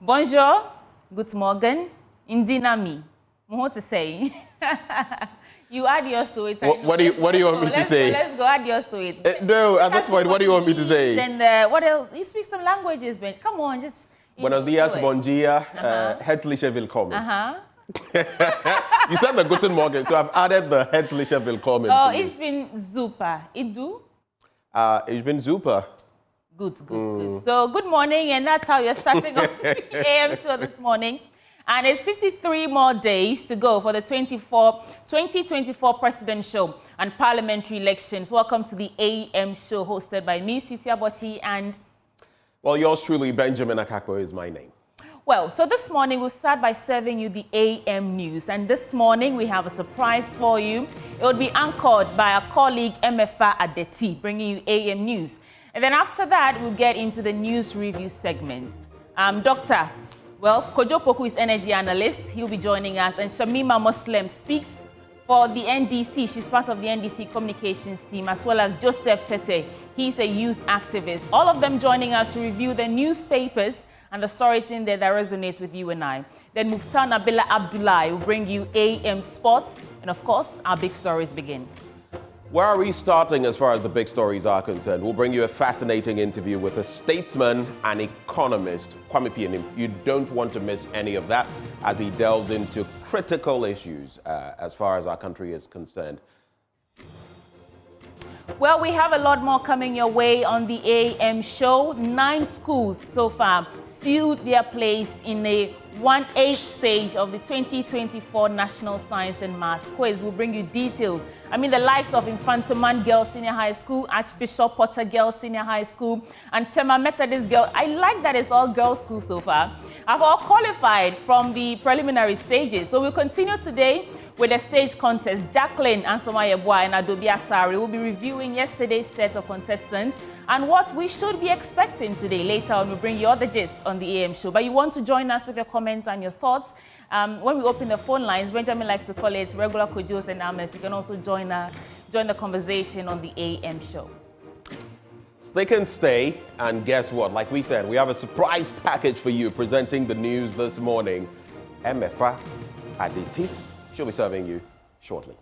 Bonjour, good morning, indinami. What to say? You add yours to it. What do you want me to say? Let's go add yours to it. No, at this point, what do you want me to say? And what else? You speak some languages, Ben. Come on, just. Buenos dias, bon dia, herzliche willkommen. You said the guten morgen, so I've added the herzliche willkommen. Oh, ich bin super. Idu? Ich bin super. Good. So, good morning, and that's how you're starting off the AM show this morning. And it's 53 more days to go for the 2024 presidential and parliamentary elections. Welcome to the AM show hosted by me, Sweetie Abochi, and... Well, yours truly, Benjamin Akakpo, is my name. Well, so this morning we'll start by serving you the AM news. And this morning we have a surprise for you. It will be anchored by our colleague Emefa Adeti, bringing you AM news. And then after that, we'll get into the news review segment. Kojo Poku is energy analyst. He'll be joining us. And Shamima Muslim speaks for the NDC. She's part of the NDC communications team, as well as Joseph Tete. He's a youth activist. All of them joining us to review the newspapers and the stories in there that resonates with you and I. Then Muftan Abila Abdullah will bring you AM sports. And of course, our big stories begin. Where are we starting as far as the big stories are concerned? We'll bring you a fascinating interview with a statesman and economist, Kwame Pianim. You don't want to miss any of that as he delves into critical issues as far as our country is concerned. Well, we have a lot more coming your way on the AM show. 9 schools so far sealed their place in a 1/8 stage of the 2024 National Science and Maths Quiz. We'll bring you details. I mean, the likes of Infantoman Girls Senior High School, Archbishop Potter Girls Senior High School, and Tema Methodist Girls. I like that it's all girls' schools so far. Have all qualified from the preliminary stages. So we'll continue today with the stage contest. Jacqueline Ansomayebwa and Adobe Asari will be reviewing yesterday's set of contestants and what we should be expecting today. Later on, we'll bring you all the gist on the AM show. But you want to join us with your comments and your thoughts. When we open the phone lines, Benjamin likes to call it regular Kojos and Ames. You can also join the conversation on the AM show. Stick and stay, and guess what? Like we said, we have a surprise package for you presenting the news this morning. Emefa Adeti. She'll be serving you shortly.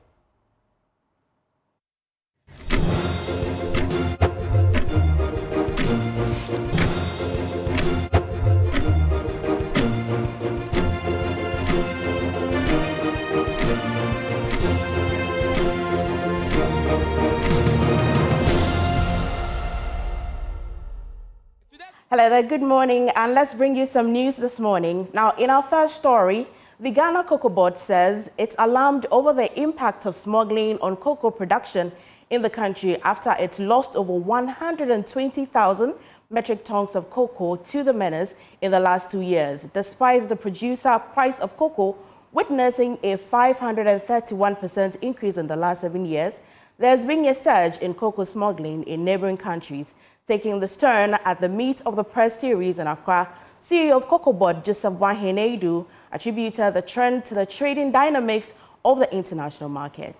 Hello there, good morning, and let's bring you some news this morning. Now, in our first story, the Ghana Cocoa Board says it's alarmed over the impact of smuggling on cocoa production in the country after it lost over 120,000 metric tons of cocoa to the menace in the last 2 years, despite the producer price of cocoa witnessing a 531% increase in the last 7 years. There's been a surge in cocoa smuggling in neighboring countries. Taking this turn at the Meet of the Press series in Accra, CEO of Cocoa Board, Joseph Wahenedu, attributed the trend to the trading dynamics of the international market.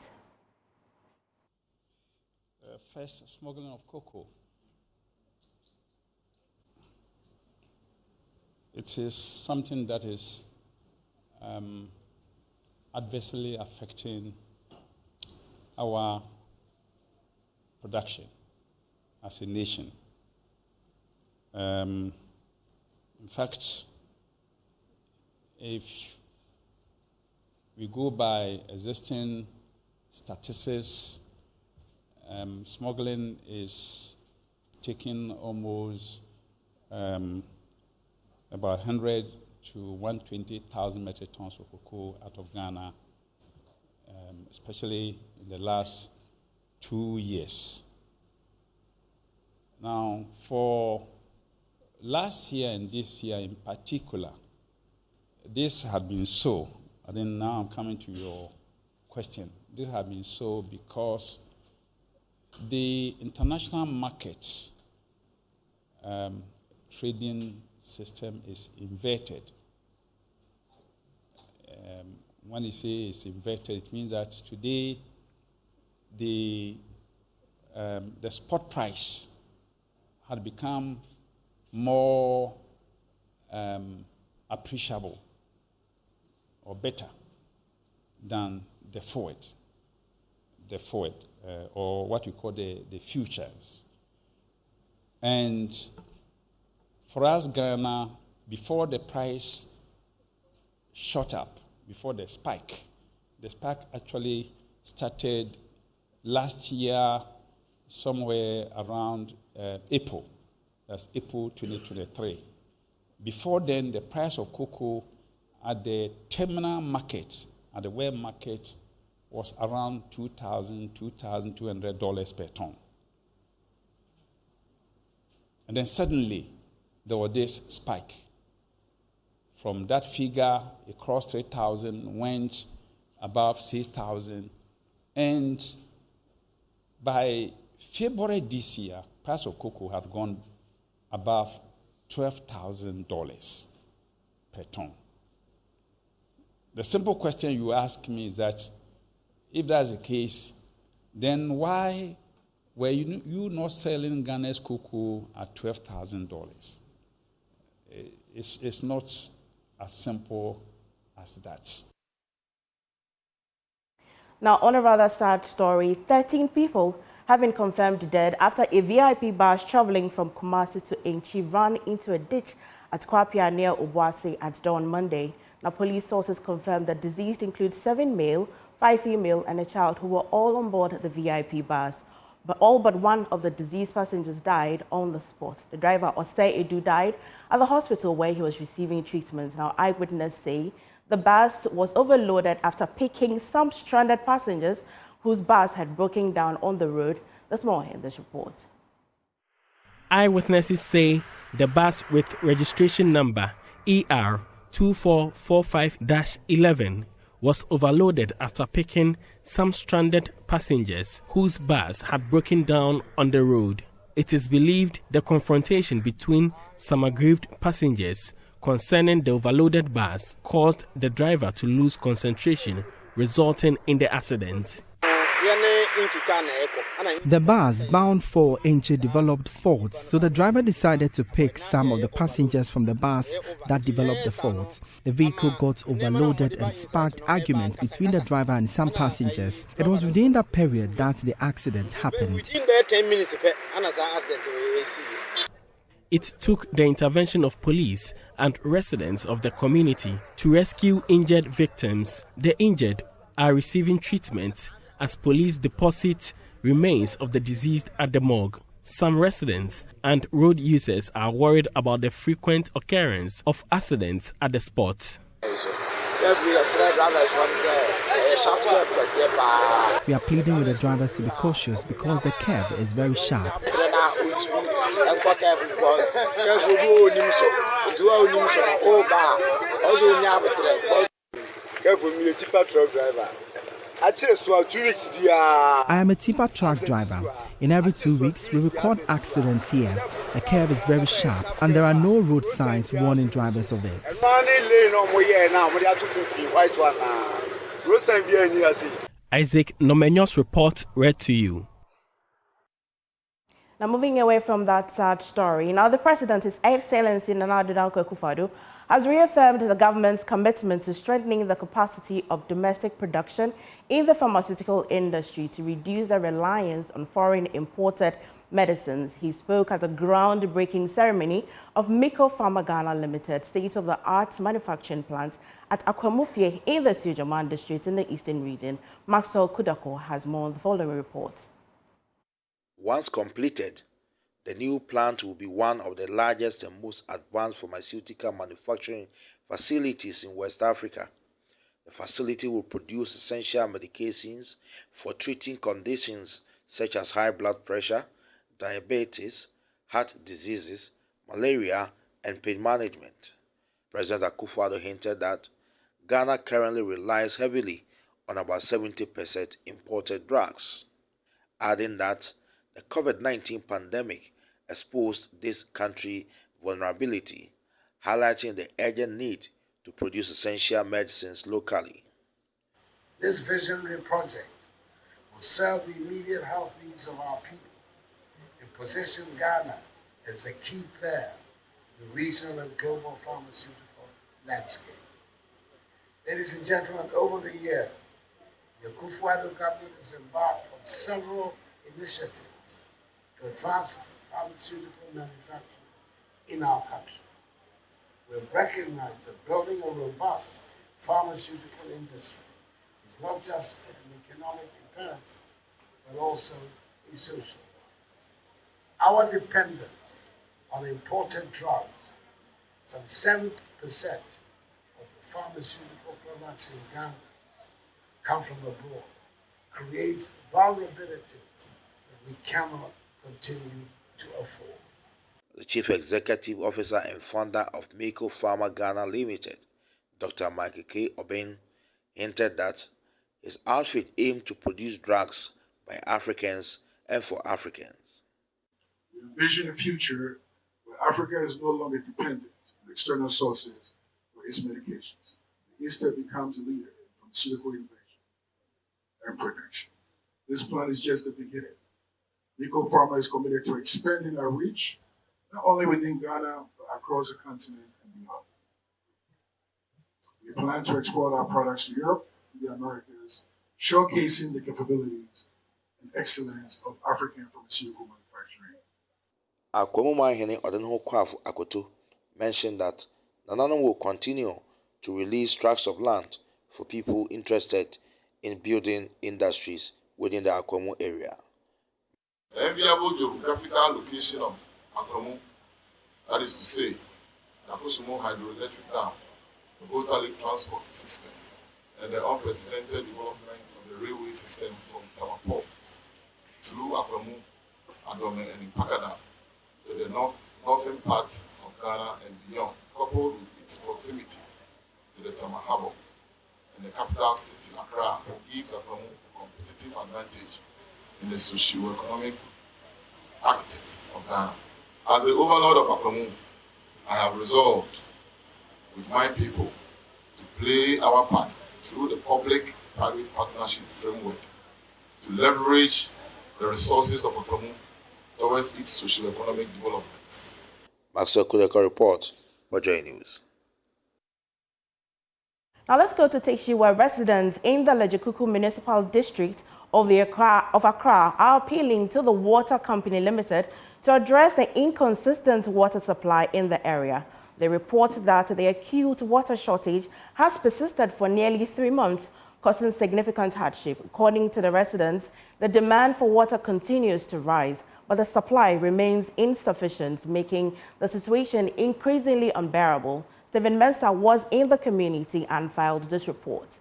First, smuggling of cocoa. It is something that is adversely affecting our production as a nation. In fact, if we go by existing statistics, smuggling is taking almost about 100 to 120,000 metric tons of cocoa out of Ghana, especially in the last 2 years. Now, for last year and this year in particular, this had been so. I think now I'm coming to your question. This had been so because the international market trading system is inverted. When you say it's inverted, it means that today the spot price had become more appreciable or better than the forward, or what we call the futures. And for us, Ghana, before the price shot up, before the spike actually started last year, somewhere around April. That's April 2023. Before then, the price of cocoa at the terminal market, at the web market, was around $2,200 per ton. And then suddenly, there was this spike. From that figure, it crossed 3,000, went above 6,000, and by February this year, price of cocoa had gone above $12,000 per ton. The simple question you ask me is that, if that's the case, then why were you not selling Ghana's cocoa at $12,000? It's not as simple as that. Now, on a rather sad story, 13 people have been confirmed dead after a VIP bus traveling from Kumasi to Enchi ran into a ditch at Kwame Pianim Obuasi at dawn Monday. Now, police sources confirmed that deceased include 7 male, 5 female, and a child who were all on board the VIP bus. But all but one of the deceased passengers died on the spot. The driver, Osei Edu, died at the hospital where he was receiving treatment. Now, eyewitnesses say the bus was overloaded after picking some stranded passengers whose bus had broken down on the road. There's more in this report. Eyewitnesses say the bus with registration number ER 2445-11 was overloaded after picking some stranded passengers whose bus had broken down on the road. It is believed the confrontation between some aggrieved passengers concerning the overloaded bus caused the driver to lose concentration, resulting in the accident. The bus bound for Enche developed faults, so the driver decided to pick some of the passengers from the bus that developed the faults. The vehicle got overloaded and sparked arguments between the driver and some passengers. It was within that period that the accident happened. It took the intervention of police and residents of the community to rescue injured victims. The injured are receiving treatment as police deposit remains of the deceased at the morgue. Some residents and road users are worried about the frequent occurrence of accidents at the spot. We are pleading with the drivers to be cautious because the curve is very sharp. I am a tipper truck driver. In every 2 weeks, we record accidents here. The curve is very sharp and there are no road signs warning drivers of it. Isaac Nomenyo's report read to you. Now, moving away from that sad story, now the President, His Excellency Nana Addo Dankwa Akufo-Addo, has reaffirmed the government's commitment to strengthening the capacity of domestic production in the pharmaceutical industry to reduce the reliance on foreign imported medicines. He spoke at a groundbreaking ceremony of Miko Pharma Ghana Limited state-of-the-art manufacturing plant at Akwamufie in the Sujaman district in the eastern region. Maxwell Kudako has more on the following report. Once completed, the new plant will be one of the largest and most advanced pharmaceutical manufacturing facilities in West Africa. The facility will produce essential medications for treating conditions such as high blood pressure, diabetes, heart diseases, malaria, and pain management. President Akufo-Addo hinted that Ghana currently relies heavily on about 70% imported drugs, adding that the COVID-19 pandemic exposed this country's vulnerability, highlighting the urgent need to produce essential medicines locally. This visionary project will serve the immediate health needs of our people and position Ghana as a key player in the regional and global pharmaceutical landscape. Ladies and gentlemen, over the years, the Akufo-Addo government has embarked on several initiatives to advance pharmaceutical manufacturing in our country. We have recognized that building a robust pharmaceutical industry is not just an economic imperative, but also a social one. Our dependence on imported drugs, some 70% of the pharmaceutical products in Ghana come from abroad, creates vulnerabilities that we cannot continue to afford. The Chief Executive Officer and founder of Mako Pharma Ghana Limited, Dr. Michael K. Obin, hinted that his outfit aimed to produce drugs by Africans and for Africans. We envision a future where Africa is no longer dependent on external sources for its medications. It instead becomes a leader in pharmaceutical innovation and production. This plan is just the beginning. Mako Pharma is committed to expanding our reach, not only within Ghana, but across the continent and beyond. We plan to export our products to Europe and the Americas, showcasing the capabilities and excellence of African pharmaceutical manufacturing. Kwame Pianim Akoto mentioned that Nananom will continue to release tracts of land for people interested in building industries within the Akwamu area. The enviable geographical location of Akwamu, that is to say, the Akosombo hydroelectric dam, the Volta Lake transport system, and the unprecedented development of the railway system from Tamaport through Akwamu, Adome, and Impakada to the northern parts of Ghana and beyond, coupled with its proximity to the Tama Harbour and the capital city, Accra, gives Akwamu a competitive advantage in the socio-economic architect of Ghana. As the overlord of Akwamu, I have resolved with my people to play our part through the public-private partnership framework to leverage the resources of Akwamu towards its socio-economic development. Maxwell Kudeka report for Joy News. Now let's go to Tekshi, where residents in the Lejikuku Municipal District of Accra are appealing to the Water Company Limited to address the inconsistent water supply in the area. They report that the acute water shortage has persisted for nearly 3 months, causing significant hardship. According to the residents, the demand for water continues to rise, but the supply remains insufficient, making the situation increasingly unbearable. Stephen Mensah was in the community and filed this report.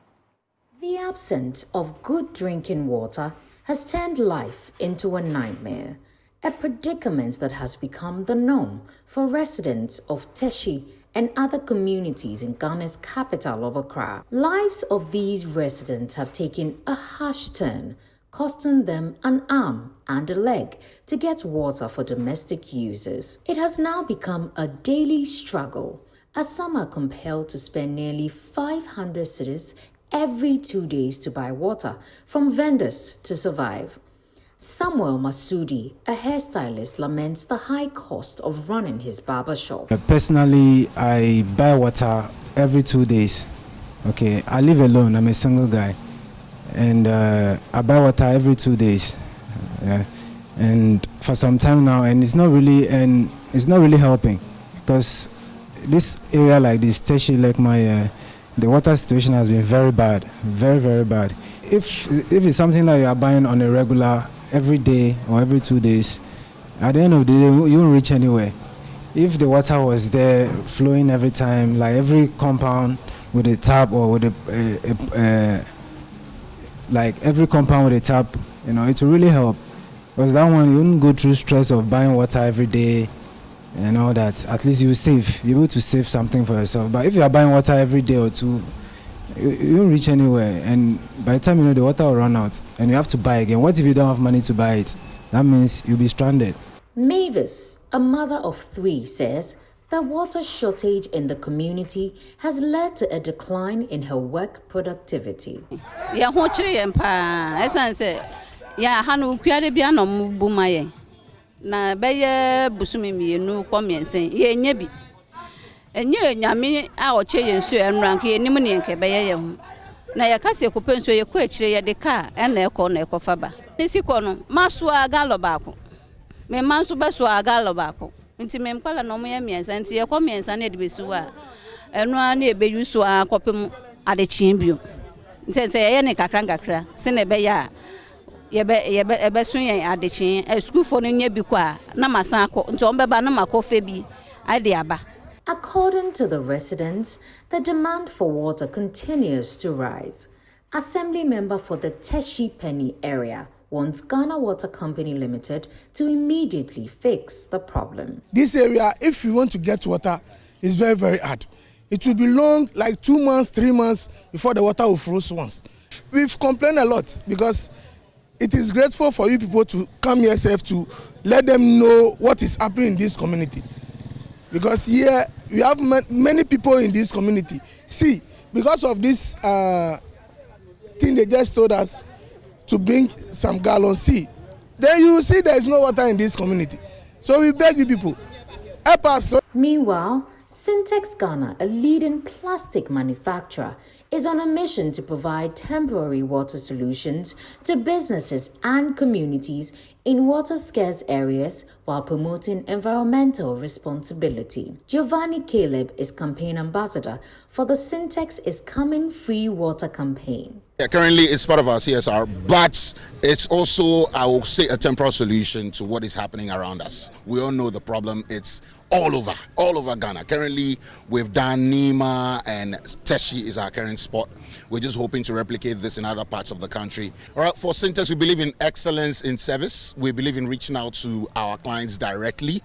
The absence of good drinking water has turned life into a nightmare, a predicament that has become the norm for residents of Teshi and other communities in Ghana's capital of Accra. Lives of these residents have taken a harsh turn, costing them an arm and a leg to get water for domestic users. It has now become a daily struggle, as some are compelled to spend nearly 500 cedis every 2 days to buy water from vendors to survive. Samuel Masudi, a hairstylist, laments the high cost of running his barber shop. Personally, I buy water every 2 days. Okay, I live alone. I'm a single guy, and I buy water every 2 days. And for some time now, and it's not really helping, because this area like this, Teshi, like the water situation has been very bad, very, very bad. If it's something that you are buying on a regular, every day or every 2 days, at the end of the day, you won't reach anywhere. If the water was there flowing every time, like every compound with a tap, or with like every compound with a tap, it will really help. Because that one, you wouldn't go through stress of buying water every day and all that. At least you're able to save something for yourself. But if you are buying water every day or two, you won't reach anywhere, and by the time the water will run out and you have to buy again. What if you don't have money to buy it? That means you'll be stranded. Mavis, a mother of 3, says the water shortage in the community has led to a decline in her work productivity. Na beye busumi mienu kwa miensen ye nyebi enye nyame a o che yensu enranke enim ne nke beye ye hu na ya kase kopenso ye ko akire ye de ka na ekọ faba nisi ko no maso agalo baako me manso beso agalo baako nti me mkwala no mo ye miensa nti ye ko miensa na de besu a eno a na ebeyusu akopem adechien bio nti ye ne kakra se na be ya yebe sun yen adechien school for no nya bi kwa na masan akọ nti on beba na makofe bi ade aba. According to the residents, the demand for water continues to rise. Assembly member for the Teshi area wants Ghana Water Company Limited to immediately fix the problem. This area, if you want to get water, is very, very hard. It will be long, like 2 months, 3 months before the water will freeze once. We've complained a lot because it is grateful for you people to come here to let them know what is happening in this community. Because here we have many people in this community. See, because of this thing they just told us to bring some gallons, see, then you will see there is no water in this community. So we beg you people, help us. Meanwhile, Syntex Ghana, a leading plastic manufacturer, is on a mission to provide temporary water solutions to businesses and communities in water-scarce areas while promoting environmental responsibility. Giovanni Caleb is campaign ambassador for the Syntex is Coming Free Water campaign. Yeah, currently, it's part of our CSR, but it's also, I will say, a temporary solution to what is happening around us. We all know the problem. It's all over Ghana. Currently, we've done Nima and Teshi is our current spot. We're just hoping to replicate this in other parts of the country. All right, for Syntex, we believe in excellence in service. We believe in reaching out to our clients directly.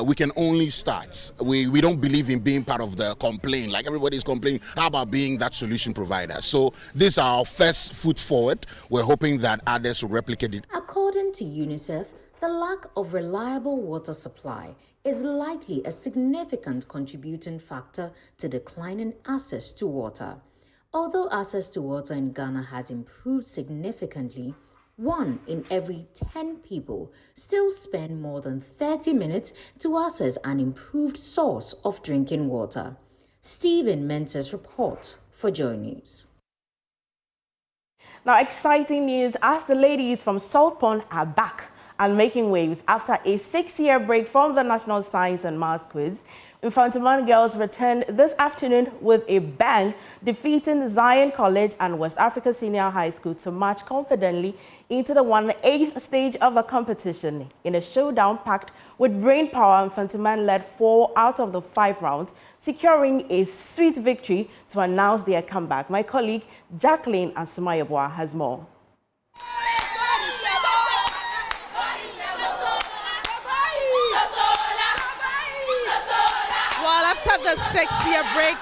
We can only start. We don't believe in being part of the complaint, like everybody's complaining. How about being that solution provider? So this is our first foot forward. We're hoping that others will replicate it. According to UNICEF, the lack of reliable water supply is likely a significant contributing factor to declining access to water. Although access to water in Ghana has improved significantly, 1 in every 10 people still spend more than 30 minutes to access an improved source of drinking water. Stephen Mentes reports for Joy News. Now, exciting news as the ladies from Salt Pond are back and making waves after a 6-year break from the National Science and Maths Quiz. Infantiman girls returned this afternoon with a bang, defeating Zion College and West Africa Senior High School to march confidently into the 1/8 stage of the competition. In a showdown packed with brain power, Infantiman led 4 out of the 5 rounds, securing a sweet victory to announce their comeback. My colleague Jacqueline Ansumayabwa has more. Well, after the 6-year break,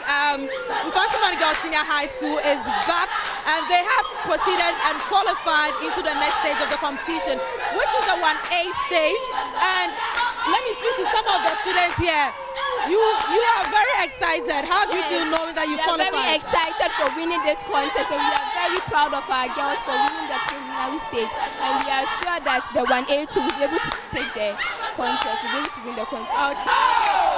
Infantiman Girls Senior High School is back, and they have proceeded and qualified into the next stage of the competition, which is the 1/8 stage. And let me speak to some of the students here. You are very excited. How do you feel knowing that you've qualified? We are very excited for winning this contest, and we are very proud of our girls for winning the preliminary stage. And we are sure that the 1/8 will be able to take the contest. We'll be able to win the contest. Okay.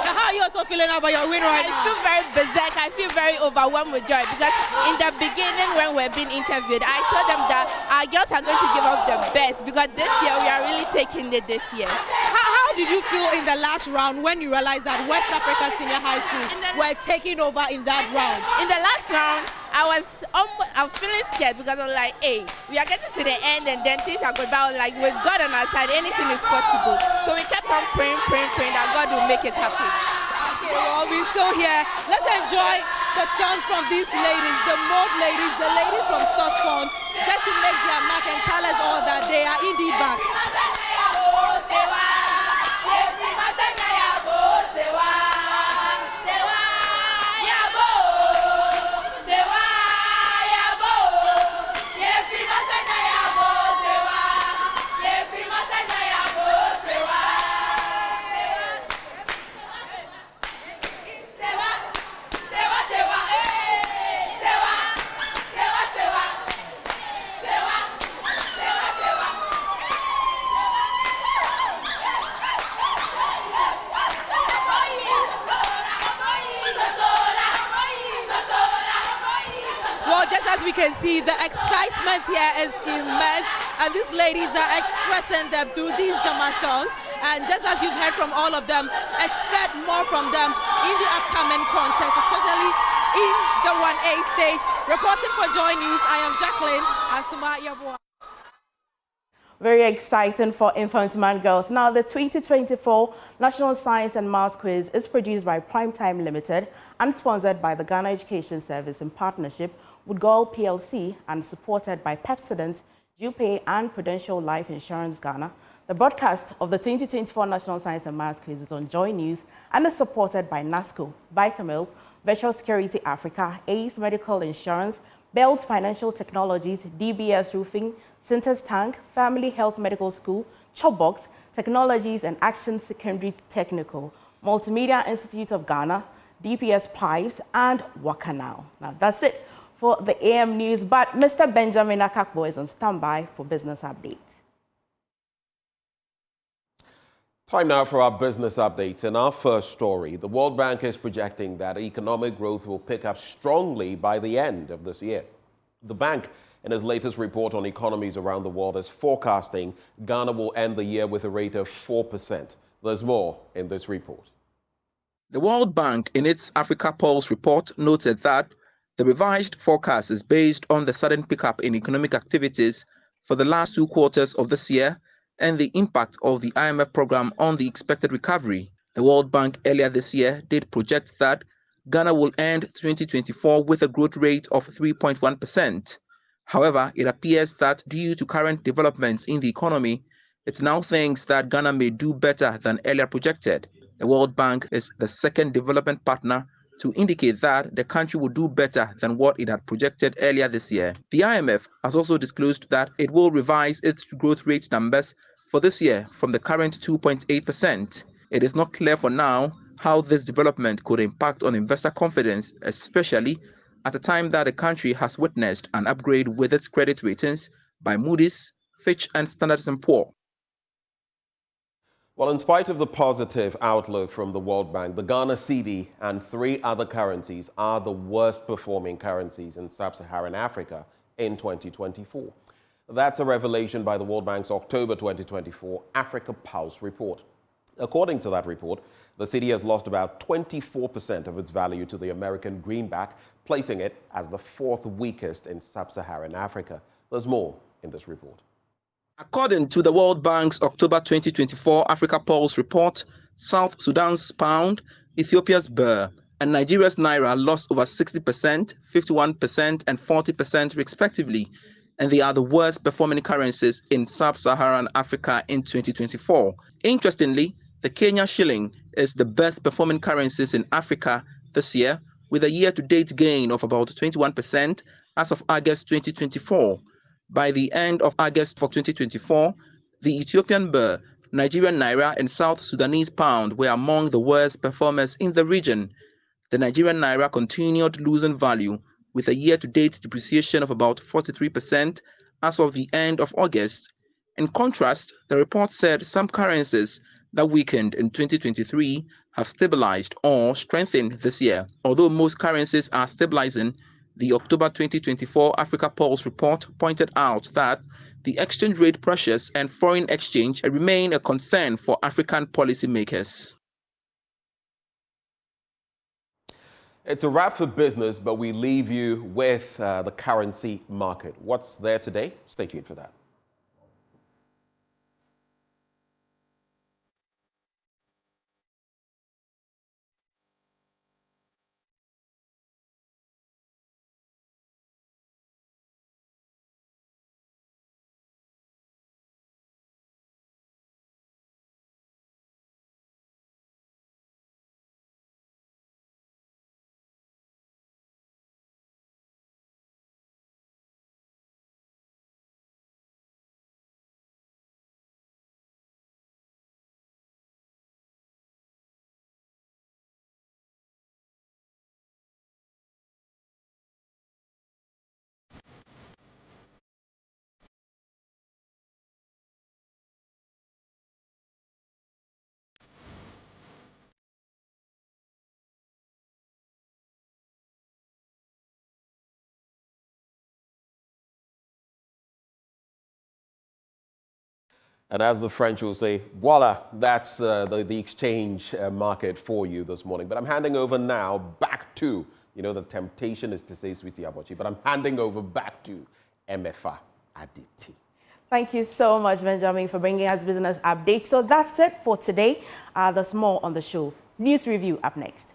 So how are you also feeling about your win right now? I feel very berserk. I feel very overwhelmed with joy because in the beginning when we're being interviewed, I told them that our girls are going to give up the best because this year we are really taking it this year. How did you feel in the last round when you realized that West Africa Senior High School were taking over in that round? In the last round, I was feeling scared because I was like, hey, we are getting to the end and then things are going bad. Like, with God on our side, anything is possible. So we kept on praying that God will make it happen. Okay, well, we're still here. Let's enjoy the songs from these ladies, the ladies from Salt Pond, just to make their mark and tell us all that they are indeed back. as we can see, the excitement here is immense, and these ladies are expressing them through these Jama songs. And just as you've heard from all of them, expect more from them in the upcoming contest, especially in the 1A stage. Reporting for Joy News, I am Jacqueline Asuma Yabua. Very exciting for Infant Man Girls. Now, the 2024 National Science and Maths Quiz is produced by Primetime Limited and sponsored by the Ghana Education Service in partnership with Gold PLC and supported by Pepsodent, Jupay and Prudential Life Insurance Ghana. The broadcast of the 2024 National Science and Maths Quiz is on Joy News and is supported by NASCO, Vitamilk, Virtual Security Africa, ACE Medical Insurance, Belt Financial Technologies, DBS Roofing, Sinter's Tank, Family Health Medical School, Chopbox, Technologies and Action Secondary Technical, Multimedia Institute of Ghana, DPS Pipes, and Wakanao. Now, that's it for the AM News, but Mr. Benjamin Akakbo is on standby for business updates. Time now for our business updates. In our first story, the World Bank is projecting that economic growth will pick up strongly by the end of this year. The bank, in its latest report on economies around the world, is forecasting Ghana will end the year with a rate of 4%. There's more in this report. The World Bank, in its Africa Pulse report, noted that the revised forecast is based on the sudden pickup in economic activities for the last 2 quarters of this year and the impact of the IMF program on the expected recovery. The World Bank earlier this year did project that Ghana will end 2024 with a growth rate of 3.1%. However, it appears that due to current developments in the economy, it now thinks that Ghana may do better than earlier projected. The World Bank is the second development partner to indicate that the country will do better than what it had projected earlier this year. The IMF has also disclosed that it will revise its growth rate numbers for this year from the current 2.8%. It is not clear for now how this development could impact on investor confidence, especially at a time that the country has witnessed an upgrade with its credit ratings by Moody's, Fitch and Standard & Poor's. Well, in spite of the positive outlook from the World Bank, the Ghana cedi and 3 other currencies are the worst performing currencies in sub-Saharan Africa in 2024. That's a revelation by the World Bank's October 2024 Africa Pulse report. According to that report, the cedi has lost about 24% of its value to the American greenback, placing it as the 4th weakest in sub-Saharan Africa. There's more in this report. According to the World Bank's October 2024 Africa Pulse report, South Sudan's pound, Ethiopia's birr, and Nigeria's naira lost over 60%, 51%, and 40% respectively, and they are the worst performing currencies in sub-Saharan Africa in 2024. Interestingly, the Kenya shilling is the best performing currencies in Africa this year, with a year-to-date gain of about 21% as of August 2024. By the end of August for 2024, the Ethiopian birr, Nigerian naira, and South Sudanese pound were among the worst performers in the region. The Nigerian naira continued losing value, with a year-to-date depreciation of about 43% as of the end of August. In contrast, the report said some currencies that weakened in 2023 have stabilized or strengthened this year. Although most currencies are stabilizing, the October 2024 Africa Pulse report pointed out that the exchange rate pressures and foreign exchange remain a concern for African policymakers. It's a wrap for business, but we leave you with the currency market. What's there today? Stay tuned for that. And as the French will say, voila, that's the exchange market for you this morning. But I'm handing over now back to, you know, the temptation is to say Sweetie Abochi, but I'm handing over back to MFA Aditi. Thank you so much, Benjamin, for bringing us business updates. So that's it for today. There's more on the show. News review up next.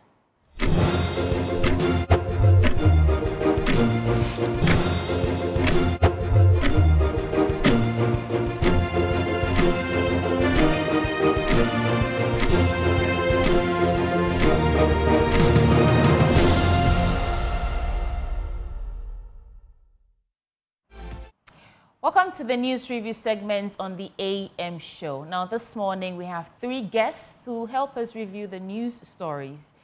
Welcome to the news review segment on the AM show. Now, this morning we have 3 guests to help us review the news stories.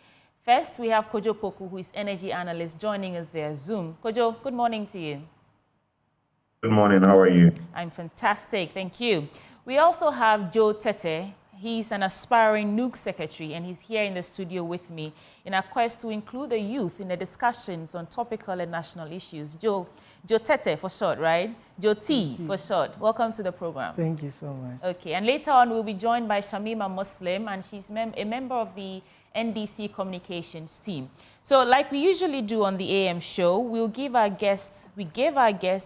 First, we have Kojo Poku, who is energy analyst, joining us via Zoom. Kojo, good morning to you. Good morning. How are you? I'm fantastic. Thank you. We also have Joe Tete. He's an aspiring NUG secretary, and he's here in the studio with me in a quest to include the youth in the discussions on topical and national issues. Joe Tete for short, right? Joe T for short. Welcome to the program. Thank you so much. Okay, and later on we'll be joined by Shamima Muslim, and she's a member of the NDC communications team. So like we usually do on the AM show, we gave our guests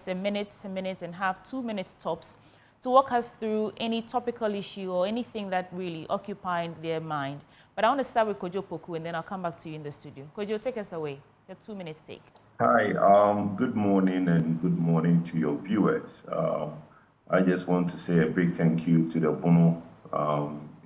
a minute and have 2 minutes tops to walk us through any topical issue or anything that really occupied their mind. But I want to start with Kojo Poku, and then I'll come back to you in the studio. Kojo, take us away. Your 2 minutes take. Hi, good morning and good morning to your viewers. I just want to say a big thank you to the Bono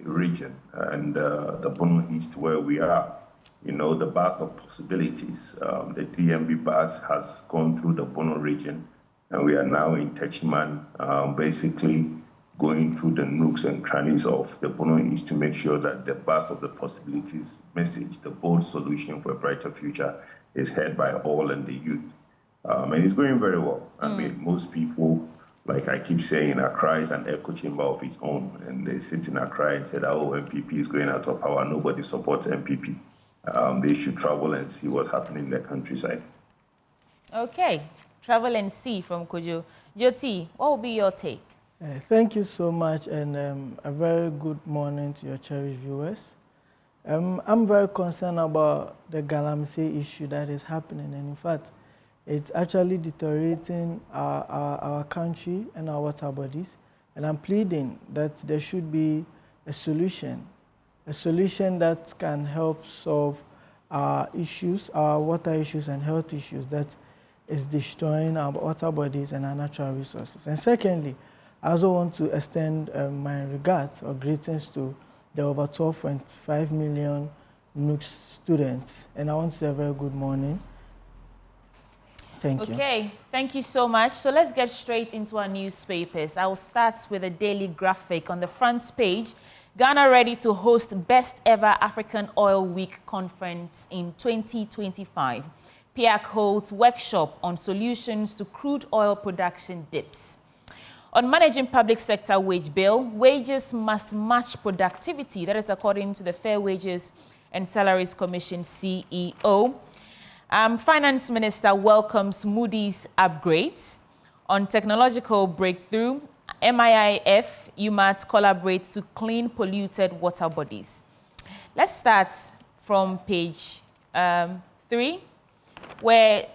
region and the Bono East where we are. You know, the back of possibilities. The DMB bus has gone through the Bono region, and we are now in Techiman, basically going through the nooks and crannies of the Bono East to make sure that the bus of the possibilities message, the bold solution for a brighter future, is heard by all and the youth. And it's going very well. I mean, most people, like I keep saying, Accra is an echo chamber of its own. And they sit in Accra and say that, oh, MPP is going out of power. Nobody supports MPP. They should travel and see what's happening in the countryside. Okay. Travel and see from Kojo. Jyoti, what will be your take? Thank you so much, and a very good morning to your cherished viewers. I'm very concerned about the Galamsey issue that is happening, and in fact, it's actually deteriorating our country and our water bodies, and I'm pleading that there should be a solution that can help solve our issues, our water issues and health issues that is destroying our water bodies and our natural resources. And secondly, I also want to extend my regards or greetings to the over 12.5 million NUG students. And I want to say a very good morning. Thank you. Okay, thank you so much. So let's get straight into our newspapers. I will start with a daily graphic on the front page. Ghana ready to host best ever African Oil Week conference in 2025. PIAC holds workshop on solutions to crude oil production dips. On managing public sector wage bill, wages must match productivity. That is according to the Fair Wages and Salaries Commission CEO. Finance Minister welcomes Moody's upgrades. On technological breakthrough, MIIF, UMAT collaborates to clean polluted water bodies. Let's start from page 3. Where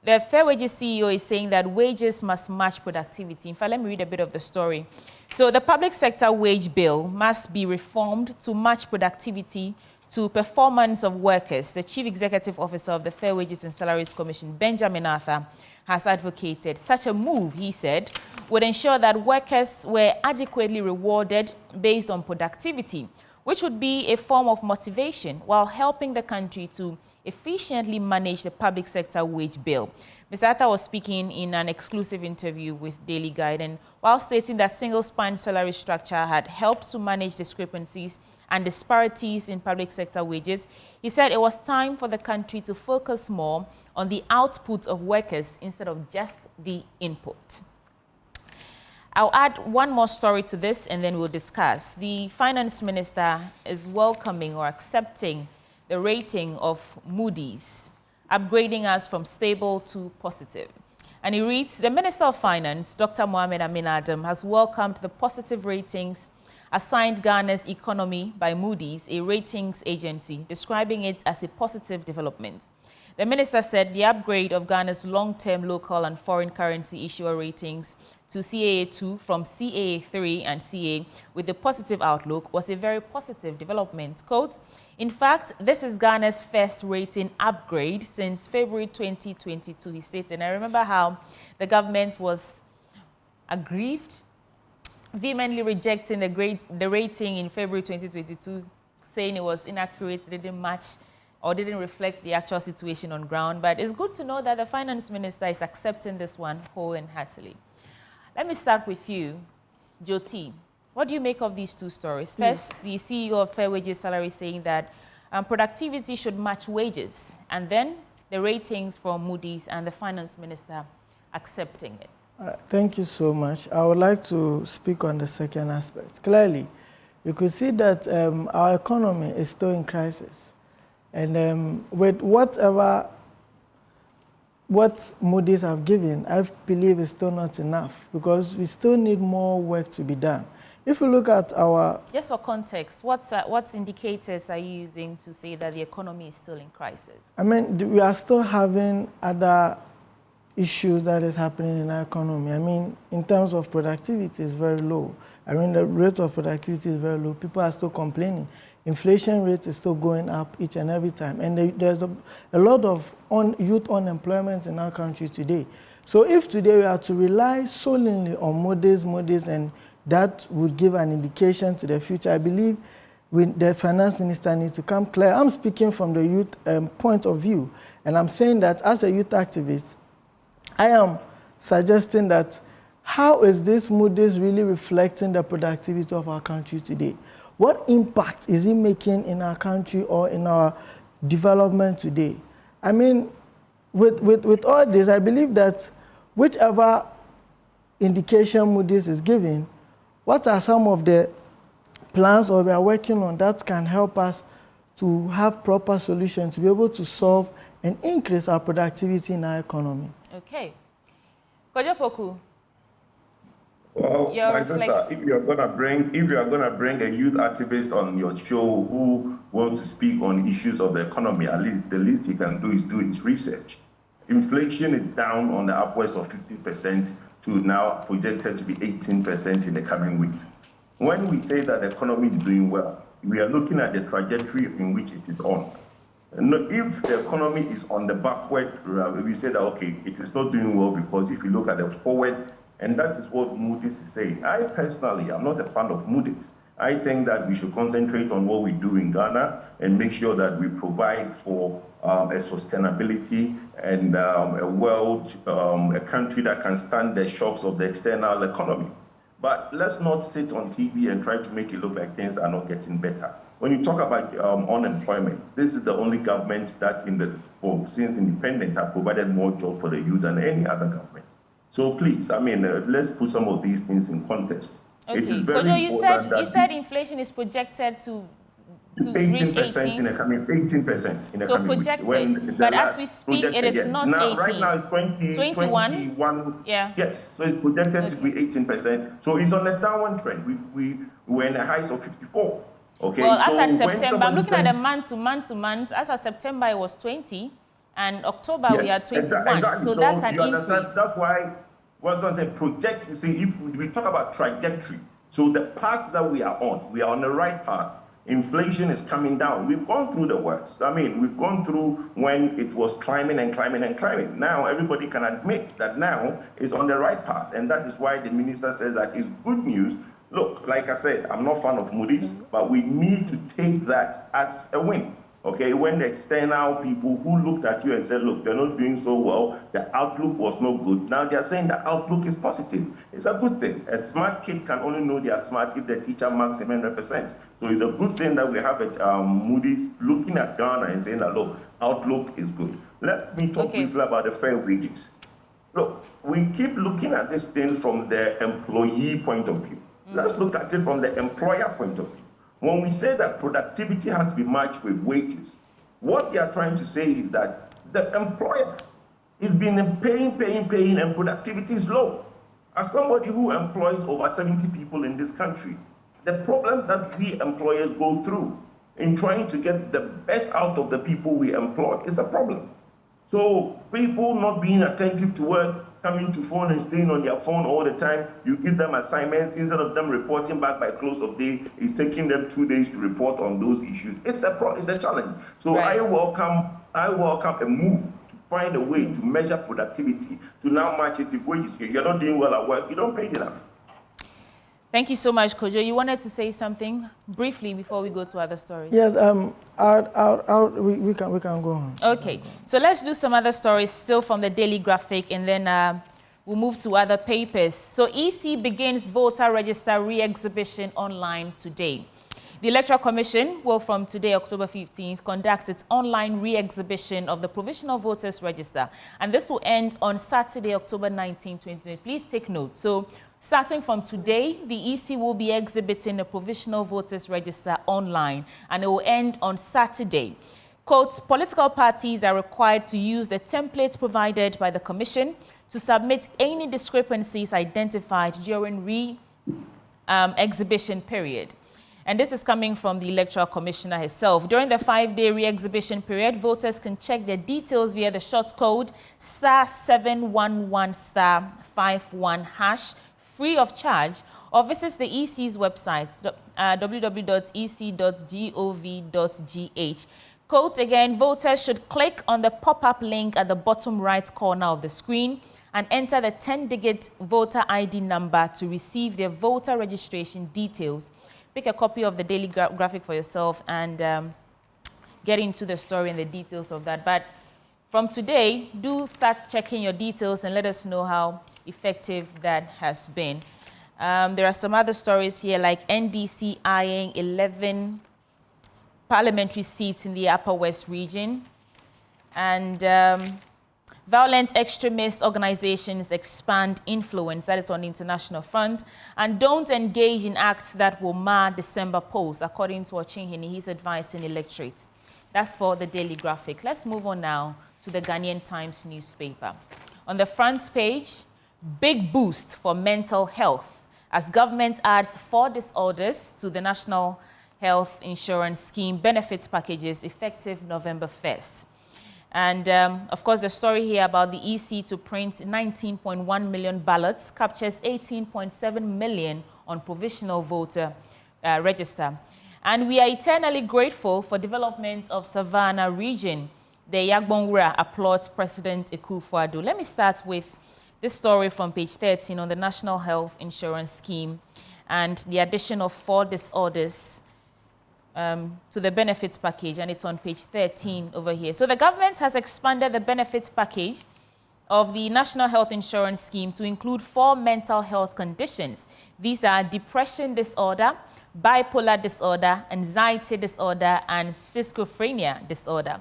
the Fair Wages CEO is saying that wages must match productivity. In fact, let me read a bit of the story. So the public sector wage bill must be reformed to match productivity to performance of workers. The Chief Executive Officer of the Fair Wages and Salaries Commission, Benjamin Arthur, has advocated. Such a move, he said, would ensure that workers were adequately rewarded based on productivity, which would be a form of motivation while helping the country to efficiently manage the public sector wage bill. Mr. Arthur was speaking in an exclusive interview with Daily Guide, and while stating that single-span salary structure had helped to manage discrepancies and disparities in public sector wages, he said it was time for the country to focus more on the output of workers instead of just the input. I'll add one more story to this and then we'll discuss. The Finance Minister is welcoming or accepting the rating of Moody's, upgrading us from stable to positive. And it reads, the Minister of Finance, Dr. Mohamed Amin Adam, has welcomed the positive ratings assigned Ghana's economy by Moody's, a ratings agency, describing it as a positive development. The minister said the upgrade of Ghana's long-term local and foreign currency issuer ratings to CAA2 from CAA3 and CA with a positive outlook was a very positive development. Quote, in fact, this is Ghana's first rating upgrade since February 2022, he stated. And I remember how the government was aggrieved, vehemently rejecting the rating in February 2022, saying it was inaccurate, didn't match or didn't reflect the actual situation on ground. But it's good to know that the finance minister is accepting this one whole and heartily. Let me start with you, Jyoti. What do you make of these two stories? First, the CEO of Fair Wages Salary saying that productivity should match wages, and then the ratings from Moody's and the finance minister accepting it. Thank you so much. I would like to speak on the second aspect. Clearly, you could see that our economy is still in crisis. And with what Moody's have given, I believe is still not enough because we still need more work to be done. If you look at our... Just for context, what indicators are you using to say that the economy is still in crisis? I mean, we are still having other issues that is happening in our economy. I mean, in terms of productivity, it's very low. I mean, the rate of productivity is very low. People are still complaining. Inflation rate is still going up each and every time. And there's a lot of youth unemployment in our country today. So if today we are to rely solely on Moody's, and that would give an indication to the future, I believe the finance minister needs to come clear. I'm speaking from the youth point of view. And I'm saying that as a youth activist, I am suggesting that how is this Moody's really reflecting the productivity of our country today? What impact is it making in our country or in our development today? I mean, with all this, I believe that whichever indication Moody's is giving, what are some of the plans or we are working on that can help us to have proper solutions to be able to solve and increase our productivity in our economy? Okay. Kojopoku. Well, my sister, if you are gonna bring a youth activist on your show who wants to speak on issues of the economy, at least the least he can do is do his research. Inflation is down on the upwards of 50% to now projected to be 18% in the coming weeks. When we say that the economy is doing well, we are looking at the trajectory in which it is on. If the economy is on the backward, we say that, okay, it is not doing well because if you look at the forward, and that is what Moody's is saying. I personally am not a fan of Moody's. I think that we should concentrate on what we do in Ghana and make sure that we provide for a sustainability and a country that can stand the shocks of the external economy. But let's not sit on TV and try to make it look like things are not getting better. When you talk about unemployment, this is the only government that since independence have provided more jobs for the youth than any other government. So please, I mean, let's put some of these things in context. Okay, it is very Kojo, you said inflation is projected to 18% in the coming 18% in the coming weeks. But as we speak, it is not 18. Right now it's 21. Yeah. Yes, so it's projected to be 18%. So it's on a downward trend. We were in a highs of 54. Okay. Well, so as at September, I'm looking at the month to month. As of September, it was 20. And October, we are 21. Exactly. So that's an increase. That's why what I said, project, see, if we talk about trajectory, so the path that we are on the right path. Inflation is coming down. We've gone through the worst. I mean, we've gone through when it was climbing and climbing and climbing. Now, everybody can admit that now it's on the right path. And that is why the minister says that it's good news. Look, like I said, I'm not a fan of Moody's, but we need to take that as a win. Okay, when the external people who looked at you and said, look, they're not doing so well, the outlook was not good. Now they're saying the outlook is positive. It's a good thing. A smart kid can only know they are smart if the teacher marks him 100%. So it's a good thing that we have Moody's looking at Ghana and saying that, look, outlook is good. Let me talk briefly about the fair wages. Look, we keep looking at this thing from the employee point of view. Let's look at it from the employer point of view. When we say that productivity has to be matched with wages, what they are trying to say is that the employer It's been paying, and productivity is low. As somebody who employs over 70 people in this country, the problem that we employers go through in trying to get the best out of the people we employ is a problem. So people not being attentive to work, coming to phone and staying on their phone all the time, you give them assignments, instead of them reporting back by close of day, it's taking them 2 days to report on those issues. It's a challenge. So right. I welcome a move to find a way to measure productivity, to now match it. If you're not doing well at work, you don't pay enough. Thank you so much, Kojo. You wanted to say something briefly before we go to other stories? Yes, we can go on. Okay, so let's do some other stories still from the Daily Graphic, and then we'll move to other papers. So EC begins voter register re-exhibition online today. The Electoral Commission will, from today, October 15th, conduct its online re-exhibition of the Provisional Voters Register, and this will end on Saturday, October 19, 2020. Please take note. So, starting from today, the EC will be exhibiting the Provisional Voters Register online, and it will end on Saturday. Quote, political parties are required to use the template provided by the Commission to submit any discrepancies identified during re-exhibition period. And this is coming from the Electoral Commissioner herself. During the 5-day re-exhibition period, voters can check their details via the short code *711*51# free of charge, or visit the EC's website, www.ec.gov.gh. Quote again, voters should click on the pop-up link at the bottom right corner of the screen and enter the 10-digit voter ID number to receive their voter registration details. Pick a copy of the Daily Graphic for yourself and get into the story and the details of that. But from today, do start checking your details and let us know how effective that has been. There are some other stories here, like NDC eyeing 11 parliamentary seats in the Upper West region. And violent extremist organizations expand influence, that is on the international front, and don't engage in acts that will mar December polls, according to Ochinhini, his advice in electorate. That's for the Daily Graphic. Let's move on now to the Ghanaian Times newspaper. On the front page, big boost for mental health as government adds 4 disorders to the National Health Insurance Scheme benefits packages effective November 1st. And, of course, the story here about the EC to print 19.1 million ballots captures 18.7 million on provisional voter register. And we are eternally grateful for development of Savannah region. The Yagbonwura applauds President Akufo-Addo. Let me start with this story from page 13 on the National Health Insurance Scheme and the addition of 4 disorders to the benefits package, and it's on page 13 over here. So the government has expanded the benefits package of the National Health Insurance Scheme to include 4 mental health conditions. These are depression disorder, bipolar disorder, anxiety disorder, and schizophrenia disorder.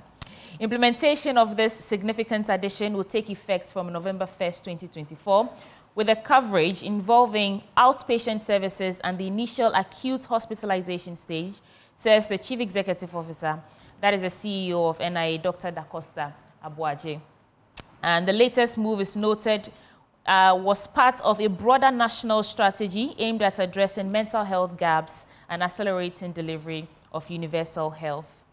Implementation of this significant addition will take effect from November 1st, 2024, with a coverage involving outpatient services and the initial acute hospitalization stage, says the Chief Executive Officer, that is the CEO of NIA, Dr. Dacosta Abuaje. And the latest move is noted was part of a broader national strategy aimed at addressing mental health gaps and accelerating delivery of universal health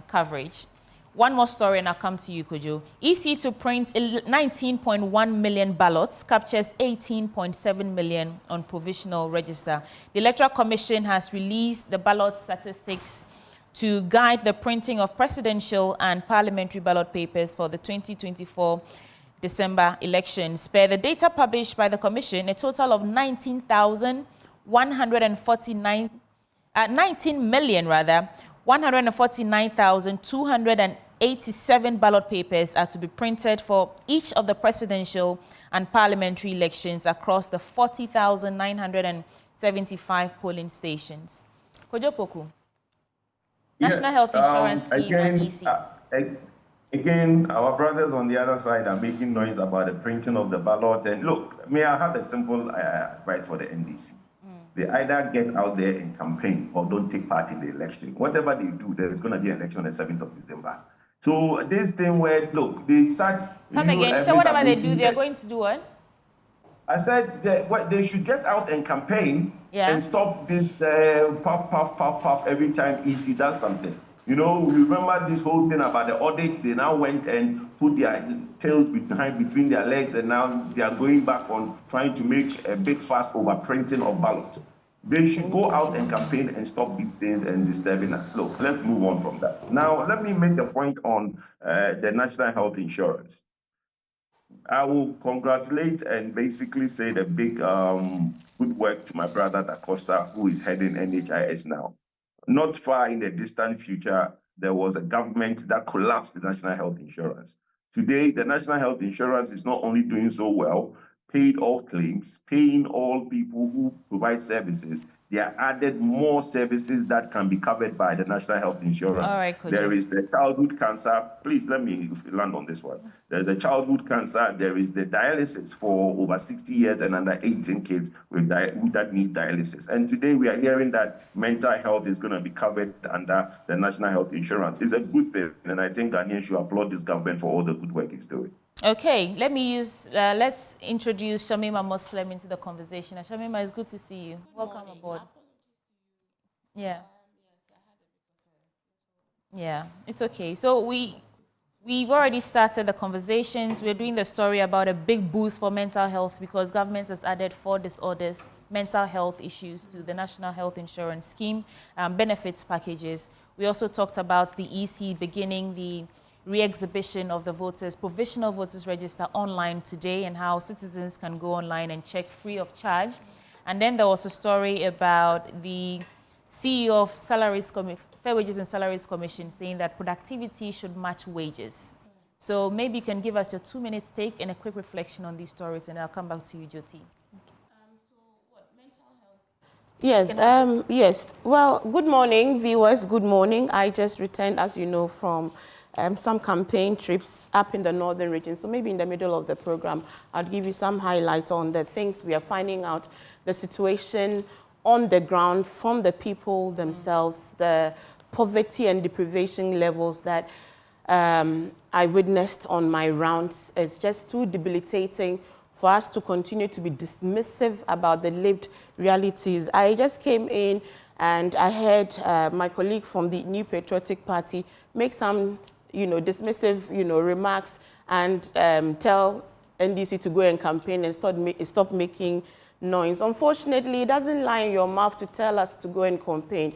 coverage. One more story and I'll come to you, Kojo. EC to print 19.1 million ballots, captures 18.7 million on provisional register. The Electoral Commission has released the ballot statistics to guide the printing of presidential and parliamentary ballot papers for the 2024 December elections. Per the data published by the Commission, a total of 19,287 ballot papers are to be printed for each of the presidential and parliamentary elections across the 40,975 polling stations. Kojo Poku, National Health Insurance Scheme and EC. Again, our brothers on the other side are making noise about the printing of the ballot. And look, may I have a simple advice for the NDC? They either get out there and campaign or don't take part in the election. Whatever they do, there is going to be an election on the 7th of December. So this thing where, look, they sat... Come again. So whatever they do, they're going to do what? I said they should get out and campaign and stop this puff, puff, puff, puff every time EC does something. You know, remember this whole thing about the audit? They now went and put their tails between their legs, and now they are going back on trying to make a big fuss over printing of ballots. They should go out and campaign and stop these things and disturbing us. Look, let's move on from that. Now, let me make a point on the National Health Insurance. I will congratulate and basically say the big good work to my brother Da Costa, who is heading NHIS now. Not far in the distant future, there was a government that collapsed the National Health Insurance. Today, the National Health Insurance is not only doing so well, paid all claims, paying all people who provide services. They are added more services that can be covered by the National Health Insurance. All right, there is the childhood cancer. Please let me land on this one. There's the childhood cancer. There is the dialysis for over 60 years and under 18 kids that need dialysis. And today we are hearing that mental health is going to be covered under the National Health Insurance. It's a good thing, and I think Ghanaians should applaud this government for all the good work it's doing. Okay, let's introduce Shamima Muslim into the conversation. Shamima, it's good to see you. Welcome aboard. Yeah. Yeah, it's okay. So we've already started the conversations. We're doing the story about a big boost for mental health because government has added 4 disorders, mental health issues to the National Health Insurance Scheme, benefits packages. We also talked about the EC beginning the re-exhibition of the provisional voters register online today and how citizens can go online and check free of charge. And then there was a story about the CEO of Fair Wages and Salaries Commission saying that productivity should match wages. So maybe you can give us your 2-minute take and a quick reflection on these stories, and I'll come back to you, Jyoti. Yes, yes. Well, good morning, viewers. Good morning. I just returned, as you know, from some campaign trips up in the northern region. So maybe in the middle of the program, I'll give you some highlights on the things we are finding out, the situation on the ground from the people themselves, the poverty and deprivation levels that I witnessed on my rounds. It's just too debilitating for us to continue to be dismissive about the lived realities. I just came in and I heard my colleague from the New Patriotic Party make some dismissive, remarks and tell NDC to go and campaign and stop making noise. Unfortunately, it doesn't lie in your mouth to tell us to go and campaign.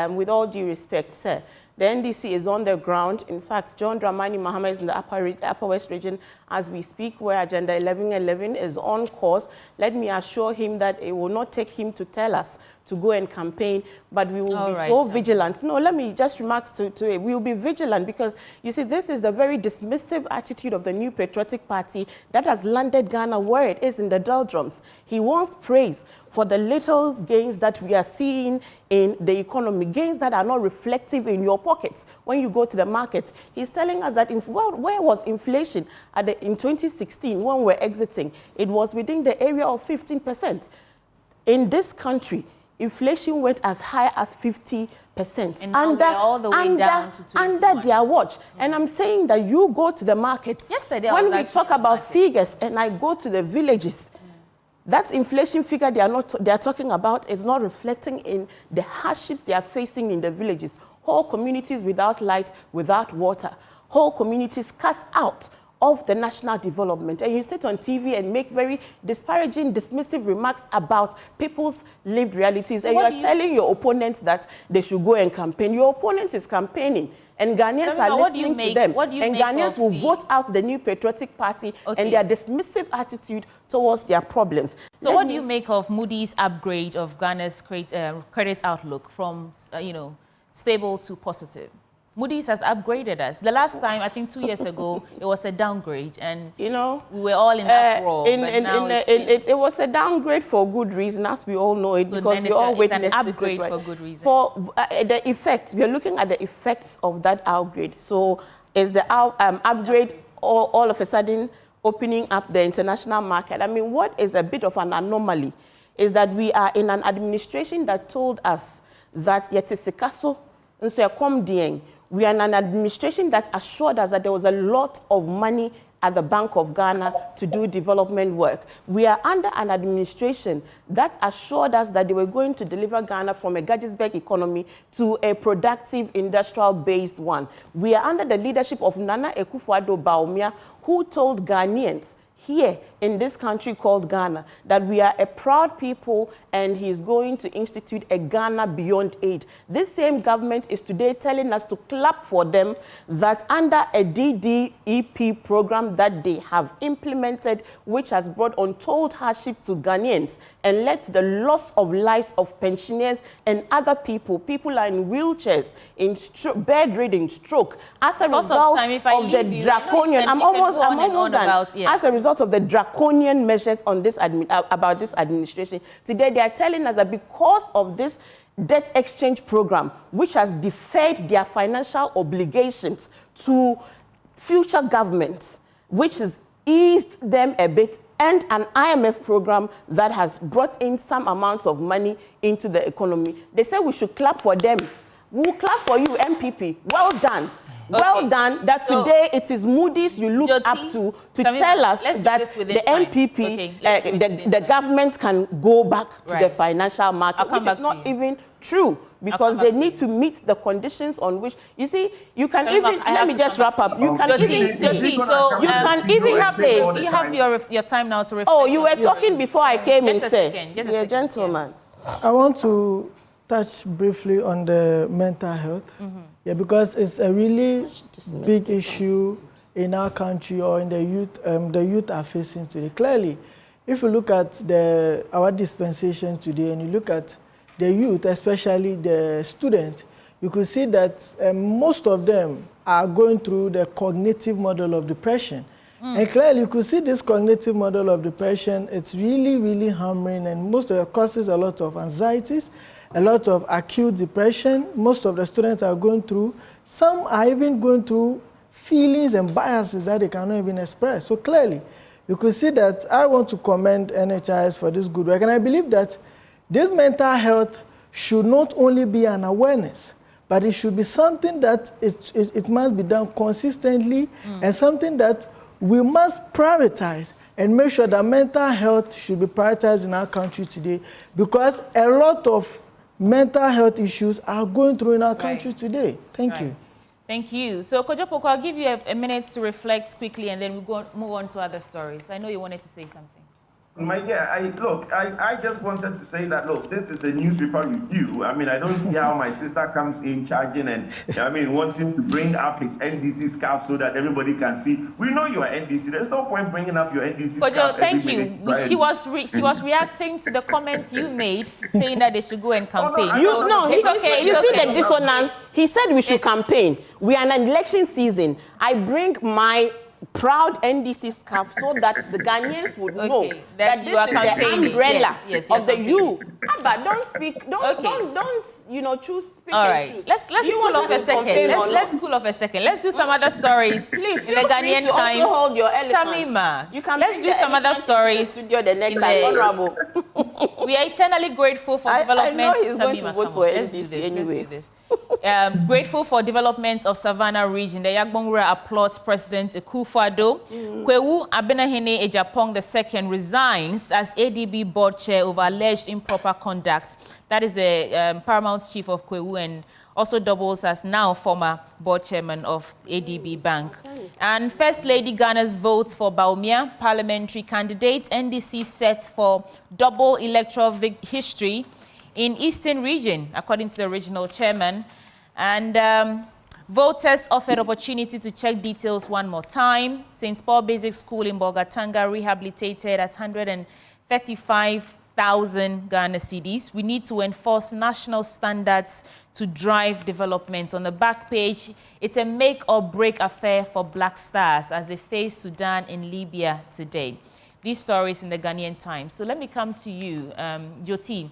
With all due respect, sir, the NDC is on the ground. In fact, John Dramani Mahama is in the Upper West region as we speak, where Agenda 1111 is on course. Let me assure him that it will not take him to tell us to go and campaign, but we will be so vigilant. No, let me just remark to it. We will be vigilant because, you see, this is the very dismissive attitude of the New Patriotic Party that has landed Ghana where it is in the doldrums. He wants praise for the little gains that we are seeing in the economy, gains that are not reflective in your pockets when you go to the market. He's telling us that, where was inflation in 2016 when we were exiting? It was within the area of 15%. In this country, inflation went as high as 50%. And now we're all the way down to 21. Under their watch. And I'm saying that you go to the markets. Yesterday, when we talk about figures and I go to the villages, that inflation figure they are talking about is not reflecting in the hardships they are facing in the villages. Whole communities without light, without water. Whole communities cut out of the national development. And you sit on TV and make very disparaging, dismissive remarks about people's lived realities. So and you are telling your opponents that they should go and campaign. Your opponent is campaigning. And Ghanaians are listening to them. And Ghanaians will vote out the New Patriotic Party and their dismissive attitude towards their problems. So what do you make of Moody's upgrade of Ghana's credit outlook from, stable to positive? Moody's has upgraded us. The last time, I think 2 years ago, it was a downgrade, and we were all in uproar. It was a downgrade for good reason, as we all know it, so because we all witnessed it. It's an upgrade for good reason. For the effect, we are looking at the effects of that upgrade. So is the upgrade all of a sudden opening up the international market? I mean, what is a bit of an anomaly is that we are in an administration that told us that yet sikaso nso ekom dieng We are in an administration that assured us that there was a lot of money at the Bank of Ghana to do development work. We are under an administration that assured us that they were going to deliver Ghana from a Gadgetsburg economy to a productive industrial-based one. We are under the leadership of Nana Akufo-Addo Bawumia, who told Ghanaians here in this country called Ghana that we are a proud people and he's going to institute a Ghana Beyond Aid. This same government is today telling us to clap for them that under a DDEP program that they have implemented, which has brought untold hardships to Ghanaians and led to the loss of lives of pensioners and other people. People are in wheelchairs, in bedridden, stroke, as a result of the draconian. I'm almost done. As a result of the draconian measures on this about this administration. Today they are telling us that because of this debt exchange program, which has deferred their financial obligations to future governments, which has eased them a bit, and an IMF program that has brought in some amounts of money into the economy. They say we should clap for them. We'll clap for you, MPP. Well done. Well done. That today it is Moody's you look up to tell us that the MPP, the governments can go back to the financial market, which is not even true, because they need to meet the conditions on which, you see, you can even, let me just wrap up. You can even say, so you can even say, you have your time now to reflect. Oh, you were talking before I came in, sir. You're a gentleman. I want to touch briefly on the mental health. Yeah, because it's a really big issue in our country or in the youth are facing today. Clearly, if you look at our dispensation today and you look at the youth, especially the students, you could see that most of them are going through the cognitive model of depression. And clearly, you could see this cognitive model of depression, it's really, really hammering, and most of it causes a lot of anxieties, a lot of acute depression. Most of the students are going through. Some are even going through feelings and biases that they cannot even express. So clearly, you could see that I want to commend NHIS for this good work. And I believe that this mental health should not only be an awareness, but it should be something that it must be done consistently and something that we must prioritize and make sure that mental health should be prioritized in our country today, because a lot of mental health issues are going through in our country today. Thank you. Thank you. So, Kojo Poku, I'll give you a minute to reflect quickly, and then we'll move on to other stories. I know you wanted to say something. I just wanted to say that, look, this is a newspaper review. I mean, I don't see how my sister comes in charging and, wanting to bring up his NDC scarf so that everybody can see. We know you are NDC. There's no point bringing up your NDC scarf. Kojo, thank you. She was reacting to the comments you made, saying that they should go and campaign. It's okay. You see the dissonance? He said we should campaign. We are in an election season. I bring my proud NDC scarf so that the Ghanaians would know that this is the umbrella of the youth. But don't speak, don't choose speak and choose. Let's cool off a second. Let's cool off a second. Let's do some other stories. Please, in the Ghanaian Times. Hold your Shamima, let's do some other stories. The next time, Honorable. We are eternally grateful for development. I know he's going to vote for NDC anyway. Let's do this. Grateful for development of Savannah region. The Yagbongra applauds President Akufo-Addo. Kwewu Abenahene Ejapong II resigns as ADB board chair over alleged improper conduct. That is the paramount chief of Kwewu and also doubles as now former board chairman of ADB Bank. And First Lady Ghana's vote for Bawumia, parliamentary candidate. NDC set for double electoral history in Eastern region, according to the regional chairman. And voters offered opportunity to check details one more time. St. Paul Basic School in Bolgatanga rehabilitated at 135,000 Ghana cedis. We need to enforce national standards to drive development. On the back page, it's a make or break affair for Black Stars as they face Sudan and Libya today. These stories in the Ghanaian Times. So let me come to you, Jyoti.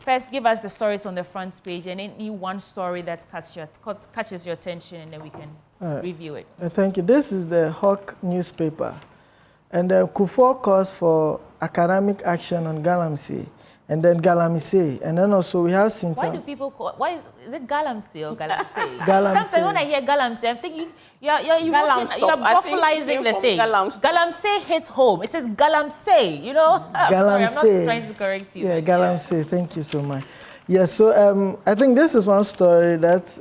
First, give us the stories on the front page and any one story that catches your attention, and then we can review it. Thank you. This is the Hawk newspaper. And Kufuor calls for academic action on Galamsey. and then Galamsey, and then also we have Sinta. Why do people call? Why is it Galamsey or Galamsey? Galamsey. Sometimes when I hear Galamsey, I'm thinking you're buffalizing the thing. Galamsey hits home. It says Galamsey. You know. I'm sorry, I'm not trying to correct you. Yeah, Galamsey. Thank you so much. Yeah, so I think this is one story that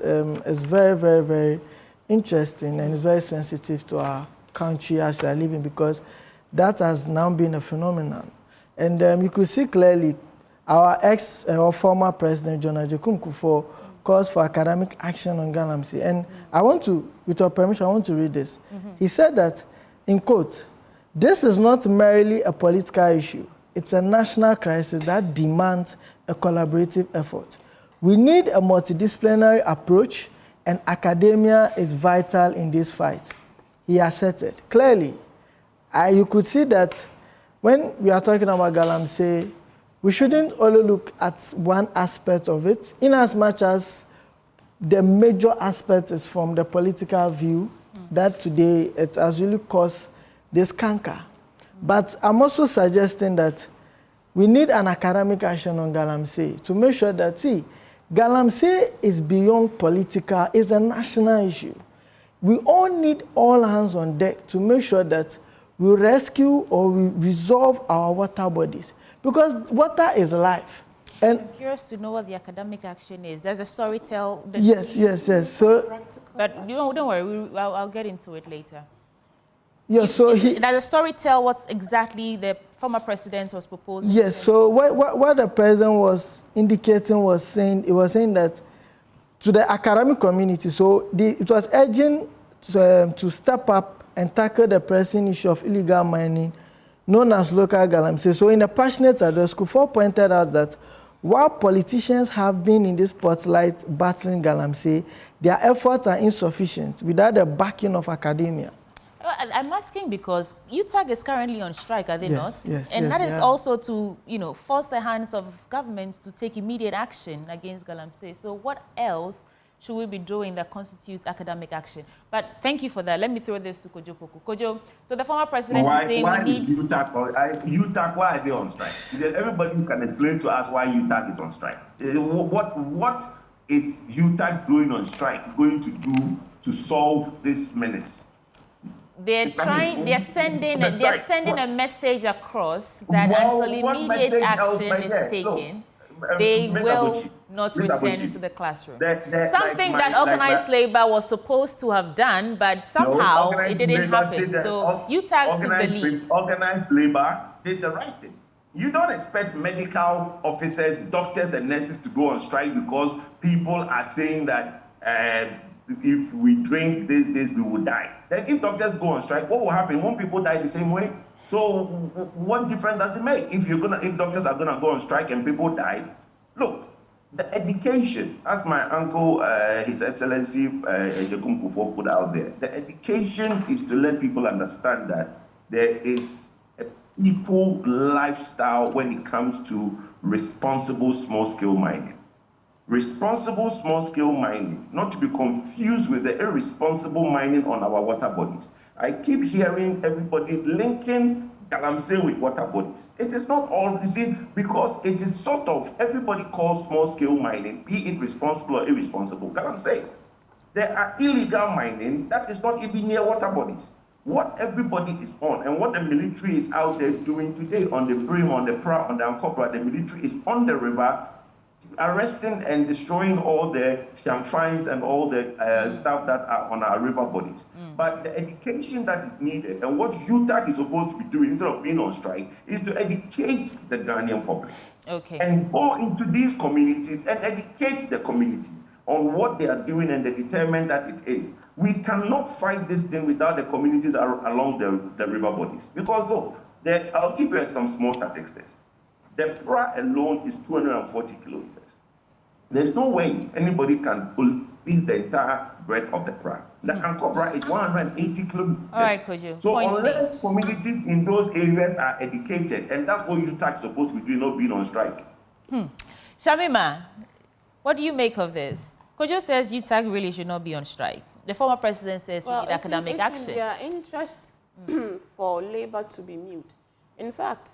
is very, very, very interesting and is very sensitive to our country as we are living, because that has now been a phenomenon. And you could see clearly our former president, John Ajay Kufuor, calls for academic action on Galamsey. And I want to, with your permission, I want to read this. He said that, in quote, "This is not merely a political issue. It's a national crisis that demands a collaborative effort. We need a multidisciplinary approach, and academia is vital in this fight," he asserted. Clearly, you could see that when we are talking about Galamsey, we shouldn't only look at one aspect of it, in as much as the major aspect is from the political view, that today it has really caused this canker. But I'm also suggesting that we need an academic action on Galamsey to make sure that, see, Galamsey is beyond political, it's a national issue. We all need all hands on deck to make sure that we rescue or we resolve our water bodies, because water is life. And I'm curious to know what the academic action is. There's a story tell. Yes. So, but don't worry, I'll get into it later. Yeah, so there's a story tell what exactly the former president was proposing. Yes, so what the president was indicating was saying, it was saying that to the academic community, so it was urging to step up and tackle the pressing issue of illegal mining, known as local Galamsey. So in a passionate address, Kufuor pointed out that while politicians have been in this spotlight battling Galamsey, their efforts are insufficient without the backing of academia. I'm asking because UTAG is currently on strike, are they not? Yes. And that is also to, force the hands of governments to take immediate action against Galamsey. So what else should we be doing that constitutes academic action? But thank you for that. Let me throw this to Kojo Poku. Kojo, so the former president is saying we need... UTAG, why are they on strike? Everybody can explain to us why UTAG is on strike. What is UTAG going on strike going to do to solve this menace? They're sending a message across that until immediate action is taken, they will not return to the classroom. Something that organized labor was supposed to have done, but somehow it didn't happen. So UTAG took the lead. Organized labor did the right thing. You don't expect medical officers, doctors and nurses to go on strike because people are saying that if we drink this, we will die. Then if doctors go on strike, what will happen? Won't people die the same way? So what difference does it make if doctors are gonna go on strike and people die? Look, the education, as my uncle, His Excellency Jekum Kufuor put out there, the education is to let people understand that there is a people lifestyle when it comes to responsible small-scale mining. Responsible small-scale mining, not to be confused with the irresponsible mining on our water bodies. I keep hearing everybody linking Galamsey with water bodies. It is not all, you see, because it is sort of, everybody calls small-scale mining, be it responsible or irresponsible. Galamsey. There are illegal mining that is not even near water bodies. What everybody is on and what the military is out there doing today on the Brim, on the Pra, on the Ankobra, the military is on the river, arresting and destroying all the champagnes and all the stuff that are on our river bodies. But the education that is needed and what UTAG is supposed to be doing instead of being on strike is to educate the Ghanaian public. Okay. And go into these communities and educate the communities on what they are doing and the determination that it is. We cannot fight this thing without the communities along the river bodies. Because look, I'll give you some small statistics. The Pra alone is 240 kilometers. There's no way anybody can pull the entire breadth of the Pra. The Ankobra is 180 kilometers. All right, Kojo. So unless communities in those areas are educated, and that's what UTAG is supposed to be doing, not being on strike. Shamima, what do you make of this? Kojo says UTAG really should not be on strike. The former president says we need academic action. It's in their interest for labor to be mute. In fact,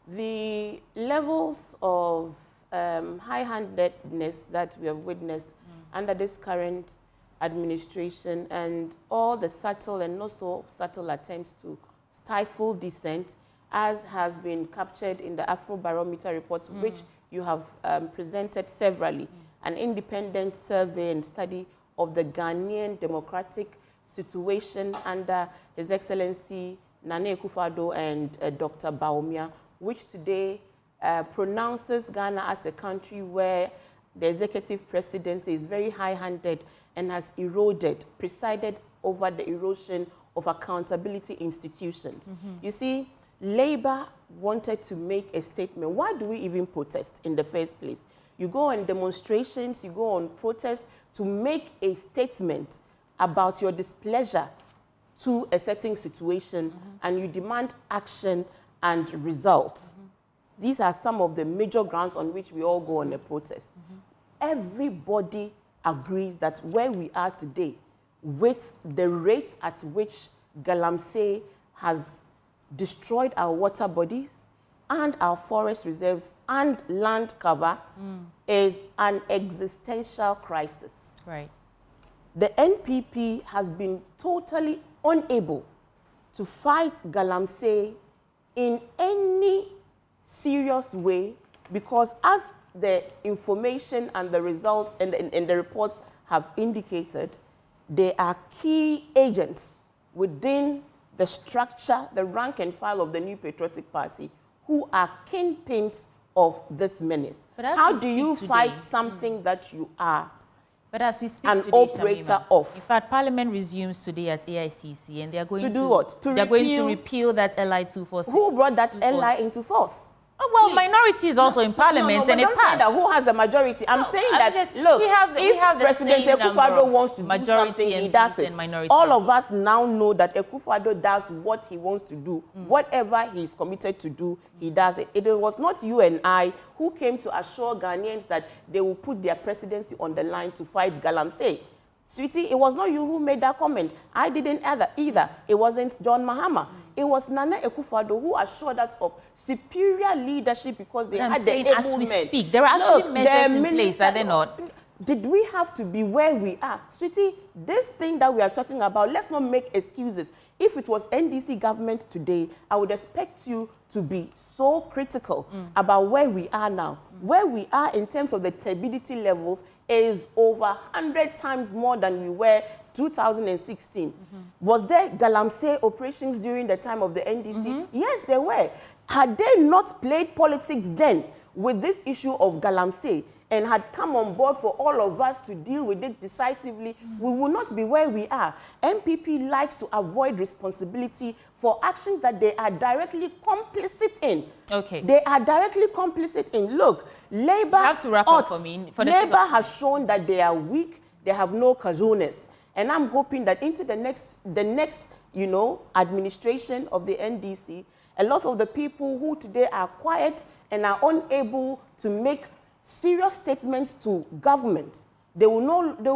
the levels of high-handedness that we have witnessed under this current administration and all the subtle and not so subtle attempts to stifle dissent, as has been captured in the Afrobarometer report, which you have presented severally, an independent survey and study of the Ghanaian democratic situation under His Excellency Nana Akufo-Addo and Dr. Bawumia, which today pronounces Ghana as a country where the executive presidency is very high-handed and has presided over the erosion of accountability institutions. You see, Labour wanted to make a statement. Why do we even protest in the first place? You go on demonstrations, you go on protest to make a statement about your displeasure to a certain situation, and you demand action and results. These are some of the major grounds on which we all go on a protest. Everybody agrees that where we are today, with the rate at which Galamsey has destroyed our water bodies and our forest reserves and land cover, is an existential crisis. Right. The NPP has been totally unable to fight Galamsey in any serious way, because as the information and the results and the reports have indicated, they are key agents within the structure, the rank and file of the New Patriotic Party, who are kingpins of this menace. How do you fight something that you are But as we speak an today, operator of? In fact, Parliament resumes today at AICC, and they are going to do what? They're going to repeal that LI 246. Who brought that LI into force? Oh, well, minority is also in Parliament, and it passed. That who has the majority? I'm saying that, look, if President Akufo-Addo wants to do something, he does it. All of us now know that Akufo-Addo does what he wants to do. Whatever he is committed to do, he does it. It was not you and I who came to assure Ghanaians that they will put their presidency on the line to fight Galamsey. Sweetie, it was not you who made that comment. I didn't either. It wasn't John Mahama. It was Nana Akufo-Addo who assured us of superior leadership because they had the able men. As we speak, there are actually measures in place, are there not? Did we have to be where we are? Sweetie, this thing that we are talking about, let's not make excuses. If it was NDC government today, I would expect you to be so critical about where we are now. Where we are in terms of the turbidity levels is over 100 times more than we were 2016. Was there Galamsey operations during the time of the NDC? Yes, there were. Had they not played politics then with this issue of Galamsey and had come on board for all of us to deal with it decisively, we will not be where we are. MPP likes to avoid responsibility for actions that they are directly complicit in. Okay. They are directly complicit in. Look, Labour, you have to wrap up for me. Labour has shown that they are weak, they have no cojones. And I'm hoping that into the next, administration of the NDC, a lot of the people who today are quiet and are unable to make serious statements to government, they will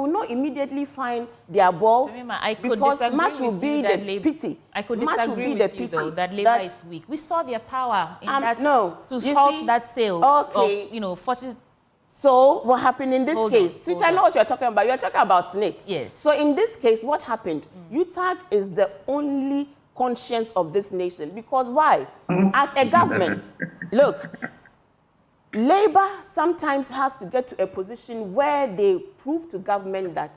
not immediately find their balls, because much will be the pity. I could disagree with you, though, that Labour is weak. We saw their power in that to halt that sale of 40. So what happened in this case? I know what you're talking about. You're talking about SNIT. Yes. So in this case, what happened? UTAG is the only conscience of this nation. Because why? As a government, look, Labour sometimes has to get to a position where they prove to government that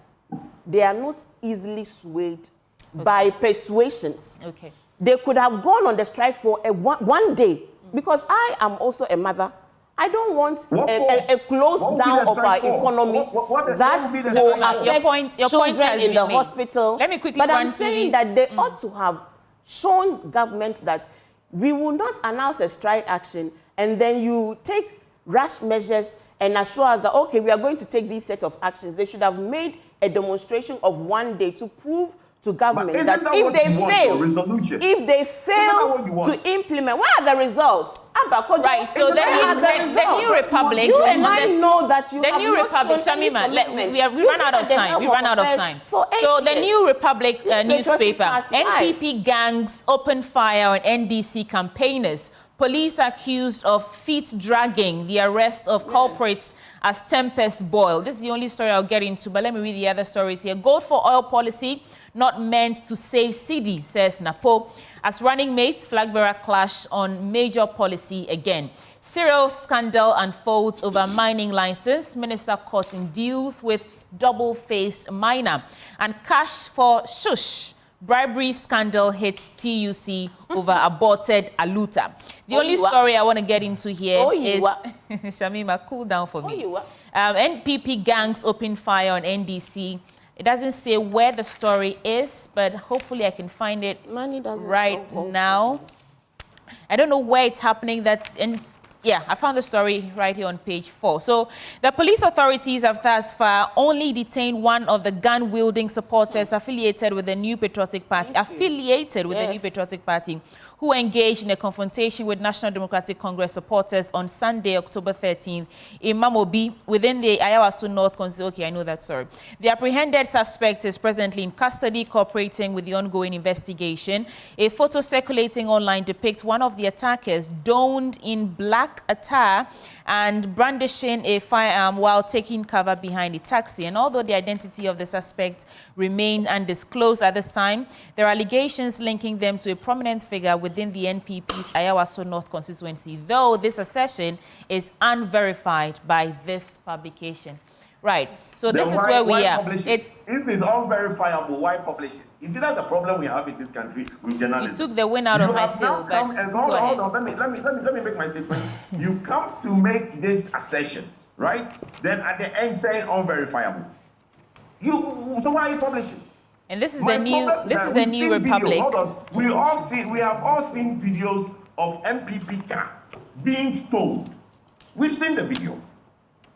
they are not easily swayed by persuasions. Okay. They could have gone on the strike for one day, because I am also a mother. I don't want a close down of our economy that will affect children in the hospital. Let me quickly But I'm saying that they ought to have shown government that we will not announce a strike action and then you take rash measures and assure us that, okay, we are going to take these set of actions. They should have made a demonstration of one day to prove to government that if they fail to implement, what are the results? Right, so the New Republic, you and I know that you the have New Republic, Shamima, we run out of time. We run out of time. So the New Republic newspaper, NPP gangs open fire on NDC campaigners. Police accused of feet dragging the arrest of culprits as tempest boil. This is the only story I'll get into, but let me read the other stories here. Gold for oil policy not meant to save CD, says Napo. As running mates, flag bearer clash on major policy again. Serial scandal unfolds over mining license. Minister caught in deals with double-faced miner. And cash for shush. Bribery scandal hits TUC over aborted Aluta. The only story I want to get into here is... Shamima, cool down for me. NPP gangs open fire on NDC. It doesn't say where the story is, but hopefully I can find it right now. I don't know where it's happening. Yeah, I found the story right here on page 4. So the police authorities have thus far only detained one of the gun-wielding supporters affiliated with the New Patriotic Party, who engaged in a confrontation with National Democratic Congress supporters on Sunday, October 13th, in Mamobi, within the Ayawaso North constituency. Okay, I know that, sorry. The apprehended suspect is presently in custody, cooperating with the ongoing investigation. A photo circulating online depicts one of the attackers donned in black attire and brandishing a firearm while taking cover behind a taxi. And although the identity of the suspect remained undisclosed at this time, there are allegations linking them to a prominent figure within the NPP's Ayawaso North constituency, though this assertion is unverified by this publication. Right, so this is where we are. If it's unverifiable, why publish it? You see, that's the problem we have in this country with journalism. You took the wind out of my sail. Hold on, let me make my statement. You come to make this assertion, right? Then at the end saying unverifiable. So why are you publishing? And this is the new Republic. Hold on. We have all seen videos of MPP car being stole. We've seen the video.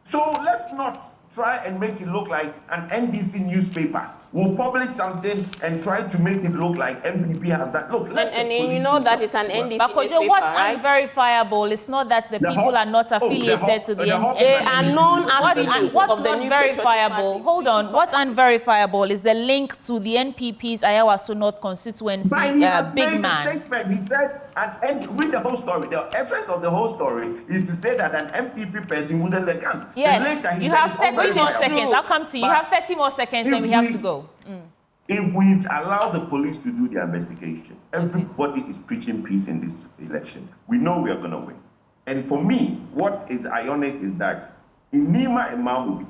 So let's not try and make it look like an NDC newspaper will publish something and try to make it look like MPP has that. Look, and you know that it's an NDC newspaper, what's right? Unverifiable? It's not that the people are not affiliated to the NDC. They are non-affiliates of the New unverifiable? Hold on. What's unverifiable is the link to the NPP's Ayawaso North constituency big man. He said, and read the whole story. The essence of the whole story is to say that an MPP person wouldn't let gun. Yes, you have 30 more seconds. I'll come to you. You have 30 more seconds and we have to go. If we allow the police to do their investigation, everybody is preaching peace in this election. We know we are going to win. And for me, what is ironic is that in Nima and Mamobi,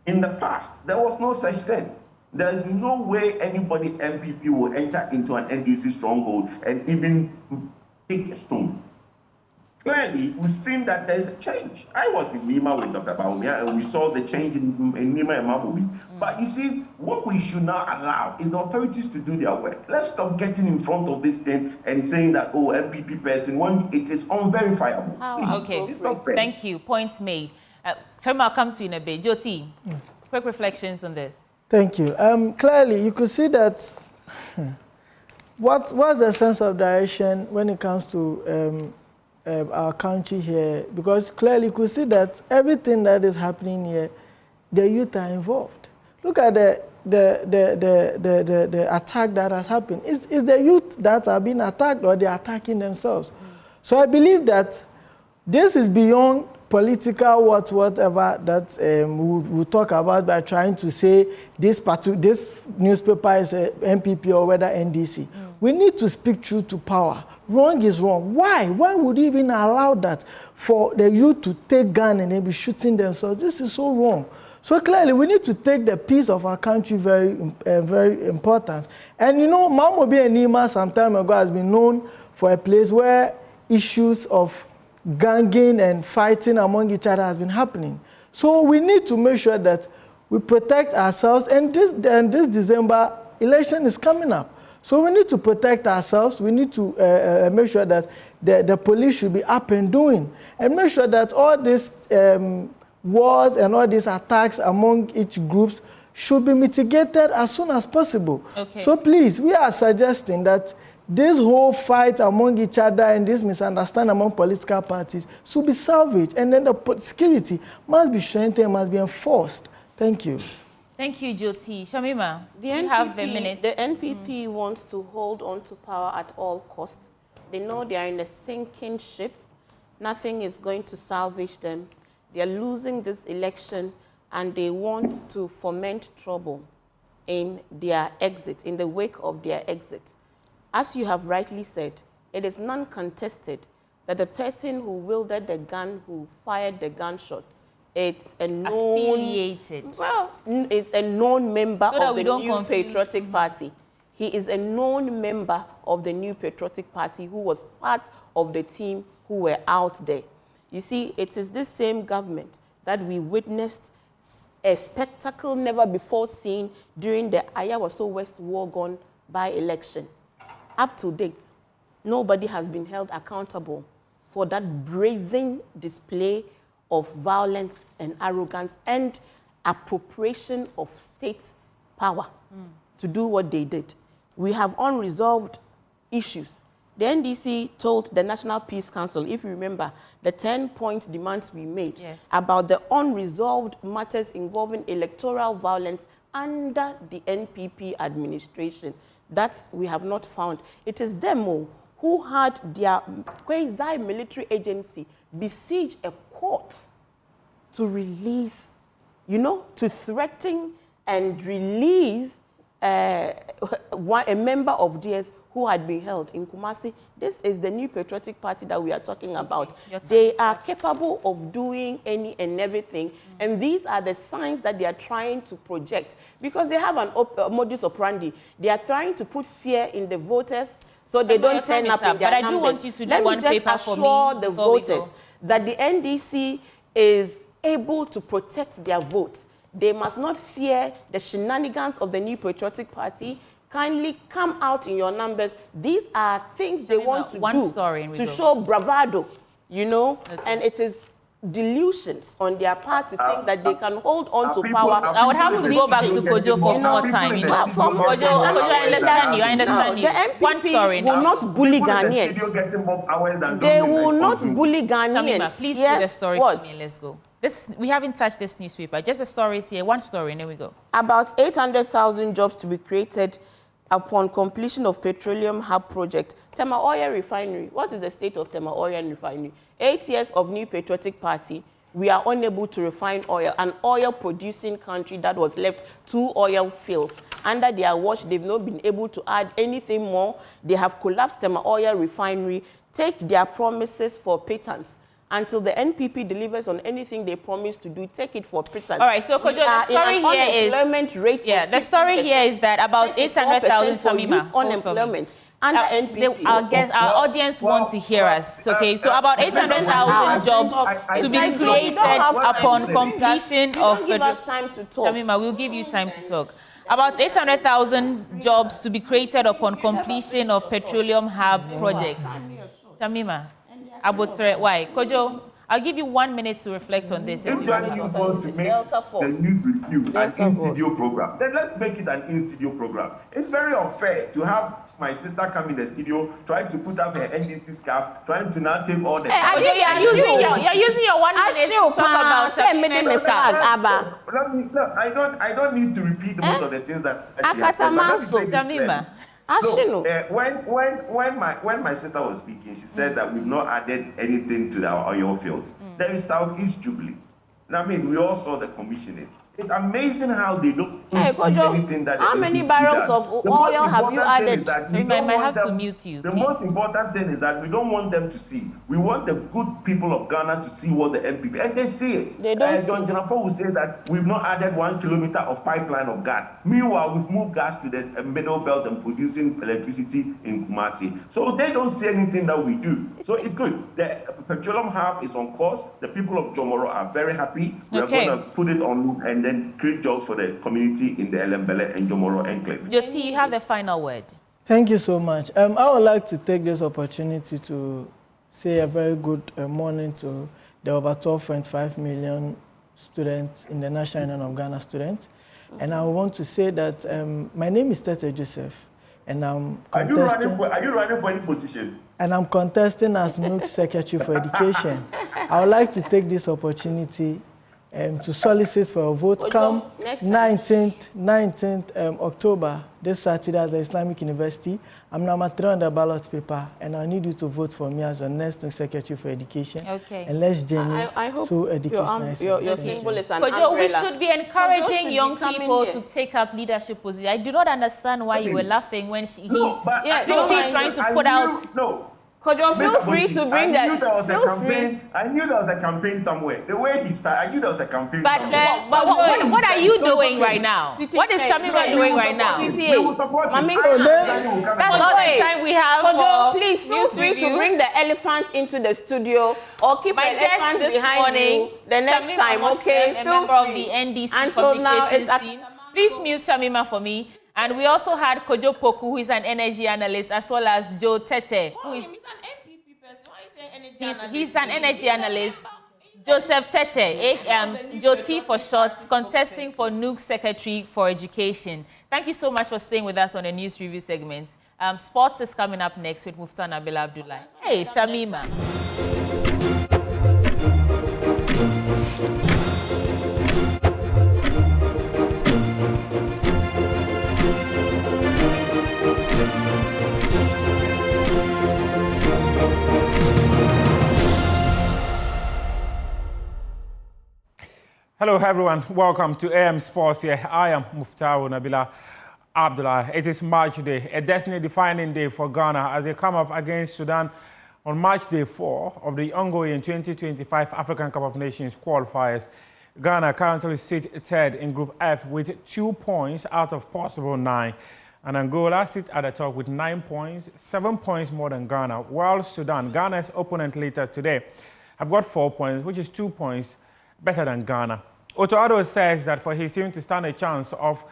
in the past, there was no such thing. There is no way anybody MPP will enter into an NDC stronghold and even take a stone. Clearly, we've seen that there is a change. I was in Nima with Dr. Baumia, and we saw the change in Nima and Mamobi. But you see, what we should not allow is the authorities to do their work. Let's stop getting in front of this thing and saying that, oh, MPP person, when it is unverifiable. Okay, thank you. Points made. Chama, I'll come to you in a bit. Jyoti, quick reflections on this. Thank you. Clearly, you could see that what's the sense of direction when it comes to our country here, because clearly you could see that everything that is happening here, the youth are involved. Look at the attack that has happened. Is the youth that are being attacked or they're attacking themselves? So I believe that this is beyond political whatever that we'll talk about by trying to say this newspaper is a MPP or whether NDC. We need to speak truth to power. Wrong is wrong. Why? Why would you even allow that for the youth to take gun and then be shooting themselves? This is so wrong. So clearly, we need to take the peace of our country very important. And you know, Mamobi and Nima some time ago has been known for a place where issues of ganging and fighting among each other has been happening. So we need to make sure that we protect ourselves. And this December election is coming up. So we need to protect ourselves. We need to make sure that the police should be up and doing, and make sure that all these wars and all these attacks among each groups should be mitigated as soon as possible. Okay. So please, we are suggesting that this whole fight among each other and this misunderstanding among political parties should be salvaged, and then the security must be strengthened, must be enforced. Thank you. Thank you, Jyoti. Shamima, you have a minute. The NPP wants to hold on to power at all costs. They know they are in a sinking ship. Nothing is going to salvage them. They are losing this election, and they want to foment trouble in their exit, in the wake of their exit. As you have rightly said, it is non-contested that the person who wielded the gun, who fired the gunshots, it's a known... Affiliated. Well, it's a known member of the New confuse. Patriotic Party. He is a known member of the New Patriotic Party who was part of the team who were out there. You see, it is this same government that we witnessed a spectacle never before seen during the Ayawaso West Wogon by-election. Up to date, nobody has been held accountable for that brazen display of violence and arrogance and appropriation of state power to do what they did. We have unresolved issues. The NDC told the National Peace Council, if you remember, the 10-point demands we made about the unresolved matters involving electoral violence under the NPP administration. That we have not found. It is them who had their quasi-military agency besiege a court to release, to threaten and release a member of DS who had been held in Kumasi. This is the New Patriotic Party that we are talking about. They are capable of doing any and everything, and these are the signs that they are trying to project, because they have a modus operandi. They are trying to put fear in the voters so they don't turn up in their numbers. But I do want you to do one paper for me. Let me just assure the voters that the NDC is able to protect their votes. They must not fear the shenanigans of the New Patriotic Party. Kindly come out in your numbers. These are things they want to do to show bravado, and it is delusions on their part to think that they can hold on to power. I would have to go back to Kojo for more time, For more time. I understand you. The MPP will not bully Ghanaians. They will not bully Ghanaians. Shamima, please do the story for me. Let's go. We haven't touched this newspaper. Just the stories here. One story, and there we go. About 800,000 jobs to be created upon completion of Petroleum Hub project. Tema Oil Refinery. What is the state of Tema Oil Refinery? 8 years of New Patriotic Party, we are unable to refine oil. An oil-producing country that was left 2 oil fields. Under their watch, they've not been able to add anything more. They have collapsed Tema Oil Refinery. Take their promises for patents. Until the NPP delivers on anything they promise to do, take it for pretense. All right, so Kojo, the story here is the story here is that about 800,000 Samima unemployment under NPP. Our audience want to hear us. Okay, so about 800,000 jobs to be created upon completion of. Give us time to talk. Shamima, we'll give you time to talk. About 800,000 jobs to be created upon completion of Petroleum Hub project. Shamima. Why? Kojo, I'll give you 1 minute to reflect on this. If you want to make the news review an in-studio program, then let's make it an in-studio program. It's very unfair to have my sister come in the studio, trying to put up her NDC scarf, trying to now take all the... You're using your 1 minute to talk about I don't need to repeat most of the things that she said. Look, when my sister was speaking, she said that we've not added anything to our oil fields. There is Southeast Jubilee. And I mean, we all saw the commissioning. It's amazing how they don't see anything that... How many barrels of oil have you added? I might have to mute you. The most important thing is that we don't want them to see. We want the good people of Ghana to see what the MPP... And they see it. John Janapo will say that we've not added 1 kilometer of pipeline of gas. Meanwhile, we've moved gas to the middle belt and producing electricity in Kumasi. So they don't see anything that we do. So it's good. The Petroleum Hub is on course. The people of Jomoro are very happy. We're going to put it on and then create jobs for the community in the Elembele and Jomoro enclave. Joti, you have the final word. Thank you so much. I would like to take this opportunity to say a very good morning to the over 12.5 million students in the National Union of Ghana students. And I want to say that my name is Tete Joseph, and I'm contesting... Are you running for any position? And I'm contesting as Milk Secretary for Education. I would like to take this opportunity to solicit for a vote. Come 19th October, this Saturday at the Islamic University. I'm number 3 on the ballot paper, and I need you to vote for me as your next Secretary for Education. Okay. And let's journey to education. Your symbol is an Kojo, we umbrella. should be encouraging young people to take up leadership positions. I do not understand why you were laughing when he's simply trying to put out... No. Kojo, feel free to bring that. I knew there was a campaign. I knew there was a campaign somewhere. The way he started, I knew there was a campaign somewhere. But what are you doing right now? What is Shamima doing right now? That's all the time we have. Kojo, please feel free to bring the elephant into the studio or keep the elephant behind you the next time, okay? A member of the NDC communications team. Please mute Shamima for me. And we also had Kojo Poku, who is an energy analyst, as well as Joe Tete, who is... He's an energy analyst. Joseph Tete, Joe T for short, contesting for NUG Secretary for Education. Thank you so much for staying with us on the news review segment. Sports is coming up next with Mufta Nabil Abdullah. Hey, Shamima. Hello everyone, welcome to AM Sports here. I am Mufta Nabil Abdullah. It is March Day, a destiny-defining day for Ghana as they come up against Sudan on March Day 4 of the ongoing 2025 African Cup of Nations qualifiers. Ghana currently sits third in Group F with 2 points out of possible 9. And Angola sits at the top with 9 points, 7 points more than Ghana, while Sudan, Ghana's opponent later today, have got 4 points, which is 2 points better than Ghana. Otto Addo says that for his team to stand a chance of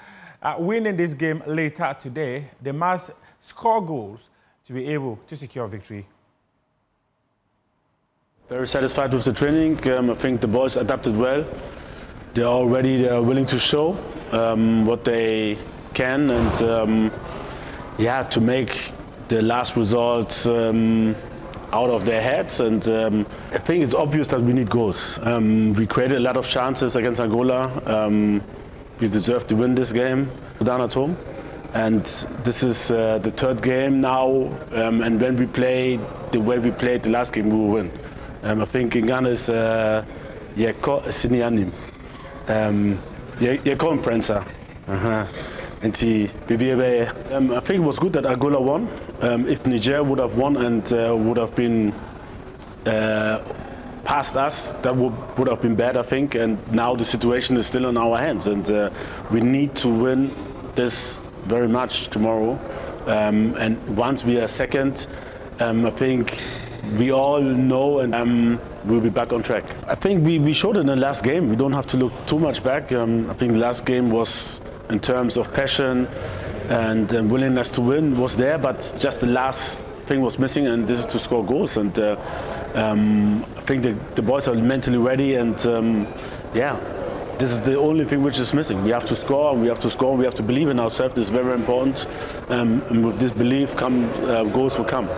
winning this game later today, they must score goals to be able to secure victory. Very satisfied with the training. I think the boys adapted well. They're all ready, they're willing to show what they can and yeah, to make the last result out of their heads, and I think it's obvious that we need goals. We created a lot of chances against Angola. We deserve to win this game, Sudan at home, and this is the third game now, and when we play the way we played the last game, we will win. I think in Ghana is Sinianim, Yekon Prensa. I think it was good that Angola won. If Niger would have won and would have been past us, that would have been bad, I think. And now the situation is still in our hands, and we need to win this very much tomorrow. And once we are second, I think we all know and we'll be back on track. I think we showed it in the last game. We don't have to look too much back. I think the last game was, in terms of passion and willingness to win, was there, but just the last thing was missing, and this is to score goals. And I think the boys are mentally ready, and yeah, this is the only thing which is missing. We have to score, and we have to score, and we have to believe in ourselves. This is very important, and with this belief, goals will come.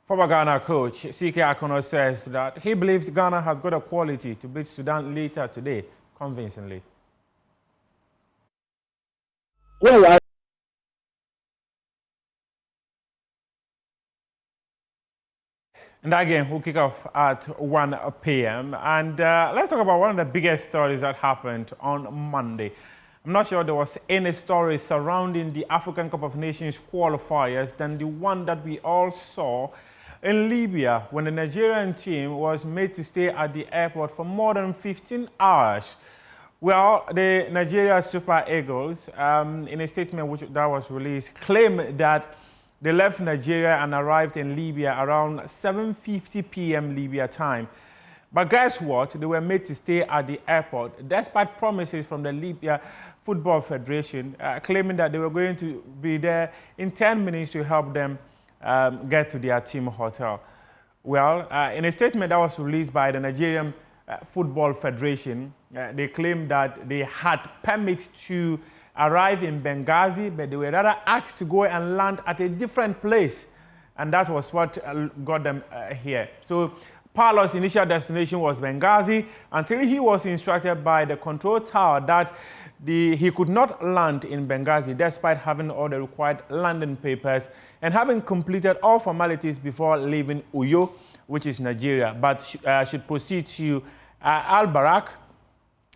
Former Ghana coach C.K. Akono says that he believes Ghana has got a quality to beat Sudan later today convincingly. Well, and that game will kick off at 1 p.m. And let's talk about one of the biggest stories that happened on Monday. I'm not sure there was any story surrounding the African Cup of Nations qualifiers than the one that we all saw in Libya when the Nigerian team was made to stay at the airport for more than 15 hours. Well, the Nigeria Super Eagles, in a statement that was released, claimed that they left Nigeria and arrived in Libya around 7:50 p.m. Libya time. But guess what? They were made to stay at the airport, despite promises from the Libya Football Federation, claiming that they were going to be there in 10 minutes to help them get to their team hotel. Well, in a statement that was released by the Nigerian Football Federation, they claimed that they had permit to arrive in Benghazi, but they were rather asked to go and land at a different place. And that was what got them here. So Paolo's initial destination was Benghazi until he was instructed by the control tower that he could not land in Benghazi despite having all the required landing papers and having completed all formalities before leaving Uyo, which is Nigeria, but should proceed to Al-Barak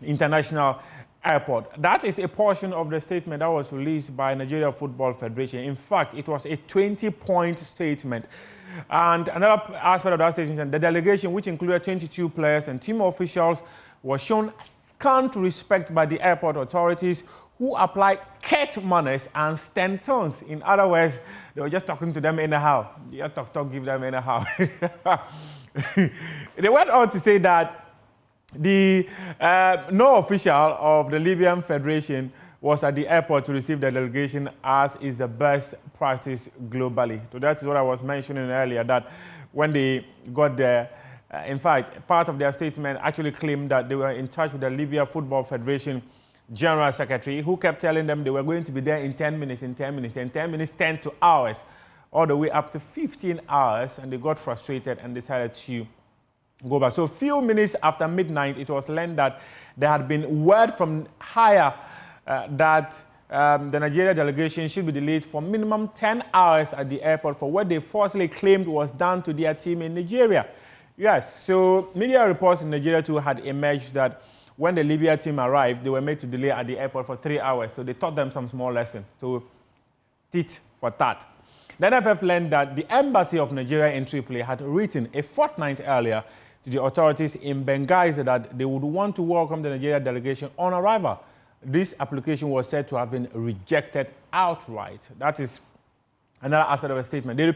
International Airport. That is a portion of the statement that was released by Nigeria Football Federation. In fact, it was a 20-point statement. And another aspect of that statement, the delegation, which included 22 players and team officials, was shown scant respect by the airport authorities, who applied curt manners and stern tones. In other words, they were just talking to them anyhow. Yeah, talk, give them anyhow. They went on to say that no official of the Libyan Federation was at the airport to receive the delegation, as is the best practice globally. So that's what I was mentioning earlier, that when they got there, in fact, part of their statement actually claimed that they were in touch with the Libya Football Federation General Secretary, who kept telling them they were going to be there in 10 minutes, and 10 minutes turned to hours, all the way up to 15 hours, and they got frustrated and decided to go back. So a few minutes after midnight, it was learned that there had been word from higher that the Nigeria delegation should be delayed for minimum 10 hours at the airport for what they falsely claimed was done to their team in Nigeria. Yes, so media reports in Nigeria too had emerged that when the Libya team arrived, they were made to delay at the airport for 3 hours. So they taught them some small lesson. So tit for tat. The NFF learned that the embassy of Nigeria in Tripoli had written a fortnight earlier to the authorities in Benghazi that they would want to welcome the Nigeria delegation on arrival. This application was said to have been rejected outright. That is another aspect of the statement. The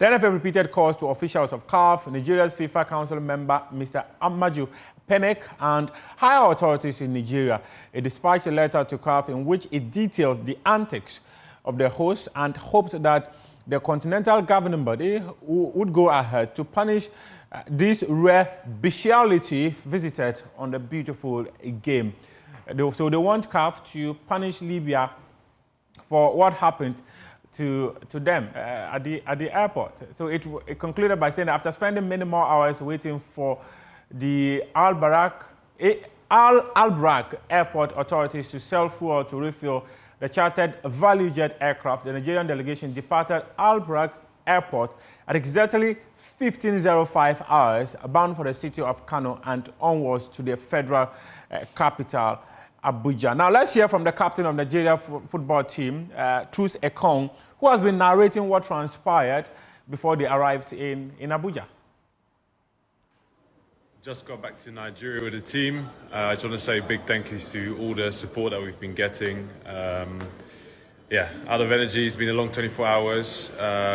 NFF repeated calls to officials of CAF, Nigeria's FIFA Council member, Mr. Amaju Penek, and higher authorities in Nigeria. It dispatched a letter to CAF in which it detailed the antics of the host and hoped that the Continental Governing Body would go ahead to punish this rare bestiality visited on the beautiful game. So they want CAF to punish Libya for what happened to them at the airport. So it concluded by saying that after spending many more hours waiting for the Al-Barak airport authorities to sell fuel to refuel the chartered value jet aircraft, the Nigerian delegation departed Al-Barak airport at exactly 15:05 hours, bound for the city of Kano and onwards to the federal capital, Abuja. Now let's hear from the captain of Nigeria football team, Truce Ekong, who has been narrating what transpired before they arrived in Abuja. Just got back to Nigeria with the team. I just want to say big thank you to all the support that we've been getting. Yeah, out of energy. It's been a long 24 hours.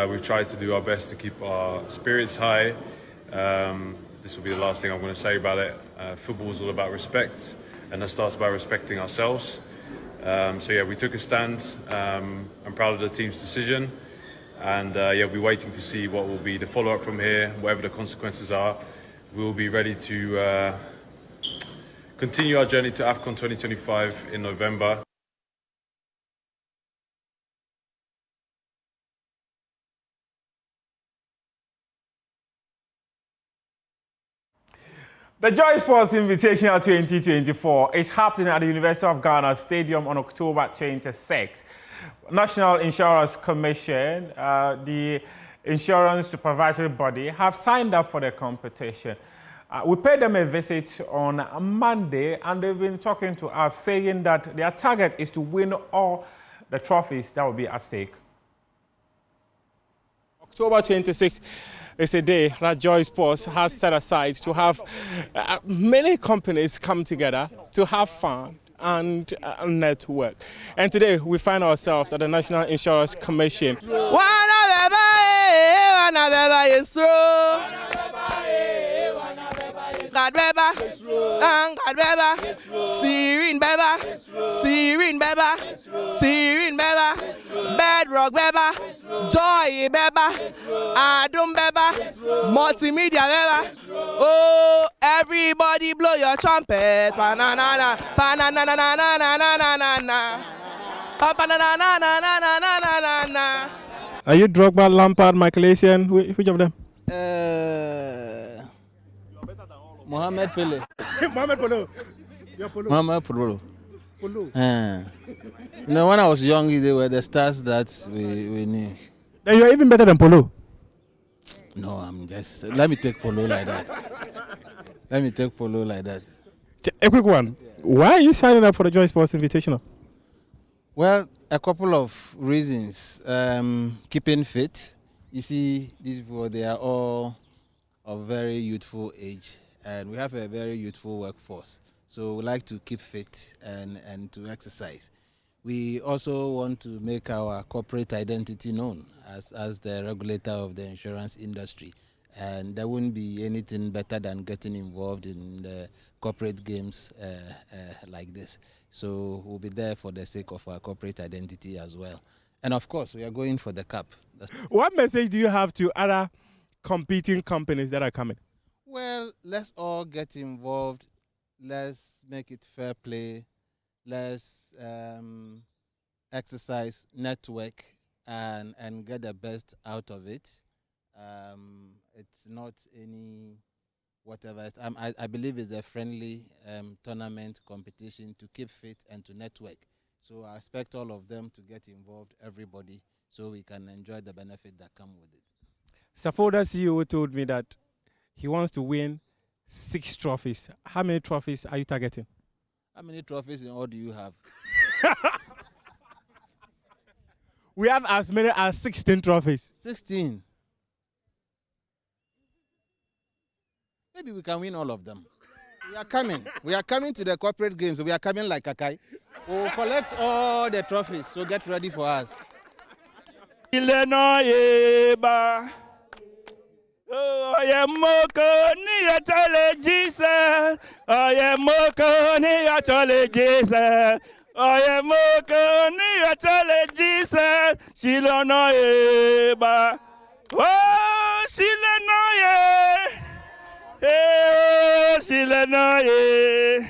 We've tried to do our best to keep our spirits high. This will be the last thing I'm going to say about it. Football is all about respect, and that starts by respecting ourselves. So yeah, we took a stand. I'm proud of the team's decision, and yeah, we're waiting to see what will be the follow-up from here, whatever the consequences are. We'll be ready to continue our journey to AFCON 2025 in November. The Joy Sports Invitational 2024 is happening at the University of Ghana Stadium on October 26. National Insurance Commission, the insurance supervisory body, have signed up for the competition. We paid them a visit on Monday, and they've been talking to us, saying that their target is to win all the trophies that will be at stake. October 26th is a day that Joy Sports has set aside to have many companies come together to have fun and network. And today we find ourselves at the National Insurance Commission. God beba, God beba, Syrin beba, Syrin beba, Syrin beba, Bedrock beba, Joy beba, Adum beba, Multimedia beba. Oh, everybody blow your trumpet, banana, banana, banana. Are you Drogba, Lampard, Michael Essien? Which of them? Mohamed Pele. Mohamed Polo. You're Polo. Mohamed Polo. Polo. You know, when I was young, they were the stars that we knew. Then you're even better than Polo. No, I'm just. Let me take Polo like that. Let me take Polo like that. A quick one. Why are you signing up for the Joy Sports Invitational? Well, a couple of reasons. Keeping fit. You see, these people, they are all of very youthful age, and we have a very youthful workforce. So we like to keep fit and to exercise. We also want to make our corporate identity known as the regulator of the insurance industry. And there wouldn't be anything better than getting involved in the corporate games like this. So we'll be there for the sake of our corporate identity as well. And of course, we are going for the cup. What message do you have to other competing companies that are coming? Well, let's all get involved. Let's make it fair play. Let's exercise, network, and get the best out of it. It's not any whatever. I believe it's a friendly tournament competition to keep fit and to network. So I expect all of them to get involved, everybody, so we can enjoy the benefit that come with it. Safoda CEO told me that he wants to win 6 trophies. How many trophies are you targeting? How many trophies in all do you have? We have as many as 16 trophies. 16. Maybe we can win all of them. We are coming. We are coming to the corporate games. We are coming like Kakai. We'll collect all the trophies, so get ready for us. Oh, I am Moko ni Jesus. I am Moko ni Jesus. I am Moko ni Jesus. Shilono eba. Oh, Shilono ye. Eh, Shilono ye.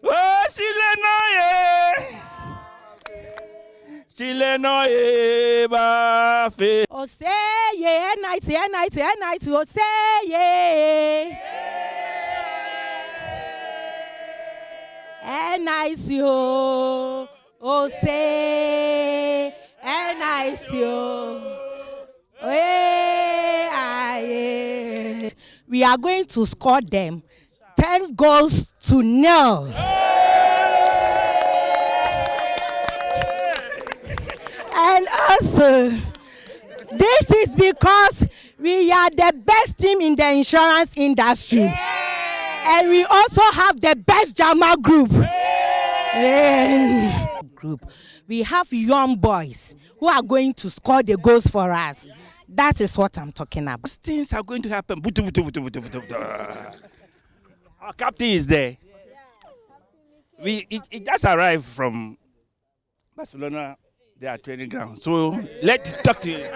Oh, Shilono ye. Shilono eba fe. Oh, say yeah, night, oh, say yeah. And nice, oh, say, and nice, we are going to score them 10 goals to 0. And also, this is because we are the best team in the insurance industry. And we also have the best Jama group. We have young boys who are going to score the goals for us. That is what I'm talking about. Things are going to happen. Our captain is there. It just arrived from Barcelona. They are training ground. So let's talk to him.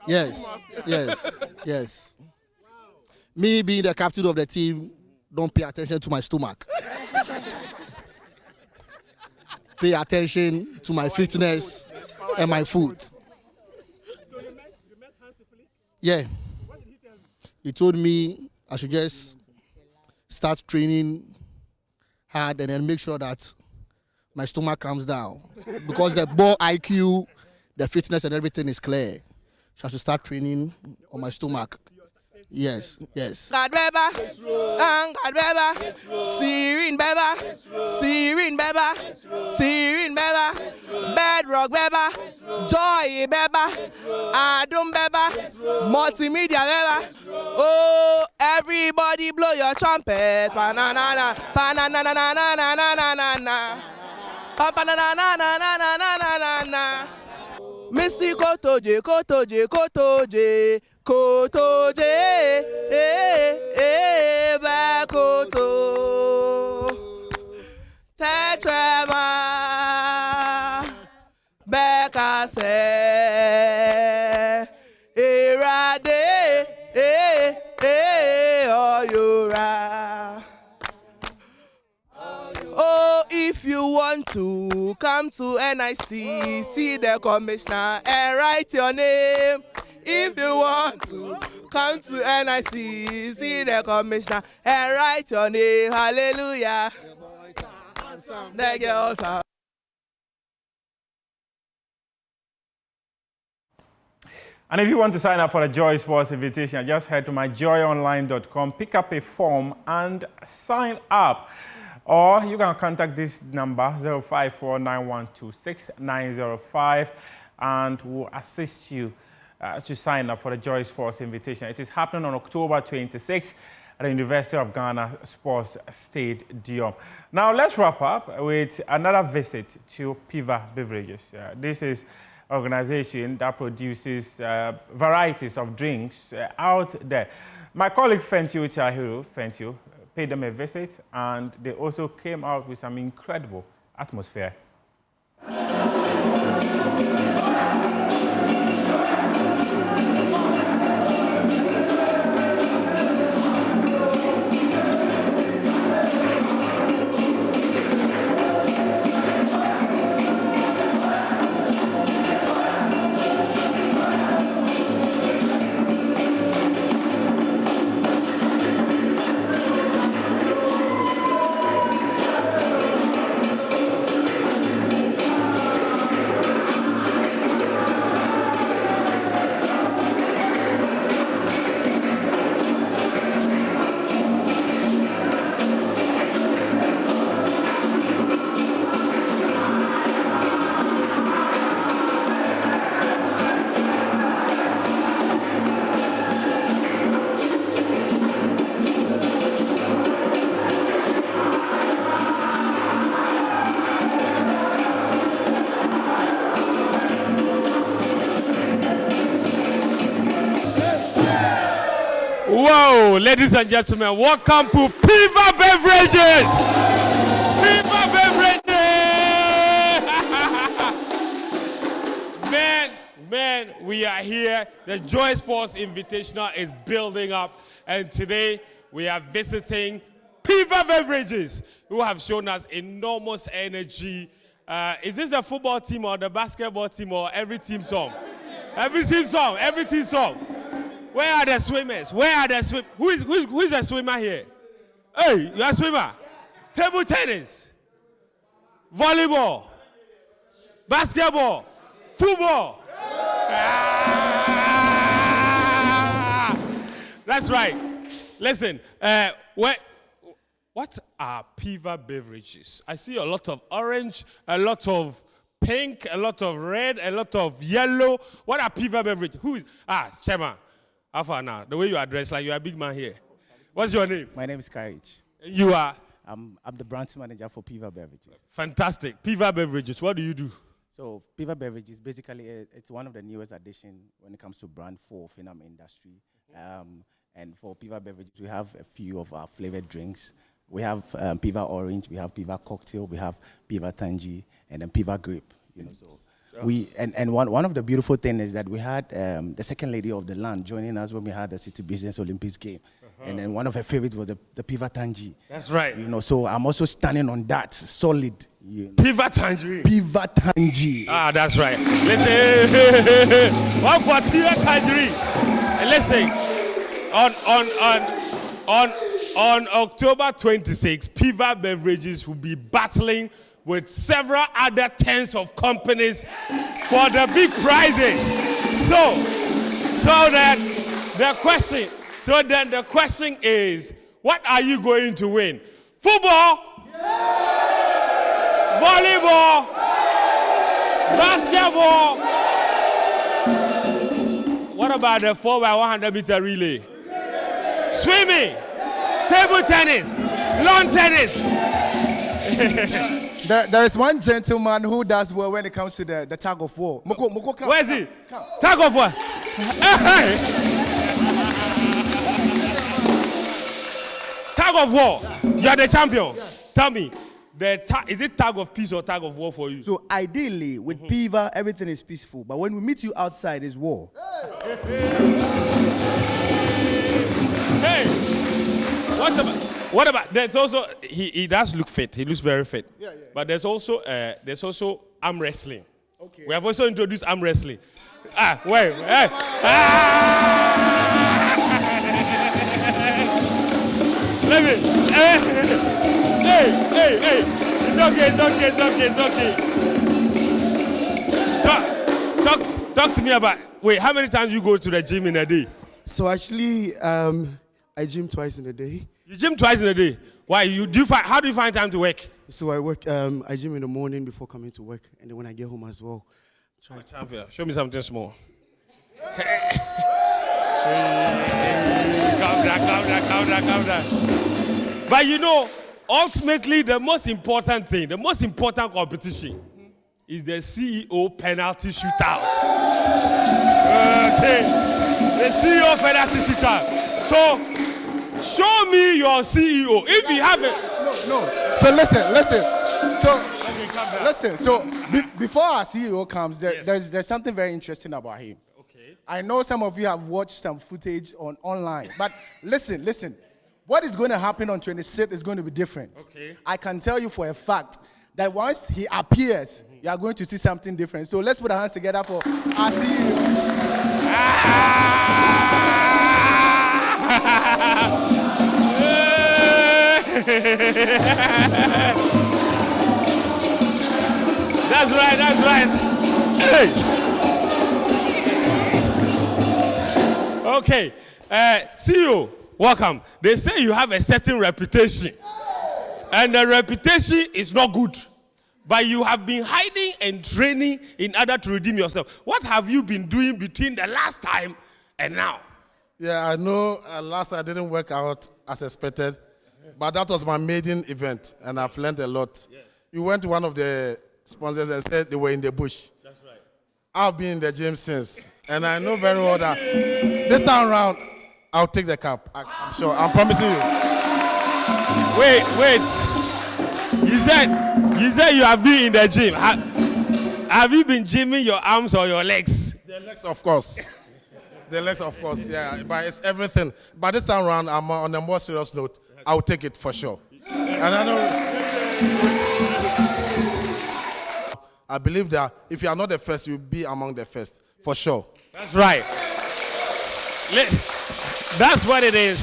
Yes. Me being the captain of the team, don't pay attention to my stomach. Pay attention to my fitness and my food. Yeah. He told me I should just start training hard and then make sure that my stomach calms down. Because the ball IQ, the fitness and everything is clear. So I should start training on my stomach. Yes. God beba, God beba, Syrin beba, Bedrock beba, Joy beba, Adum beba, Multimedia beba. Oh, everybody blow your trumpet, banana, banana, banana. Missy Kotoje, Bakoto, Tetrema, Bekase, Irade, Oyura. Oh, if you want want to come to NIC, see the commissioner and write your name. If you want to come to NIC, see the commissioner and write your name. Hallelujah. The girls are. And if you want to sign up for a Joy Sports invitation, just head to myjoyonline.com, pick up a form and sign up. Or you can contact this number, 05491269905, and we'll assist you to sign up for the Joy Sports invitation. It is happening on October 26th at the University of Ghana Sports Stadium. Now let's wrap up with another visit to Piva Beverages. This is an organization that produces varieties of drinks out there. My colleague Fentio Tahiru, Fentio, paid them a visit, and they also came out with some incredible atmosphere. Whoa, ladies and gentlemen, welcome to Piva Beverages! Piva Beverages! Man, we are here. The Joy Sports Invitational is building up, and today we are visiting Piva Beverages, who have shown us enormous energy. Is this the football team or the basketball team or every team song? Every team song, every team song. Where are the swimmers? Where are the swimmers? Who is a swimmer here? Hey, you're a swimmer. Table tennis, volleyball, basketball, football. Ah! That's right. Listen, what are Piva Beverages? I see a lot of orange, a lot of pink, a lot of red, a lot of yellow. What are Piva Beverages? Who is? Chairman. How far now? The way you are dressed, like you're a big man here. What's your name? My name is Courage. You are? I'm the brand manager for Piva Beverages. Fantastic. Piva Beverages, what do you do? So Piva Beverages, basically, it's one of the newest additions when it comes to brand for Finam industry. And for Piva Beverages, we have a few of our flavored drinks. We have Piva Orange, we have Piva Cocktail, we have Piva Tangy, and then Piva Grape. You know, so. One of the beautiful things is that we had the second lady of the land joining us when we had the City Business Olympics game. And then one of her favorites was the Piva Tangy. That's right. You know, so I'm also standing on that solid. You know. Piva Tangy. Piva Tangy. That's right. Listen, one for Piva Tangy. Listen, on October 26, Piva Beverages will be battling with several other tens of companies for the big prizes. So then the question is, what are you going to win? Football, volleyball, basketball. What about the 4x100 meter relay? Swimming, table tennis, lawn tennis. There is one gentleman who does well when it comes to the tug of war. Where is he? Tug of war. Tug of war. You are the champion. Yes. Tell me, is it tug of peace or tug of war for you? So ideally, with Piva, everything is peaceful. But when we meet you outside, it's war. Hey, What about? There's also he does look fit. He looks very fit. Yeah. But there's also arm wrestling. Okay. We have also introduced arm wrestling. Wait. Hey. Let me. Hey. It's okay. Talk to me about. Wait, how many times you go to the gym in a day? So actually, I gym twice in a day. You gym twice in a day? Why? How do you find time to work? So I work. I gym in the morning before coming to work, and then when I get home as well. Show me something small. Calm down. But you know, ultimately, the most important competition is the CEO penalty shootout. Okay. The CEO penalty shootout. So, show me your CEO. If you have it. No. So listen. So before our CEO comes, there's something very interesting about him. Okay. I know some of you have watched some footage online, but listen. What is going to happen on 26th is going to be different. Okay. I can tell you for a fact that once he appears, you are going to see something different. So let's put our hands together for our CEO. That's right. Hey. Okay, CEO, welcome. They say you have a certain reputation, and the reputation is not good. But you have been hiding and training in order to redeem yourself. What have you been doing between the last time and now? Yeah, I know last time I didn't work out as expected, but that was my maiden event, and I've learned a lot. Yes. You went to one of the sponsors and said they were in the bush. That's right. I've been in the gym since, and I know very well that this time around, I'll take the cap. I'm sure. I'm promising you. Wait. You said you have been in the gym. Have you been gymming your arms or your legs? The legs, of course. Yeah. But it's everything. But this time around, I'm on a more serious note. I'll take it for sure. And I believe that if you are not the first, you'll be among the first, for sure. That's right. That's what it is.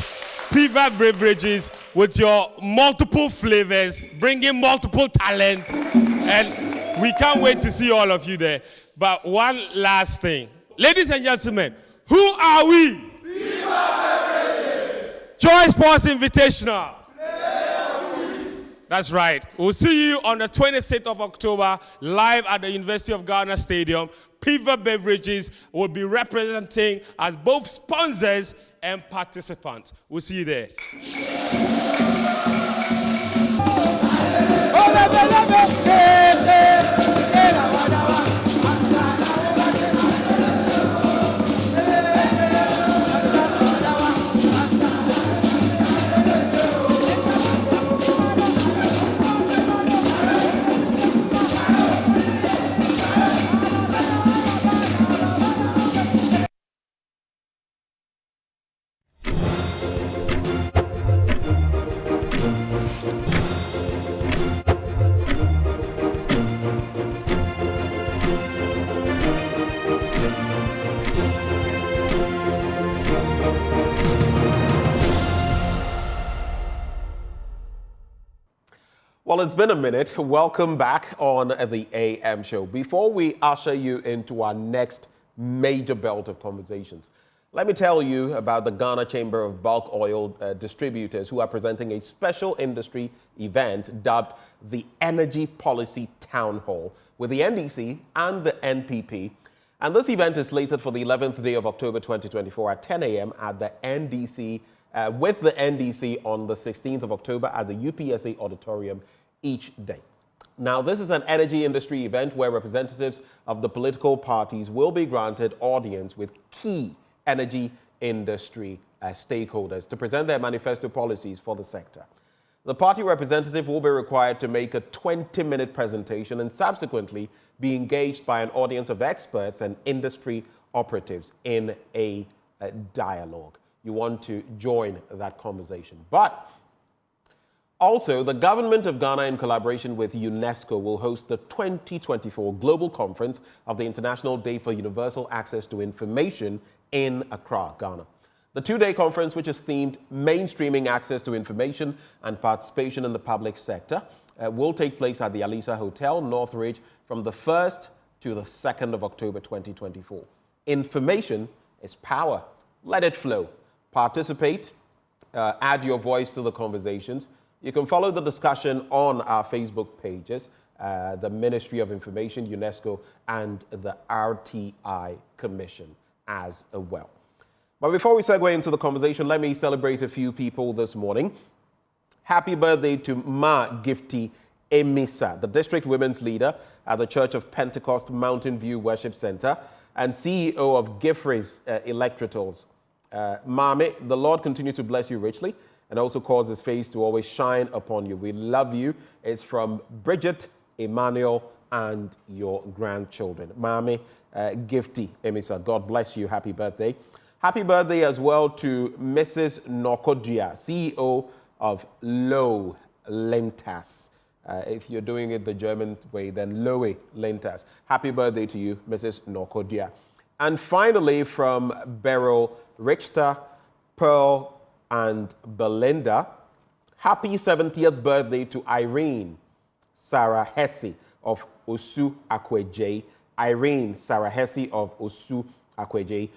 Piva Beverages with your multiple flavors, bringing multiple talent, and we can't wait to see all of you there. But one last thing. Ladies and gentlemen, who are we? Piva Beverages. Joy Sports Invitational. That's right. We'll see you on the 26th of October, live at the University of Ghana Stadium. Piva Beverages will be representing as both sponsors and participants. We'll see you there. Well, it's been a minute. Welcome back on the AM show. Before we usher you into our next major belt of conversations, let me tell you about the Ghana Chamber of Bulk Oil Distributors, who are presenting a special industry event dubbed the Energy Policy Town Hall with the NDC and the NPP. And this event is slated for the 11th day of October 2024 at 10 a.m. at the NDC, with the NDC on the 16th of October at the UPSA Auditorium each day. Now, this is an energy industry event where representatives of the political parties will be granted audience with key energy industry stakeholders to present their manifesto policies for the sector. The party representative will be required to make a 20-minute presentation and subsequently be engaged by an audience of experts and industry operatives in a dialogue. you want to join that conversation. But also, the government of Ghana, in collaboration with UNESCO, will host the 2024 Global Conference of the International Day for Universal Access to Information in Accra, Ghana. The two-day conference, which is themed Mainstreaming Access to Information and Participation in the Public Sector, will take place at the Alisa Hotel, Northridge, from the 1st to the 2nd of October 2024. Information is power. Let it flow. Participate. Add your voice to the conversations. You can follow the discussion on our Facebook pages, the Ministry of Information, UNESCO, and the RTI Commission as well. But before we segue into the conversation, let me celebrate a few people this morning. Happy birthday to Ma Gifty Emisa, the district women's leader at the Church of Pentecost Mountain View Worship Center and CEO of Gifrey's Electricals. Mame, the Lord continue to bless you richly and also cause his face to always shine upon you. We love you. It's from Bridget, Emmanuel, and your grandchildren. Mame Gifty Emisa, God bless you. Happy birthday. Happy birthday as well to Mrs. Nokodia, CEO of Lowe Lentas. If you're doing it the German way, then Lowe Lentas. Happy birthday to you, Mrs. Nokodia. And finally, from Beryl Richter, Pearl, and Belinda, happy 70th birthday to Irene Sarah Hesse of Osu Akweje. Irene Sarah Hesse of Osu Akweje.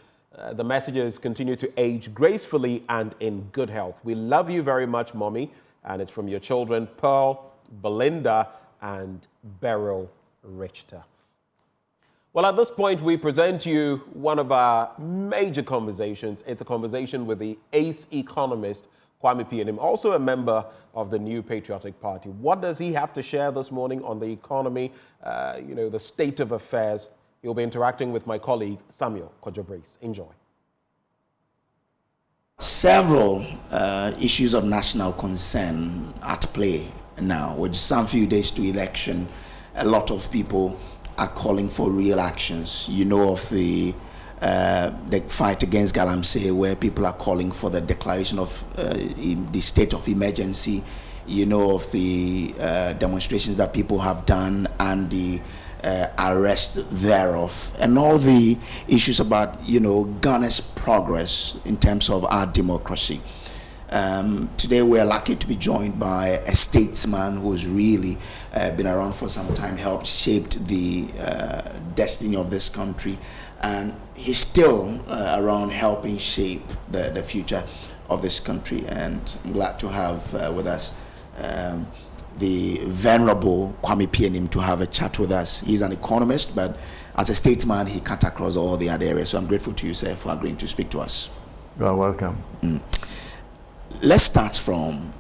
The messages continue to age gracefully and in good health. We love you very much, Mommy. And it's from your children, Pearl, Belinda, and Beryl Richter. Well, at this point, we present you one of our major conversations. It's a conversation with the ace economist, Kwame Pianim, also a member of the New Patriotic Party. What does he have to share this morning on the economy, the state of affairs? He'll be interacting with my colleague, Samuel Kojobrace. Enjoy. Several issues of national concern at play now. With some few days to election, a lot of people are calling for real actions. You know of the fight against Galamsey, where people are calling for the declaration of the state of emergency. You know of the demonstrations that people have done and the arrest thereof, and all the issues about Ghana's progress in terms of our democracy. Today we are lucky to be joined by a statesman who's really been around for some time, helped shape the destiny of this country, and he's still around helping shape the future of this country. And I'm glad to have with us the venerable Kwame Pianim to have a chat with us. He's an economist, but as a statesman, he cut across all the other areas. So I'm grateful to you, sir, for agreeing to speak to us. You are welcome. Let's start from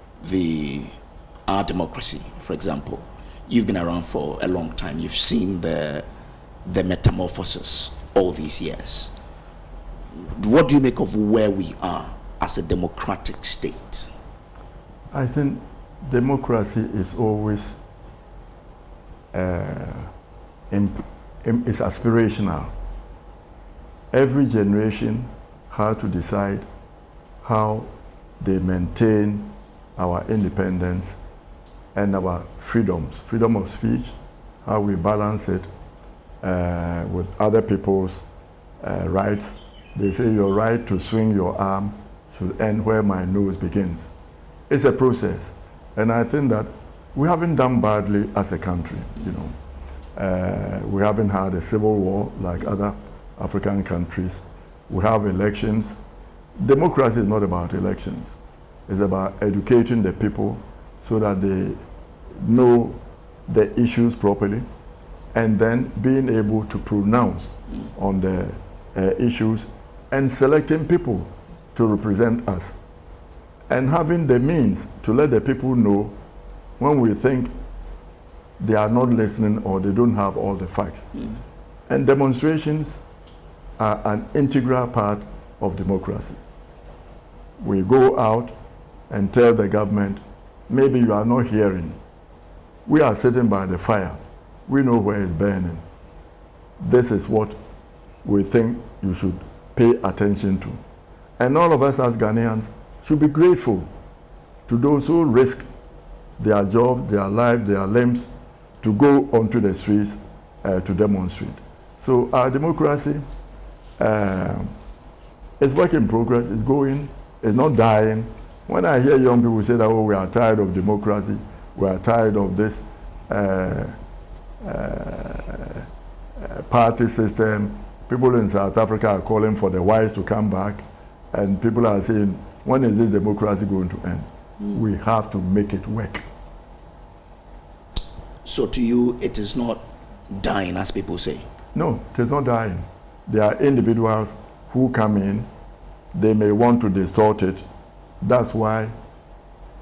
our democracy, for example. You've been around for a long time. You've seen the metamorphosis all these years. What do you make of where we are as a democratic state? I think democracy is always is aspirational. Every generation has to decide how they maintain our independence and our freedoms, freedom of speech, how we balance it with other people's rights. They say your right to swing your arm should end where my nose begins. It's a process. And I think that we haven't done badly as a country, We haven't had a civil war like other African countries. We have elections. Democracy is not about elections. It's about educating the people so that they know the issues properly and then being able to pronounce on the issues and selecting people to represent us. And having the means to let the people know when we think they are not listening or they don't have all the facts. And demonstrations are an integral part of democracy. We go out and tell the government, maybe you are not hearing. We are sitting by the fire. We know where it's burning. This is what we think you should pay attention to. And all of us as Ghanaians should be grateful to those who risk their jobs, their life, their limbs to go onto the streets to demonstrate. So our democracy is work in progress, it's going, it's not dying. When I hear young people say that, oh, we are tired of democracy, we are tired of this party system, people in South Africa are calling for the whites to come back, and people are saying, when is this democracy going to end? We have to make it work. So to you, it is not dying, as people say? No, it is not dying. There are individuals who come in, they may want to distort it. That's why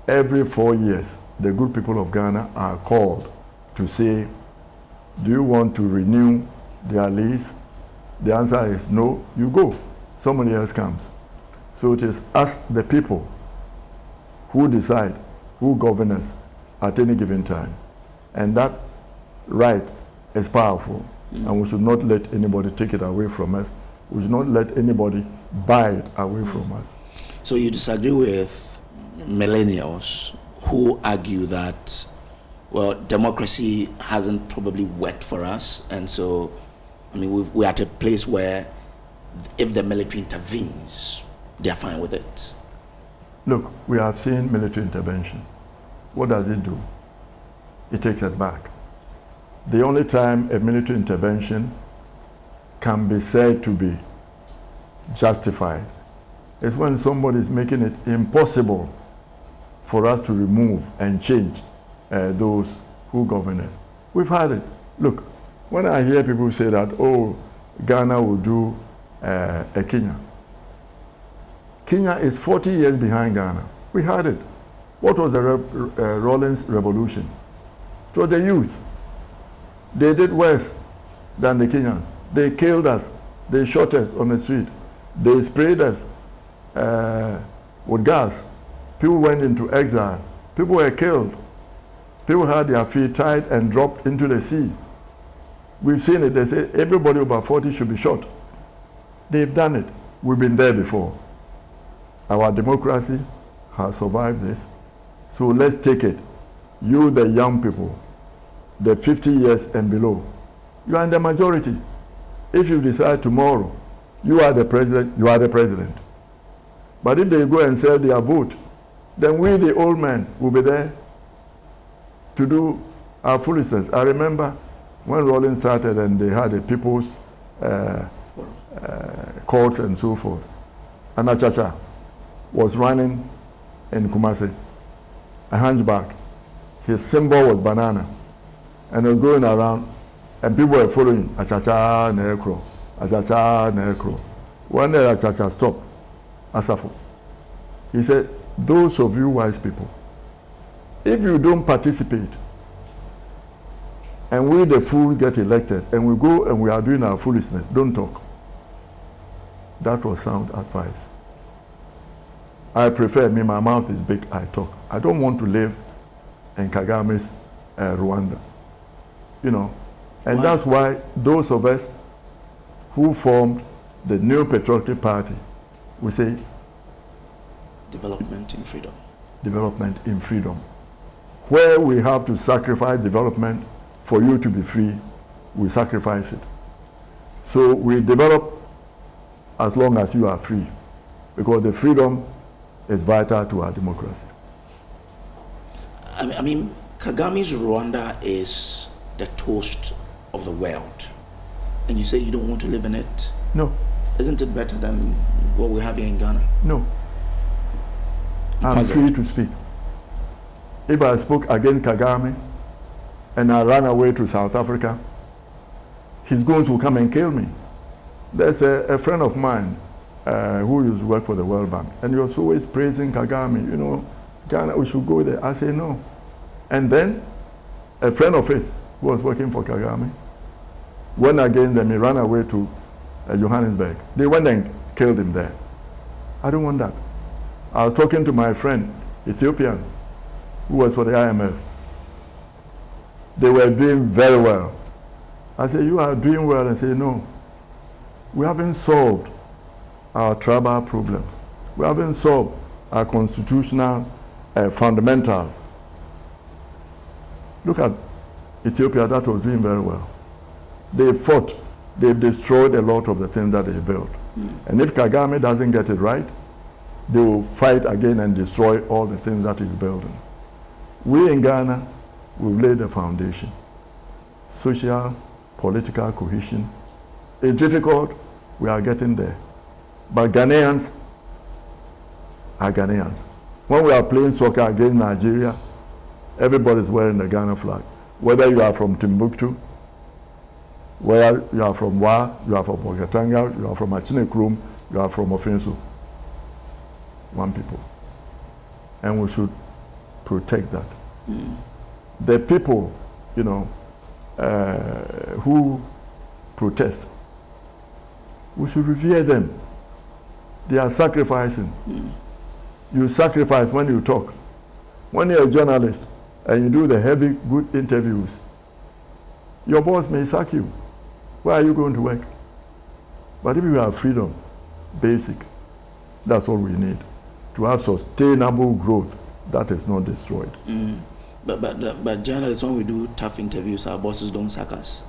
every 4 years, the good people of Ghana are called to say, do you want to renew their lease? The answer is no, you go. Somebody else comes. So it is us, the people, who decide who govern us at any given time. And that right is powerful. And we should not let anybody take it away from us. We should not let anybody buy it away from us. So you disagree with millennials who argue that, well, democracy hasn't probably worked for us, and so, I mean, we're at a place where if the military intervenes, they're fine with it? Look, we have seen military intervention. What does it do? It takes us back. The only time a military intervention can be said to be justified is when somebody is making it impossible for us to remove and change those who govern us. We've had it. Look, when I hear people say that, oh, Ghana will do a Kenya. Kenya is 40 years behind Ghana. We had it. What was the Rawlins Revolution? It was the youth. They did worse than the Kenyans. They killed us. They shot us on the street. They sprayed us with gas. People went into exile. People were killed. People had their feet tied and dropped into the sea. We've seen it. They say everybody over 40 should be shot. They've done it. We've been there before. Our democracy has survived this. So let's take it. You, the young people, the 50 years and below, you are in the majority. If you decide tomorrow, you are the president, you are the president. But if they go and sell their vote, then we, the old men, will be there to do our foolishness. I remember when Rawlins started and they had a people's courts and so forth. And Achacha was running in Kumasi, a hunchback. His symbol was banana. And he was going around, and people were following Achacha Nekro, Achacha Nekro. One day Achacha stopped, Asafo. He said, those of you wise people, if you don't participate, and we the fools get elected, and we go and we are doing our foolishness, don't talk. That was sound advice. I prefer, my mouth is big, I talk. I don't want to live in Kagame's Rwanda. You know, and that's why those of us who formed the New Patriotic Party, we say development in freedom. Development in freedom. Where we have to sacrifice development for you to be free, we sacrifice it. So we develop as long as you are free, because the freedom is vital to our democracy. I mean, Kagame's Rwanda is the toast of the world, and you say you don't want to live in it? No. Isn't it better than what we have here in Ghana? No. I'm free to speak. If I spoke against Kagame and I ran away to South Africa, he's going to come and kill me. There's a friend of mine who used to work for the World Bank, and he was always praising Kagame, you know, Ghana, we should go there. I say no. And then a friend of his who was working for Kagame went again, then he ran away to Johannesburg. They went and killed him there. I don't want that. I was talking to my friend, Ethiopian, who was for the IMF. They were doing very well. I said, you are doing well. And say, no, we haven't solved our tribal problems. We haven't solved our constitutional fundamentals. Look at Ethiopia, that was doing very well. They fought, they destroyed a lot of the things that they built. And if Kagame doesn't get it right, they will fight again and destroy all the things that he's building. We in Ghana, we've laid the foundation. Social, political cohesion. It's difficult, we are getting there. But Ghanaians are Ghanaians. When we are playing soccer against Nigeria, everybody's wearing the Ghana flag. Whether you are from Timbuktu, whether you are from Wa, you are from Okatanga, you are from Achinekrum, you are from Ofensu. One people. And we should protect that. The people, you know, who protest, we should revere them. They are sacrificing. You sacrifice when you talk. When you're a journalist and you do the heavy, good interviews, your boss may sack you. Where are you going to work? But if you have freedom, basic, that's all we need. To have sustainable growth that is not destroyed. But journalists, when we do tough interviews, our bosses don't sack us.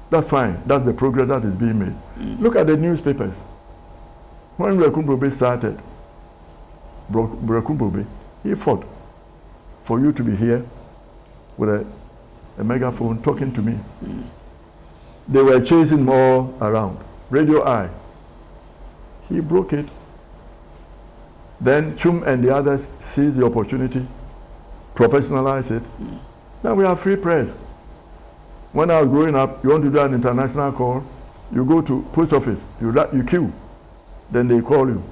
That's fine. That's the progress that is being made. Look at the newspapers. When Brekumbobe started, Brekumbobe, he fought for you to be here with a megaphone talking to me. They were chasing him all around. Radio Eye. He broke it. Then Chum and the others seized the opportunity, professionalized it. Now we have free press. When I was growing up, you want to do an international call, you go to post office, you queue, then they call you,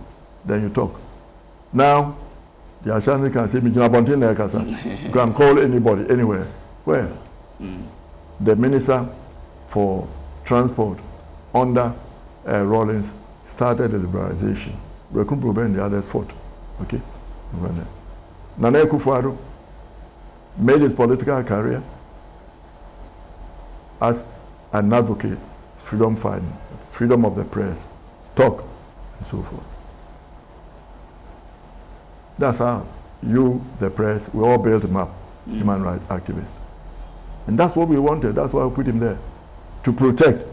then you talk. Now, the Ashani can say, you can call anybody, anywhere. Where? The Minister for Transport under Rawlings started the liberalization. Brekumbobe and the others fought. Okay? Nana Akufo-Addo made his political career as an advocate, freedom fighting, freedom of the press, talk, and so forth. That's how you, the press, we all built him up, human rights activists. And that's what we wanted, that's why we put him there, to protect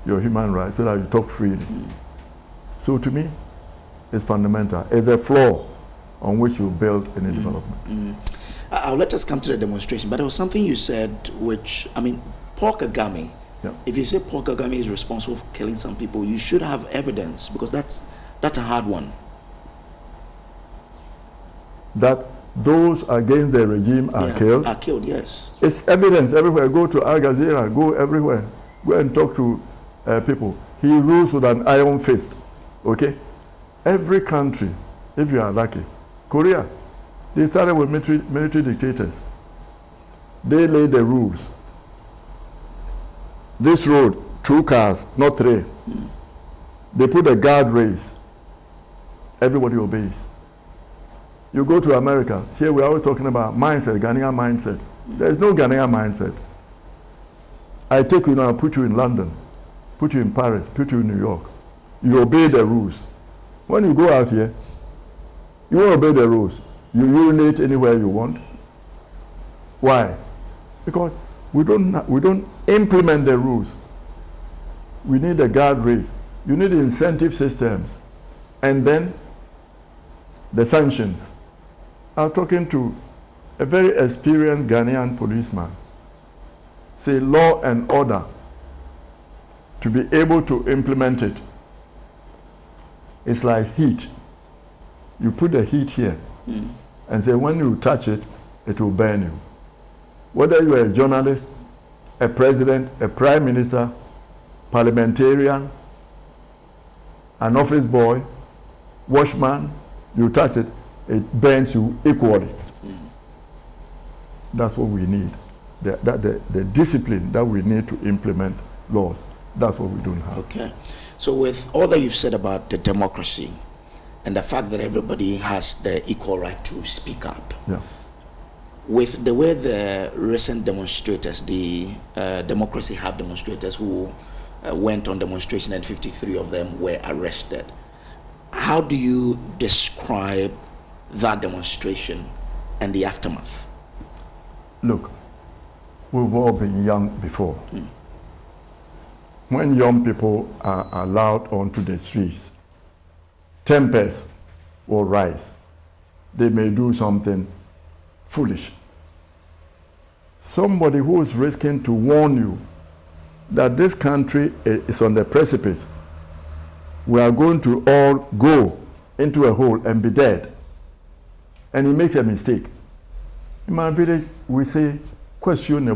your human rights so that you talk freely. So to me, it's fundamental. It's a flaw on which you build any development. I'll let us come to the demonstration, but there was something you said which, I mean, Paul Kagame, if you say Paul Kagame is responsible for killing some people, you should have evidence, because that's a hard one. That those against the regime are killed? Are killed, yes. It's evidence everywhere. Go to Al Jazeera, go everywhere. Go and talk to people. He rules with an iron fist, okay? Every country, if you are lucky, Korea, they started with military dictators. They laid the rules. This road, 2 cars, not 3. They put a guardrails. Everybody obeys. You go to America, here we're always talking about mindset, Ghanaian mindset. There's no Ghanaian mindset. I take you now, put you in London, put you in Paris, put you in New York. You obey the rules. When you go out here, you obey the rules. You urinate anywhere you want. Why? Because we don't implement the rules. We need a guardrails. You need incentive systems. And then the sanctions. I was talking to a very experienced Ghanaian policeman. Say law and order, to be able to implement it, it's like heat. You put the heat here and say when you touch it, it will burn you. Whether you are a journalist, a president, a prime minister, parliamentarian, an office boy, watchman, you touch it, it burns you equally. That's what we need. The discipline that we need to implement laws, that's what we don't have. Okay. So with all that you've said about the democracy and the fact that everybody has the equal right to speak up, with the way the recent demonstrators, the Democracy Hub demonstrators who went on demonstration and 53 of them were arrested, How do you describe that demonstration and the aftermath? Look, we've all been young before. When young people are allowed onto the streets, tempers will rise. They may do something foolish. Somebody who is risking to warn you that this country is on the precipice, we are going to all go into a hole and be dead, and he makes a mistake. In my village, we say, question the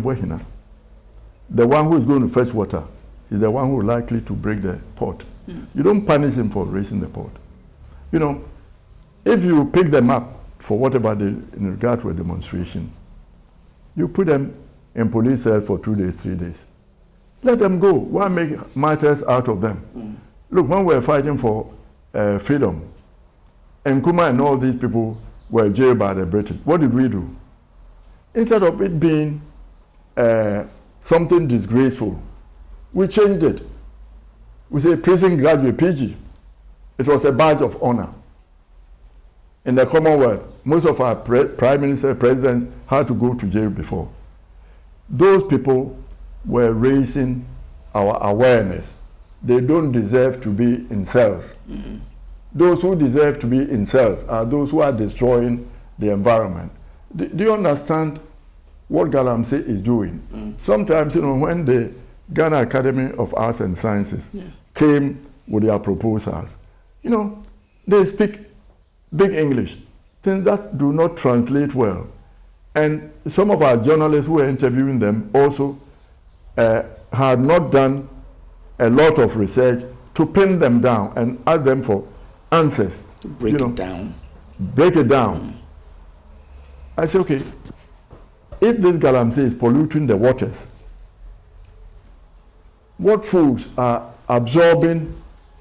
one who is going to fetch water is the one who is likely to break the pot. You don't punish him for raising the pot. You know, if you pick them up for whatever they, in regard to a demonstration, you put them in police cells for 2 days, 3 days. Let them go. Why make martyrs out of them? Look, when we were fighting for freedom, Nkrumah and all these people were jailed by the British, what did we do? Instead of it being something disgraceful, we changed it. We say prison graduate, PG. It was a badge of honor. In the Commonwealth, most of our prime minister, presidents had to go to jail before. Those people were raising our awareness. They don't deserve to be in cells. Those who deserve to be in cells are those who are destroying the environment. Do you understand what Galamsey is doing? Sometimes, you know, when the Ghana Academy of Arts and Sciences came with their proposals, you know, they speak big English, things that do not translate well. And some of our journalists who were interviewing them also had not done a lot of research to pin them down and ask them for answers. To break it down. Break it down. I say, okay, if this Galamsey is polluting the waters, what foods are absorbing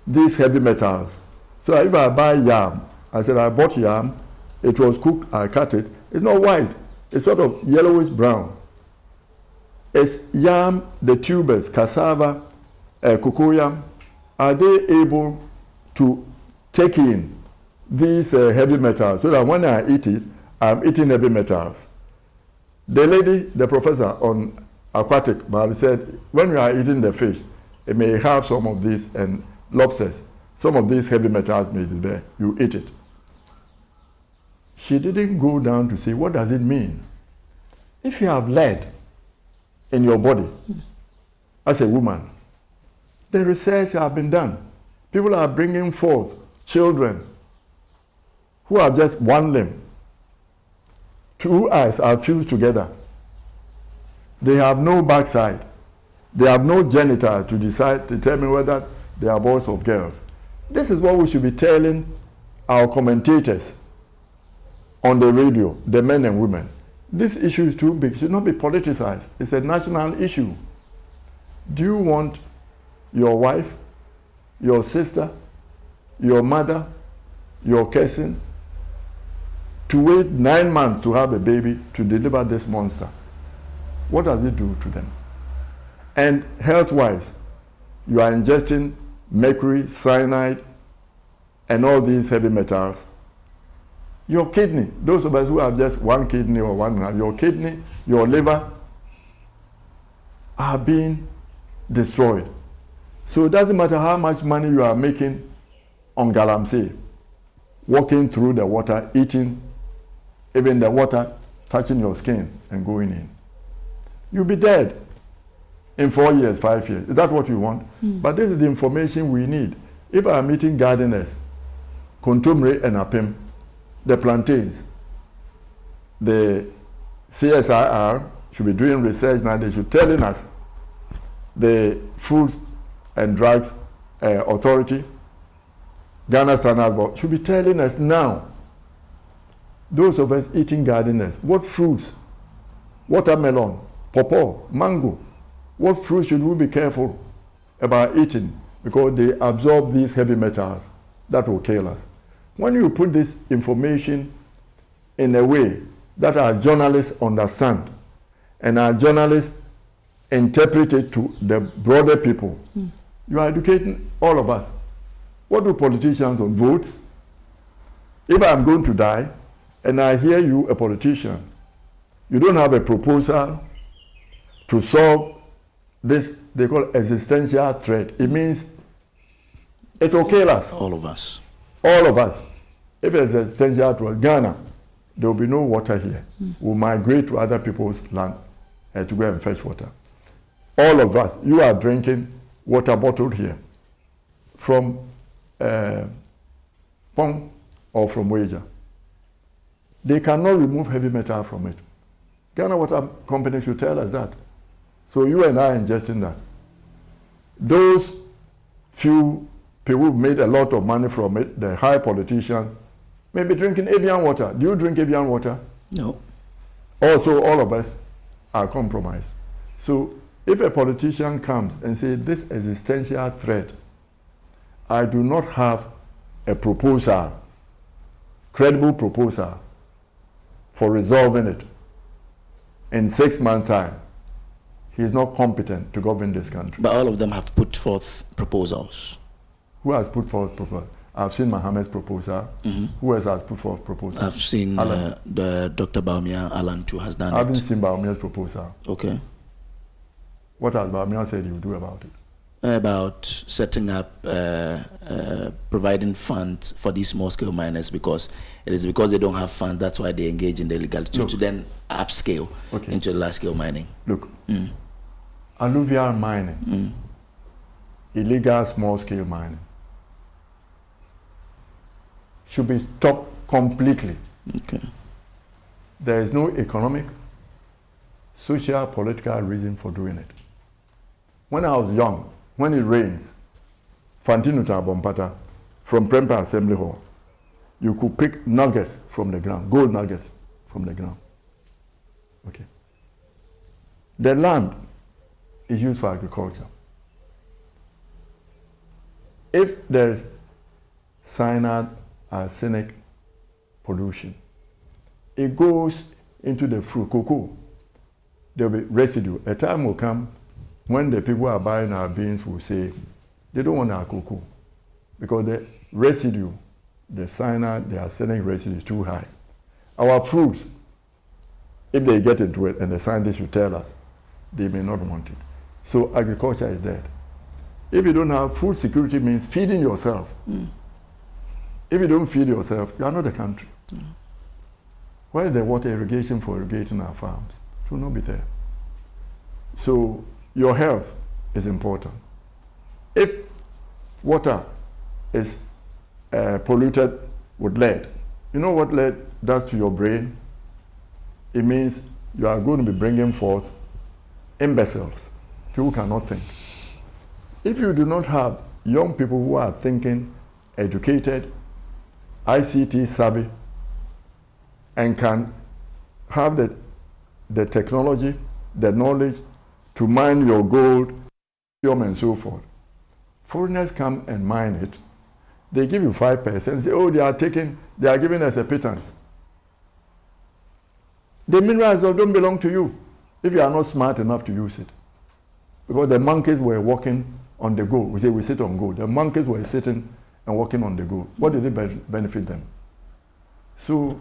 these heavy metals? So if I buy yam, I said I bought yam, it was cooked, I cut it, it's not white, it's sort of yellowish brown. Is yam, the tubers, cassava, cocoyam, are they able to take in these heavy metals so that when I eat it, I'm eating heavy metals? The lady, the professor on aquatic biology said, when you are eating the fish, it may have some of these, and lobsters, some of these heavy metals may be there, you eat it. She didn't go down to say, what does it mean? If you have lead in your body, as a woman, the research has been done. People are bringing forth children who have just one limb. 2 eyes are fused together. They have no backside. They have no genitals to determine whether they are boys or girls. This is what we should be telling our commentators on the radio, the men and women. This issue is too big, it should not be politicized. It's a national issue. Do you want your wife, your sister, your mother, your cousin to wait 9 months to have a baby to deliver this monster? What does it do to them? And health-wise, you are ingesting mercury, cyanide, and all these heavy metals. Your kidney, those of us who have just one kidney or one and a half, your kidney, your liver are being destroyed. So it doesn't matter how much money you are making on Galamsey, walking through the water, eating, even the water touching your skin and going in. You'll be dead in 4 years, 5 years. Is that what you want? But this is the information we need. If I'm eating gardeners, Kontomire and Apim, the plantains, the CSIR should be doing research now. They should telling us, the Food and Drugs Authority, Ghana Standard Board, should be telling us now, those of us eating gardeners, what fruits, watermelon, pawpaw, mango, what fruits should we be careful about eating because they absorb these heavy metals that will kill us. When you put this information in a way that our journalists understand and our journalists interpret it to the broader people, you are educating all of us. What do politicians on votes? If I'm going to die, and I hear you, a politician, you don't have a proposal to solve this, they call it existential threat. It means it will kill us. All of us. All of us. If it's existential threat, Ghana, there will be no water here. We'll migrate to other people's land to go and fetch water. All of us, you are drinking water bottled here from Pong or from Wager. They cannot remove heavy metal from it. Ghana Water Company should tell us that. So you and I are ingesting that. Those few people who've made a lot of money from it, the high politicians, may be drinking avian water. Do you drink avian water? No. Also, all of us are compromised. So if a politician comes and says, this existential threat, I do not have a proposal, credible proposal for resolving it in 6 months' time, he is not competent to govern this country. But all of them have put forth proposals. Who has put forth proposals? I've seen Mohammed's proposal. Who else has put forth proposals? I've seen the Dr. Baumia Alan too has done I haven't seen Baumia's proposal. Okay. What has Baumia said he will do about it? About setting up, providing funds for these small-scale miners, because it is because they don't have funds, that's why they engage in the illegality to then upscale into large-scale mining. Look, alluvial mining, illegal small-scale mining, should be stopped completely. Okay. There is no economic, social, political reason for doing it. When I was young, when it rains, Fantino Bompata from Prempeh Assembly Hall, you could pick nuggets from the ground, gold nuggets from the ground. Okay. The land is used for agriculture. If there is cyanide, arsenic pollution, it goes into the fruit, cocoa. There will be residue. A time will come when the people who are buying our beans will say they don't want our cocoa because the residue, the cyanide, the arsenic residue is too high. Our fruits, if they get into it and the scientists will tell us, they may not want it. So agriculture is dead. If you don't have food security, means feeding yourself. If you don't feed yourself, you are not a country. Where is the water irrigation for irrigating our farms? It will not be there. So your health is important. If water is polluted with lead, you know what lead does to your brain? It means you are going to be bringing forth imbeciles, people who cannot think. If you do not have young people who are thinking, educated, ICT savvy, and can have the technology, the knowledge to mine your gold, and so forth. Foreigners come and mine it. They give you 5%. Say, oh, they are giving us a pittance. The minerals don't belong to you if you are not smart enough to use it. Because the monkeys were walking on the go. We say we sit on gold. The monkeys were sitting and walking on the go. What did it benefit them? So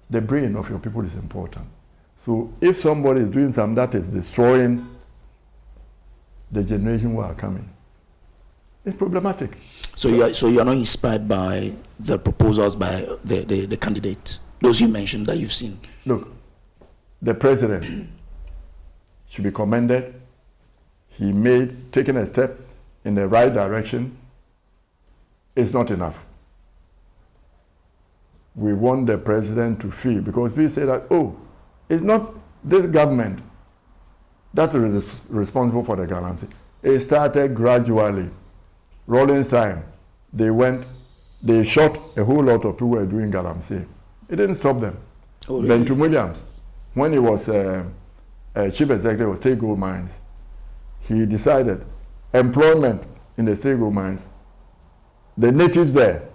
the brain of your people is important. So if somebody is doing something that is destroying the generation who are coming, it's problematic. So you are not inspired by the proposals by the candidates, those you mentioned that you've seen? Look, the president should be commended. He taken a step in the right direction. It's not enough. We want the president to feel, because we say that, oh, it's not this government that is responsible for the galamsey. It started gradually. Rolling time, they shot a whole lot of people who were doing galamsey. It didn't stop them. Oh, really? Benton Williams, when he was chief executive of State Gold Mines, he decided employment in the State Gold Mines, the natives there,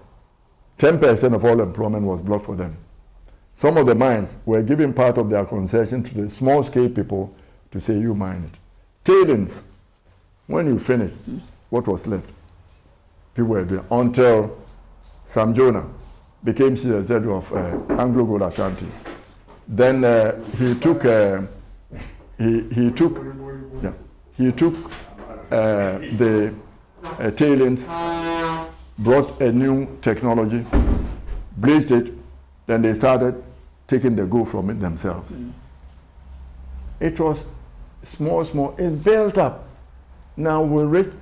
10% of all employment was blocked for them. Some of the mines were giving part of their concession to the small-scale people to say, you mine it. Tailings, when you finish, what was left? people were doing, until Sam Jonah became CEO of Anglo Gold Ashanti. Then he took the tailings, brought a new technology, bleached it, then they started taking the gold from it themselves. It was small, it's built up. Now we reach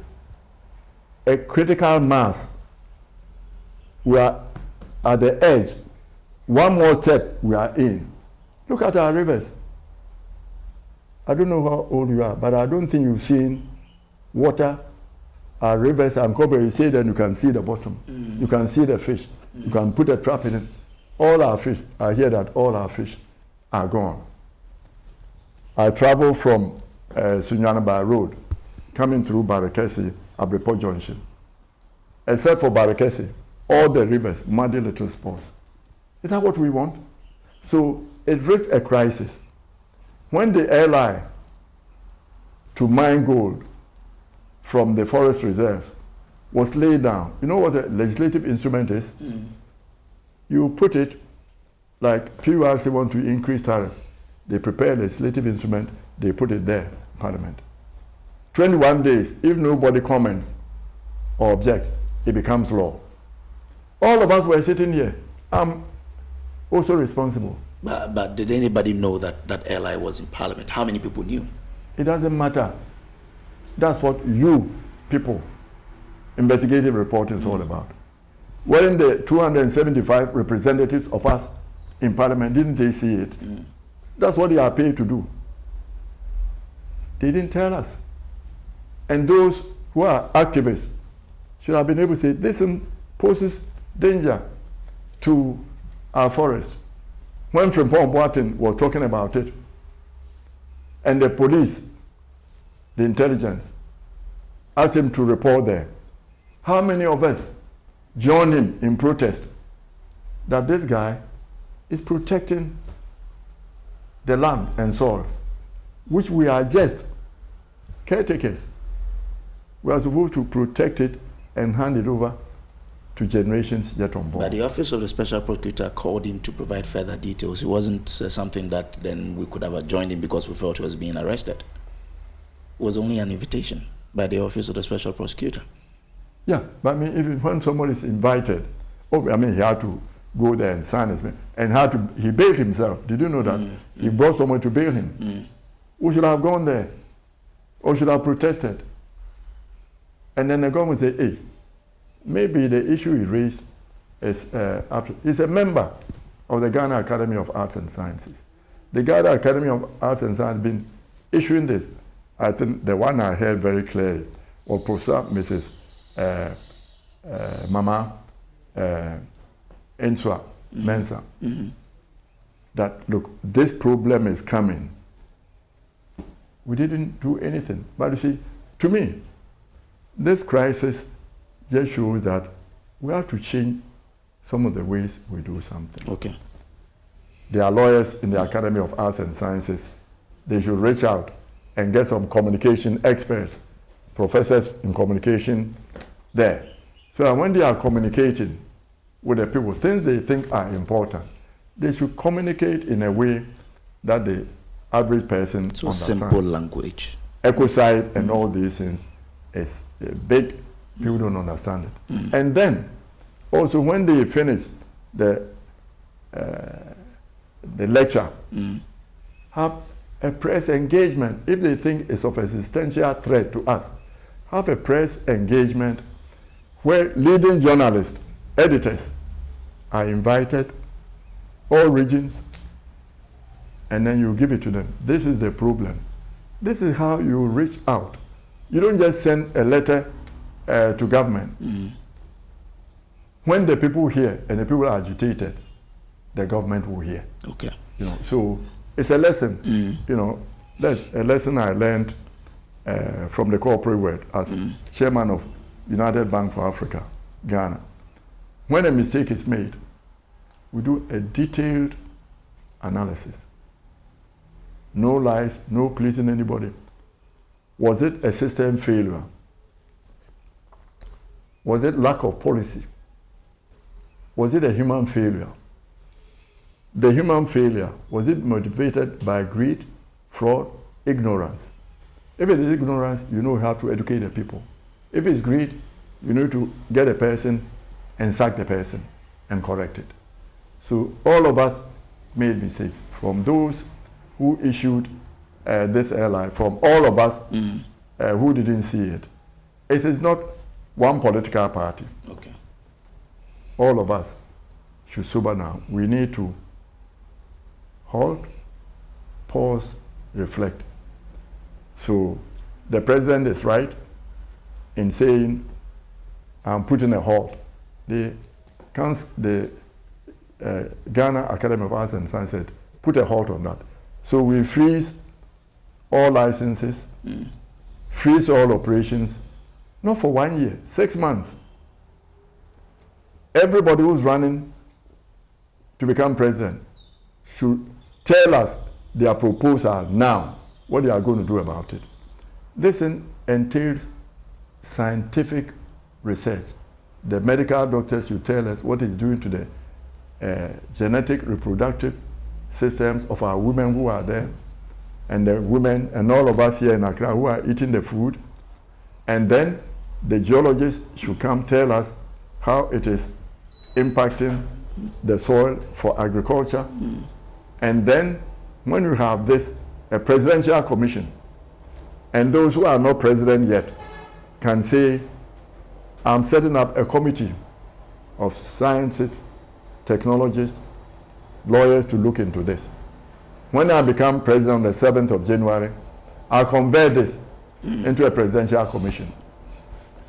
a critical mass. We are at the edge. One more step, we are in. Look at our rivers. I don't know how old you are, but I don't think you've seen water. Our rivers and copper, you see, then you can see the bottom. You can see the fish. You can put a trap in it. All our fish, I hear that all our fish are gone. I travel from Sunyanaba Road, coming through Barakesi, Abreport Junction. Except for Barakesi, all the rivers, muddy little spots. Is that what we want? So it reached a crisis. When the airline to mine gold from the forest reserves was laid down, you know what a legislative instrument is? You put it like PURC want to increase tariff. They prepare a legislative instrument, they put it there, Parliament. 21 days, if nobody comments or objects, it becomes law. All of us were sitting here. I'm also responsible. But did anybody know that airline was in Parliament? How many people knew? It doesn't matter. That's what you people, investigative reporting is all about. Weren't the 275 representatives of us in Parliament, didn't they see it? That's what they are paid to do. They didn't tell us. And those who are activists should have been able to say, this poses danger to our forests. When Frimpong Boateng was talking about it, and the police, the intelligence, asked him to report there, how many of us joined him in protest that this guy is protecting the land and soils, which we are just caretakers. We are supposed to protect it and hand it over to generations yet unborn. But the Office of the Special Prosecutor called him to provide further details. It wasn't something that then we could have joined him because we felt he was being arrested. It was only an invitation by the Office of the Special Prosecutor. Yeah, but I mean, when someone is invited, he had to go there and sign his name, and he bailed himself. Did you know that? He brought someone to bail him. Who should have gone there? Or should have protested? And then the government said, hey, maybe the issue he raised is, he's a member of the Ghana Academy of Arts and Sciences. The Ghana Academy of Arts and Sciences has been issuing this. I think the one I heard very clearly was Professor Mrs. Mama Enswa Mensah. That, look, this problem is coming. We didn't do anything. But you see, to me, this crisis just shows that we have to change some of the ways we do something. Okay. There are lawyers in the Academy of Arts and Sciences. They should reach out and get some communication experts, professors in communication there. So when they are communicating with the people, things they think are important, they should communicate in a way that the average person understands. Simple language. Ecocide and all these things is big. People don't understand it. And then, also when they finish the lecture, have a press engagement. If they think it's of existential threat to us, have a press engagement where leading journalists, editors are invited, all regions, and then you give it to them. This is the problem. This is how you reach out. You don't just send a letter to government. When the people hear and the people are agitated, the government will hear. Okay. So it's a lesson. That's a lesson I learned from the corporate world as chairman of United Bank for Africa, Ghana. When a mistake is made, we do a detailed analysis. No lies, no pleasing anybody. Was it a system failure? Was it lack of policy? Was it a human failure? The human failure, was it motivated by greed, fraud, ignorance? If it is ignorance, you know how to educate the people. If it's greed, you need to get a person and sack the person and correct it. So all of us made mistakes, from those who issued this airline, from all of us who didn't see it. It is not one political party. Okay. All of us should sober now. We need to halt, pause, reflect. So the president is right in saying, I'm putting a halt. The Ghana Academy of Arts and Sciences said, put a halt on that. So we freeze all licenses, freeze all operations, not for 1 year, 6 months. Everybody who's running to become president should tell us their proposal now, what they are going to do about it. This entails scientific research. The medical doctors should tell us what it's doing to the genetic reproductive systems of our women who are there, and the women and all of us here in Accra who are eating the food. And then the geologists should come tell us how it is impacting the soil for agriculture. And then when you have this, a presidential commission, and those who are not president yet can say, I'm setting up a committee of scientists, technologists, lawyers to look into this. When I become president on the 7th of January, I'll convert this into a presidential commission.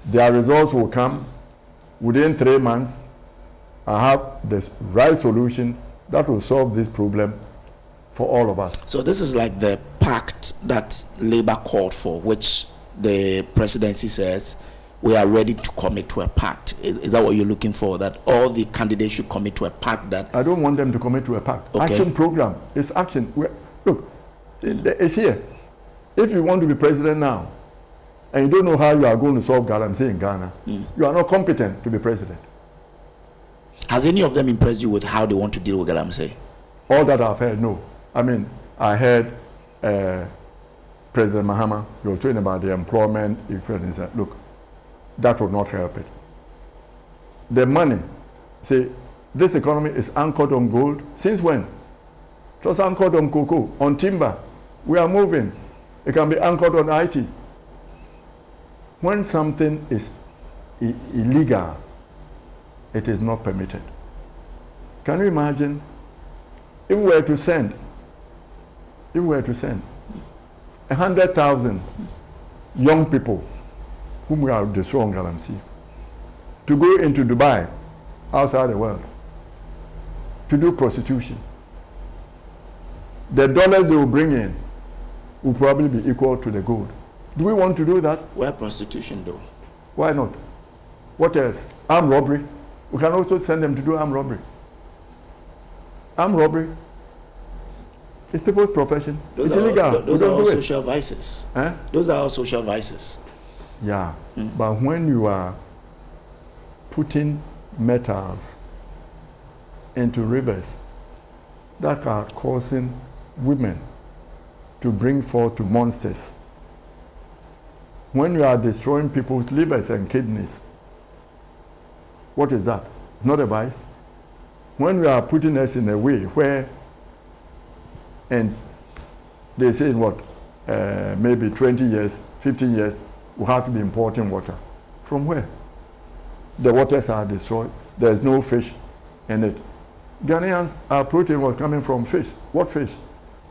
Their results will come within 3 months. I have this right solution that will solve this problem for all of us. So this is like the pact that Labour called for, which the presidency says we are ready to commit to a pact. Is that what you're looking for? That all the candidates should commit to a pact? That I don't want them to commit to a pact. Okay. Action program. It's action. Look, it's here. If you want to be president now, and you don't know how you are going to solve galamsey in Ghana, you are not competent to be president. Has any of them impressed you with how they want to deal with galamsey? All that I've heard, no. I mean, I heard President Mahama, he was talking about the employment. He said, look, that will not help it. The money, see, this economy is anchored on gold. Since when? It was anchored on cocoa, on timber. We are moving. It can be anchored on IT. When something is illegal, it is not permitted. Can you imagine if we were to send 100,000 young people whom we are destroying galamsey to go into Dubai, outside the world, to do prostitution? The dollars they will bring in will probably be equal to the gold. Do we want to do that? Where prostitution though? Why not? What else? Armed robbery. We can also send them to do armed robbery. Armed robbery is people's profession. It's illegal. Those are all social vices. Eh? Those are all social vices. Yeah, but when you are putting metals into rivers that are causing women to bring forth to monsters, when you are destroying people's livers and kidneys, what is that? Not a vice. When you are putting us in a way where, and they say in what, maybe 20 years, 15 years, we have to be importing water. From where? The waters are destroyed. There's no fish in it. Ghanaians, our protein was coming from fish. What fish?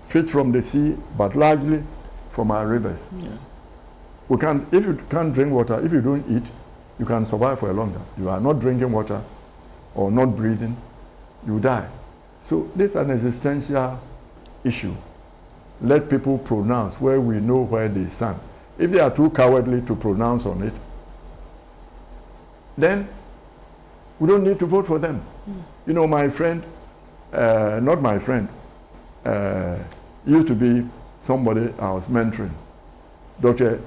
Fish from the sea, but largely from our rivers. Yeah. We can't, if you can't drink water, if you don't eat, you can survive for a longer. You are not drinking water or not breathing, you die. So this is an existential issue. Let people pronounce where we know where they stand. If they are too cowardly to pronounce on it, then we don't need to vote for them. You know, my friend, not my friend, used to be somebody I was mentoring. Dr.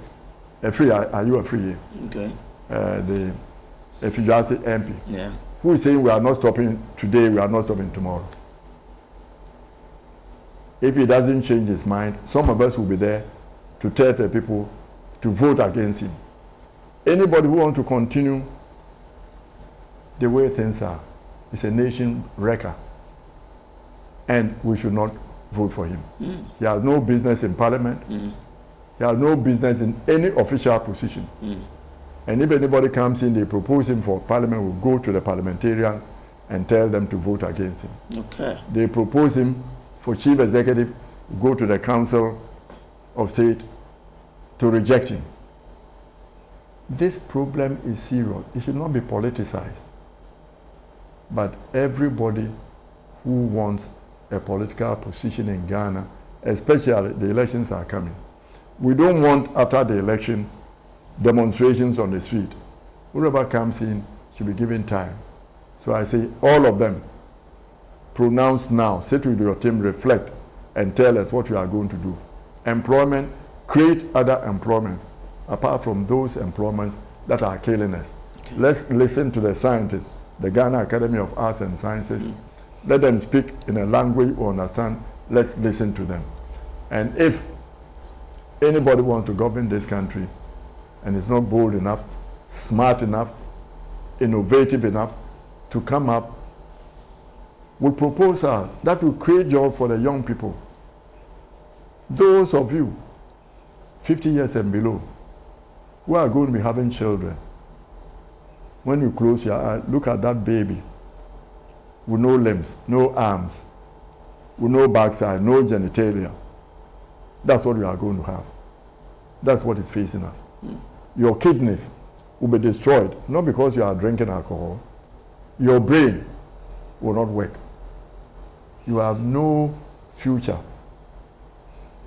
Efri, are you Efri? Okay. The if you just say MP. Yeah. Who is saying we are not stopping today, we are not stopping tomorrow? If he doesn't change his mind, some of us will be there to tell the people to vote against him. Anybody who wants to continue the way things are is a nation wrecker. And we should not vote for him. He has no business in parliament. He has no business in any official position. And if anybody comes in, they propose him for parliament, we'll go to the parliamentarians and tell them to vote against him. Okay. They propose him for chief executive, go to the Council of State to reject him. This problem is serious. It should not be politicized. But everybody who wants a political position in Ghana, especially the elections are coming. We don't want, after the election, demonstrations on the street. Whoever comes in should be given time. So I say, all of them, pronounce now, sit with your team, reflect, and tell us what you are going to do. Employment, create other employments, apart from those employments that are killing us. Okay. Let's listen to the scientists, the Ghana Academy of Arts and Sciences. Let them speak in a language we understand. Let's listen to them. And if anybody wants to govern this country and is not bold enough, smart enough, innovative enough to come up with proposals that will create jobs for the young people. Those of you 50 years and below who are going to be having children, when you close your eyes, look at that baby with no limbs, no arms, with no backside, no genitalia. That's what you are going to have. That's what is facing us. Your kidneys will be destroyed, not because you are drinking alcohol. Your brain will not work. You have no future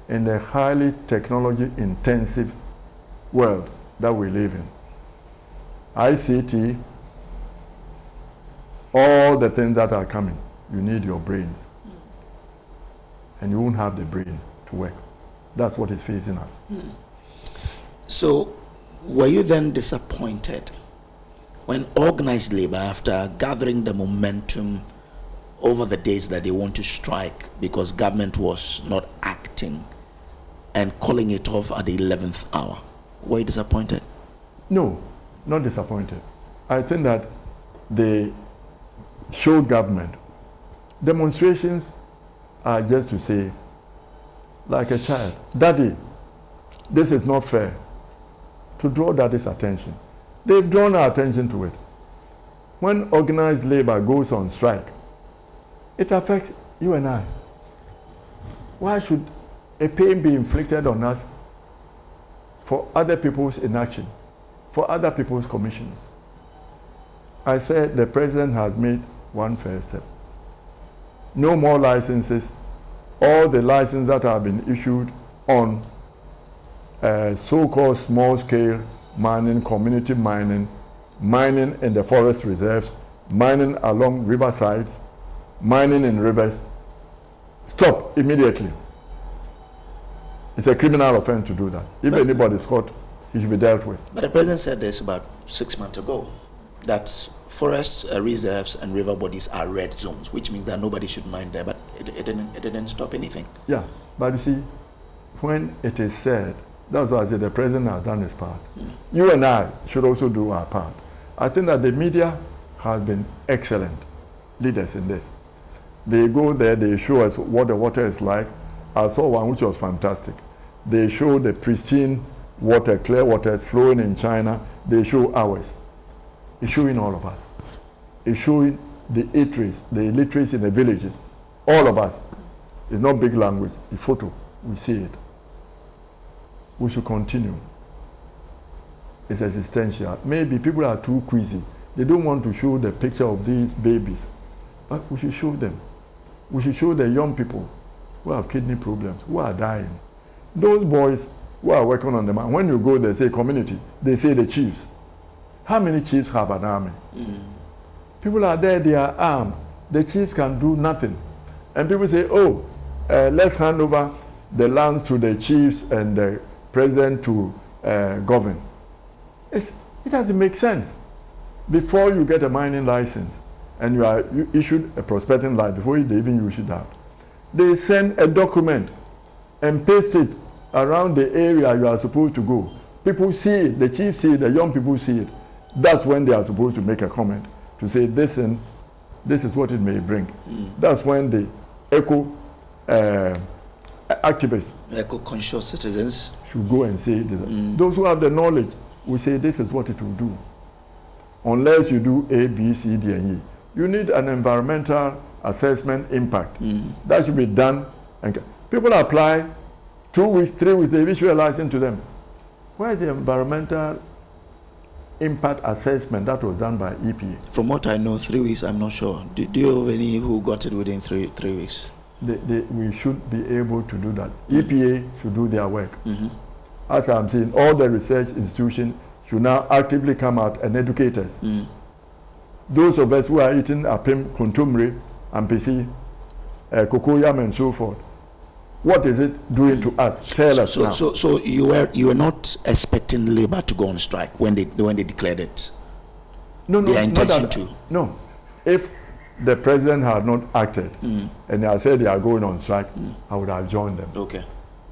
in the highly technology-intensive world that we live in. ICT, all the things that are coming, you need your brains. And you won't have the brain to work. That's what is facing us. So, were you then disappointed when organized labor, after gathering the momentum over the days that they want to strike because government was not acting and calling it off at the 11th hour, were you disappointed? No, not disappointed. I think that they showed government. Demonstrations are just to say, like a child, Daddy, this is not fair. To draw Daddy's attention. They've drawn our attention to it. When organized labor goes on strike, it affects you and I. Why should a pain be inflicted on us for other people's inaction, for other people's commissions? I said the president has made one first step. No more licenses. All the licenses that have been issued on so-called small-scale mining, community mining, mining in the forest reserves, mining along riversides, mining in rivers, stop immediately. It's a criminal offense to do that. If anybody is caught, he should be dealt with. But the president said this about 6 months ago, that forests, reserves, and river bodies are red zones, which means that nobody should mine there, but it didn't stop anything. Yeah, but you see, when it is said, that's why I said the president has done his part. You and I should also do our part. I think that the media has been excellent leaders in this. They go there, they show us what the water is like. I saw one which was fantastic. They show the pristine water, clear water is flowing in China. They show ours. It's showing all of us. It's showing the illiterates in the villages. All of us. It's not big language, it's photo. We see it. We should continue. It's existential. Maybe people are too queasy. They don't want to show the picture of these babies. But we should show them. We should show the young people who have kidney problems, who are dying. Those boys who are working on the mine, when you go, they say community, they say the chiefs. How many chiefs have an army? People are there, they are armed. The chiefs can do nothing. And people say, oh, let's hand over the lands to the chiefs and the president to govern. It doesn't make sense. Before you get a mining license and you issued a prospecting license, before they even issue that, they send a document and paste it around the area you are supposed to go. People see it, the chief see it, the young people see it. That's when they are supposed to make a comment to say this and this is what it may bring. That's when the activists, eco-conscious citizens, should go and say this. Those who have the knowledge will say this is what it will do. Unless you do A, B, C, D, and E. You need an environmental assessment impact. That should be done. And people apply 2 weeks, 3 weeks, they issue a license to them. Where is the environmental impact assessment that was done by EPA? From what I know, 3 weeks, I'm not sure. Do you have any who got it within three weeks? We should be able to do that. EPA should do their work. As I'm saying, all the research institutions should now actively come out and educate us. Those of us who are eating apim, kontumre, ampesi, cocoyam, and so forth, what is it doing to us? Tell us now. So you were not expecting Labour to go on strike when they declared it? No, their intention to? No. If the president had not acted and they had said they are going on strike, I would have joined them. Okay.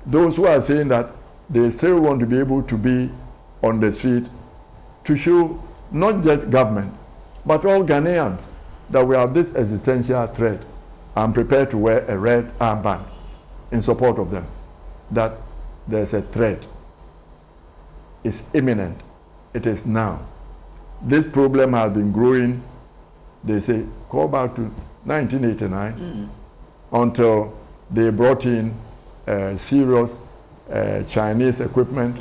Those who are saying that they still want to be able to be on the street to show not just government, but all Ghanaians that we have this existential threat. I'm prepared to wear a red armband in support of them, that there's a threat. It's imminent. It is now. This problem has been growing, they say, go back to 1989 until they brought in serious Chinese equipment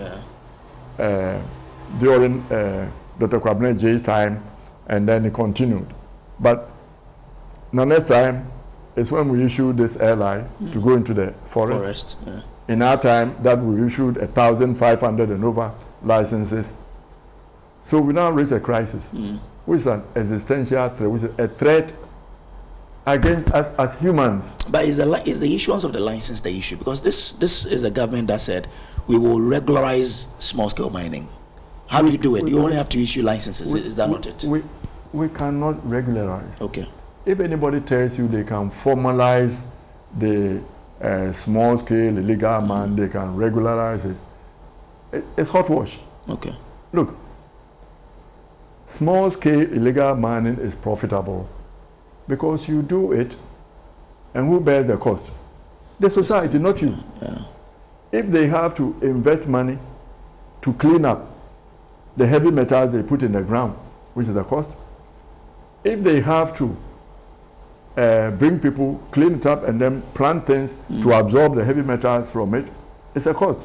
during Dr. Kwame J's time, and then it continued. But the next time is when we issued this airline to go into the forest. In our time, that we issued 1,500 and over licenses. So we now reach a crisis, which is an existential threat, which is a threat against us as humans. But is the issuance of the license the issue? Because this is the government that said we will regularize small-scale mining. How do you do it? You only have to issue licenses. Is that not it? We cannot regularize. Okay. If anybody tells you they can formalize the small-scale illegal mine, they can regularize it, it's hotwash. Okay. Look, small-scale illegal mining is profitable because you do it, and who bears the cost? The society, not you. Yeah. If they have to invest money to clean up the heavy metals they put in the ground, which is the cost, if they have to bring people, clean it up, and then plant things to absorb the heavy metals from it, it's a cost.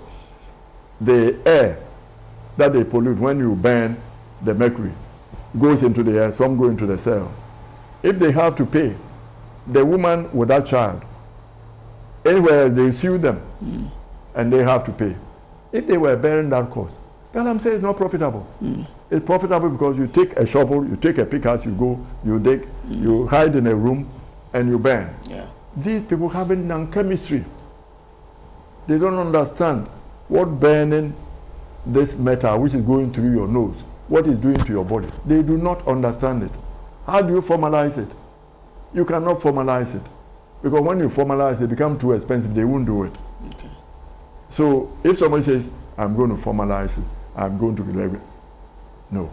The air that they pollute when you burn the mercury goes into the air, some go into the cell. If they have to pay, the woman with that child, anywhere they sue them, and they have to pay. If they were bearing that cost, then I'm saying it's not profitable. It's profitable because you take a shovel, you take a pickaxe, you go, you dig, you hide in a room, and you burn. Yeah. These people haven't done chemistry. They don't understand what burning this metal, which is going through your nose, what it's doing to your body. They do not understand it. How do you formalize it? You cannot formalize it. Because when you formalize it, it becomes too expensive, they won't do it. Okay. So if somebody says, I'm going to formalize it, I'm going to deliver it. No.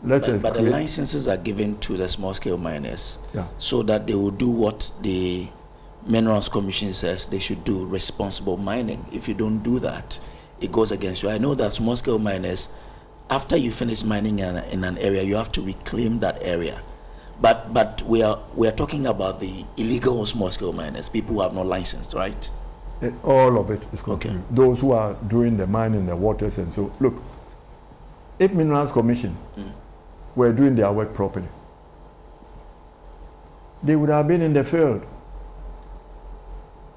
But the licenses are given to the small-scale miners so that they will do what the Minerals Commission says they should do, responsible mining. If you don't do that, it goes against you. I know that small-scale miners, after you finish mining in an area, you have to reclaim that area. But we are talking about the illegal small-scale miners, people who have no license, right? All of it is okay. Those who are doing the mining in the waters and so. Look, if Minerals Commission were doing their work properly, they would have been in the field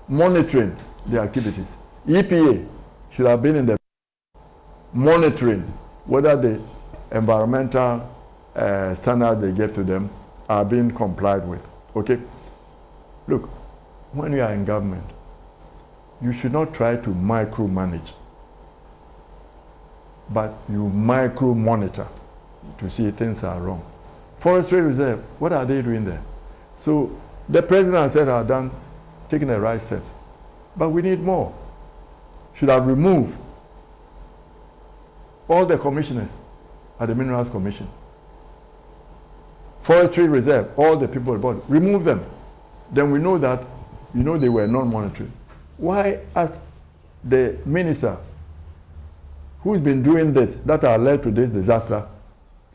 monitoring the activities. EPA should have been in the monitoring whether the environmental standards they give to them are being complied with. Okay? Look, when you are in government, you should not try to micromanage, but you micro-monitor. to see things are wrong. Forestry Reserve, what are they doing there? So the president has said taking the right steps, but we need more. Should have removed all the commissioners at the Minerals Commission. Forestry Reserve, all the people about it, remove them. Then we know that, they were non-monetary. Why ask the minister who's been doing this, that are led to this disaster,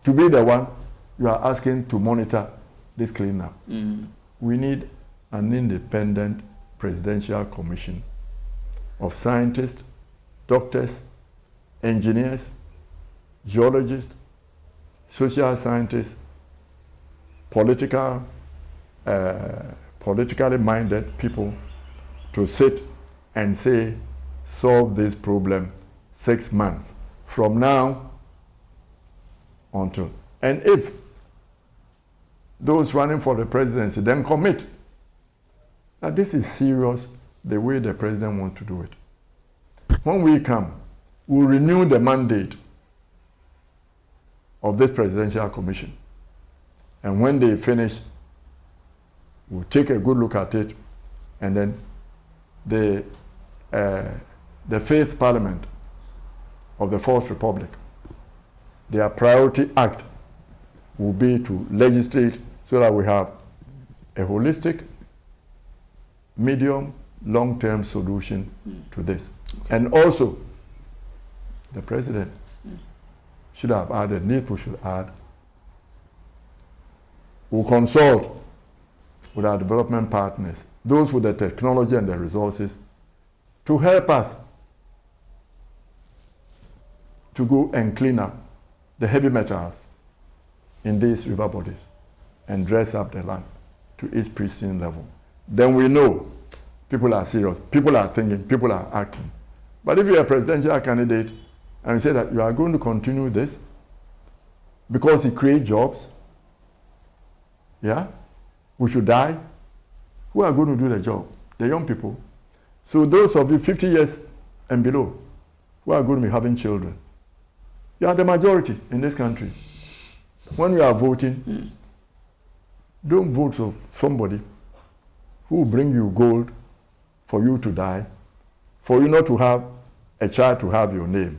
to be the one you are asking to monitor this cleanup? We need an independent presidential commission of scientists, doctors, engineers, geologists, social scientists, politically minded people to sit and say, solve this problem 6 months from now until. And if those running for the presidency then commit that this is serious the way the president wants to do it, when we come, we'll renew the mandate of this presidential commission. And when they finish, we'll take a good look at it, and then the Fifth Parliament of the Fourth Republic, their priority act will be to legislate so that we have a holistic, medium, long-term solution to this. Okay. And also, the president should have added, NIPU should add, we'll consult with our development partners, those with the technology and the resources, to help us to go and clean up the heavy metals in these river bodies and dress up the land to its pristine level. Then we know people are serious, people are thinking, people are acting. But if you're a presidential candidate and you say that you are going to continue this because it creates jobs, we should die, who are going to do the job? The young people. So those of you 50 years and below who are going to be having children, you are the majority in this country. When you are voting, don't vote for somebody who will bring you gold for you to die, for you not to have a child to have your name,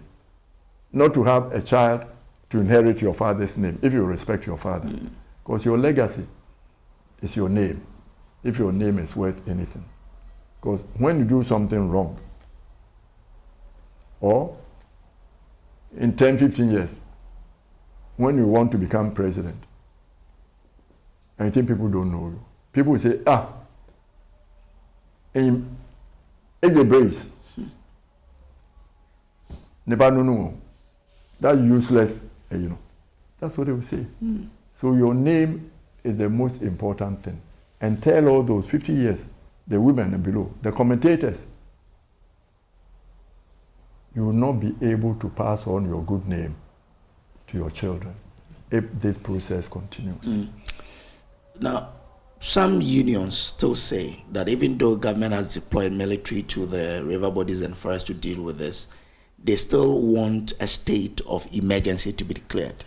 not to have a child to inherit your father's name, if you respect your father. Because your legacy is your name, if your name is worth anything. Because when you do something wrong, or in 10, 15 years, when you want to become president, and you think people don't know you, people will say, in a brace, that's useless, That's what they will say. So your name is the most important thing. And tell all those 50 years, the women and below, the commentators, you will not be able to pass on your good name to your children if this process continues. Now, some unions still say that even though government has deployed military to the river bodies and forests to deal with this, they still want a state of emergency to be declared.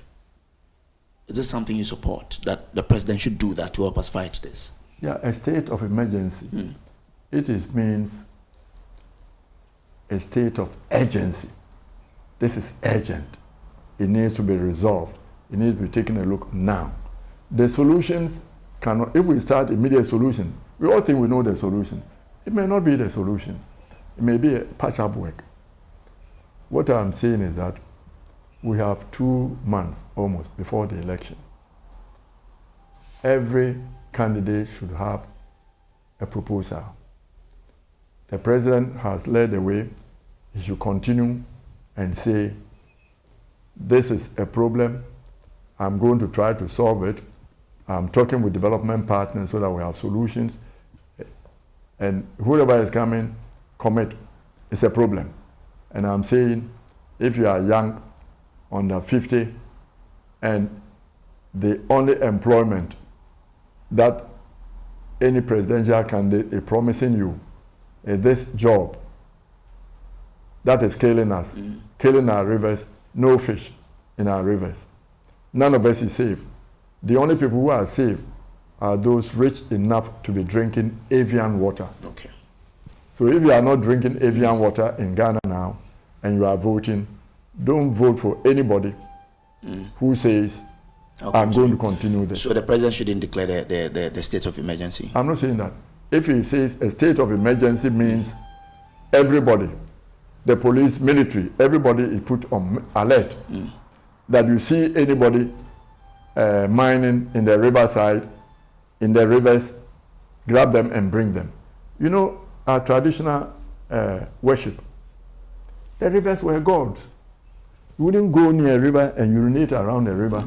Is this something you support, that the president should do that to help us fight this? Yeah, a state of emergency. It means a state of urgency. This is urgent. It needs to be resolved. It needs to be taken a look now. The solutions cannot, if we start immediate solution, we all think we know the solution. It may not be the solution. It may be a patch-up work. What I'm saying is that we have 2 months almost before the election. Every candidate should have a proposal. The president has led the way. He should continue and say, this is a problem. I'm going to try to solve it. I'm talking with development partners so that we have solutions. And whoever is coming, commit. It's a problem. And I'm saying, if you are young, under 50, and the only employment that any presidential candidate is promising you is this job, that is killing us, killing our rivers, no fish in our rivers. none of us is safe. The only people who are safe are those rich enough to be drinking avian water. Okay. So if you are not drinking avian water in Ghana now and you are voting, don't vote for anybody who says, I'm going to continue this. So the president shouldn't declare the state of emergency? I'm not saying that. If he says a state of emergency means everybody, the police, military, everybody is put on alert. That you see anybody mining in the riverside, in the rivers, grab them and bring them. You know, our traditional worship, the rivers were gods. You wouldn't go near a river and urinate around the river.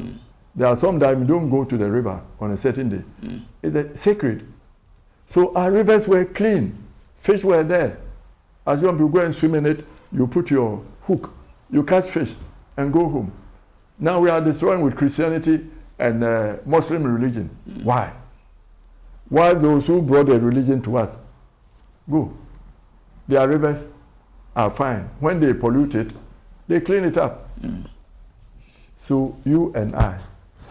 There are some that you don't go to the river on a certain day. It's sacred. So our rivers were clean. Fish were there. As you go and swim in it, you put your hook, you catch fish and go home. Now we are destroying with Christianity and Muslim religion. Why? Why those who brought the religion to us? Go. Their rivers are fine. When they pollute it, they clean it up. So you and I,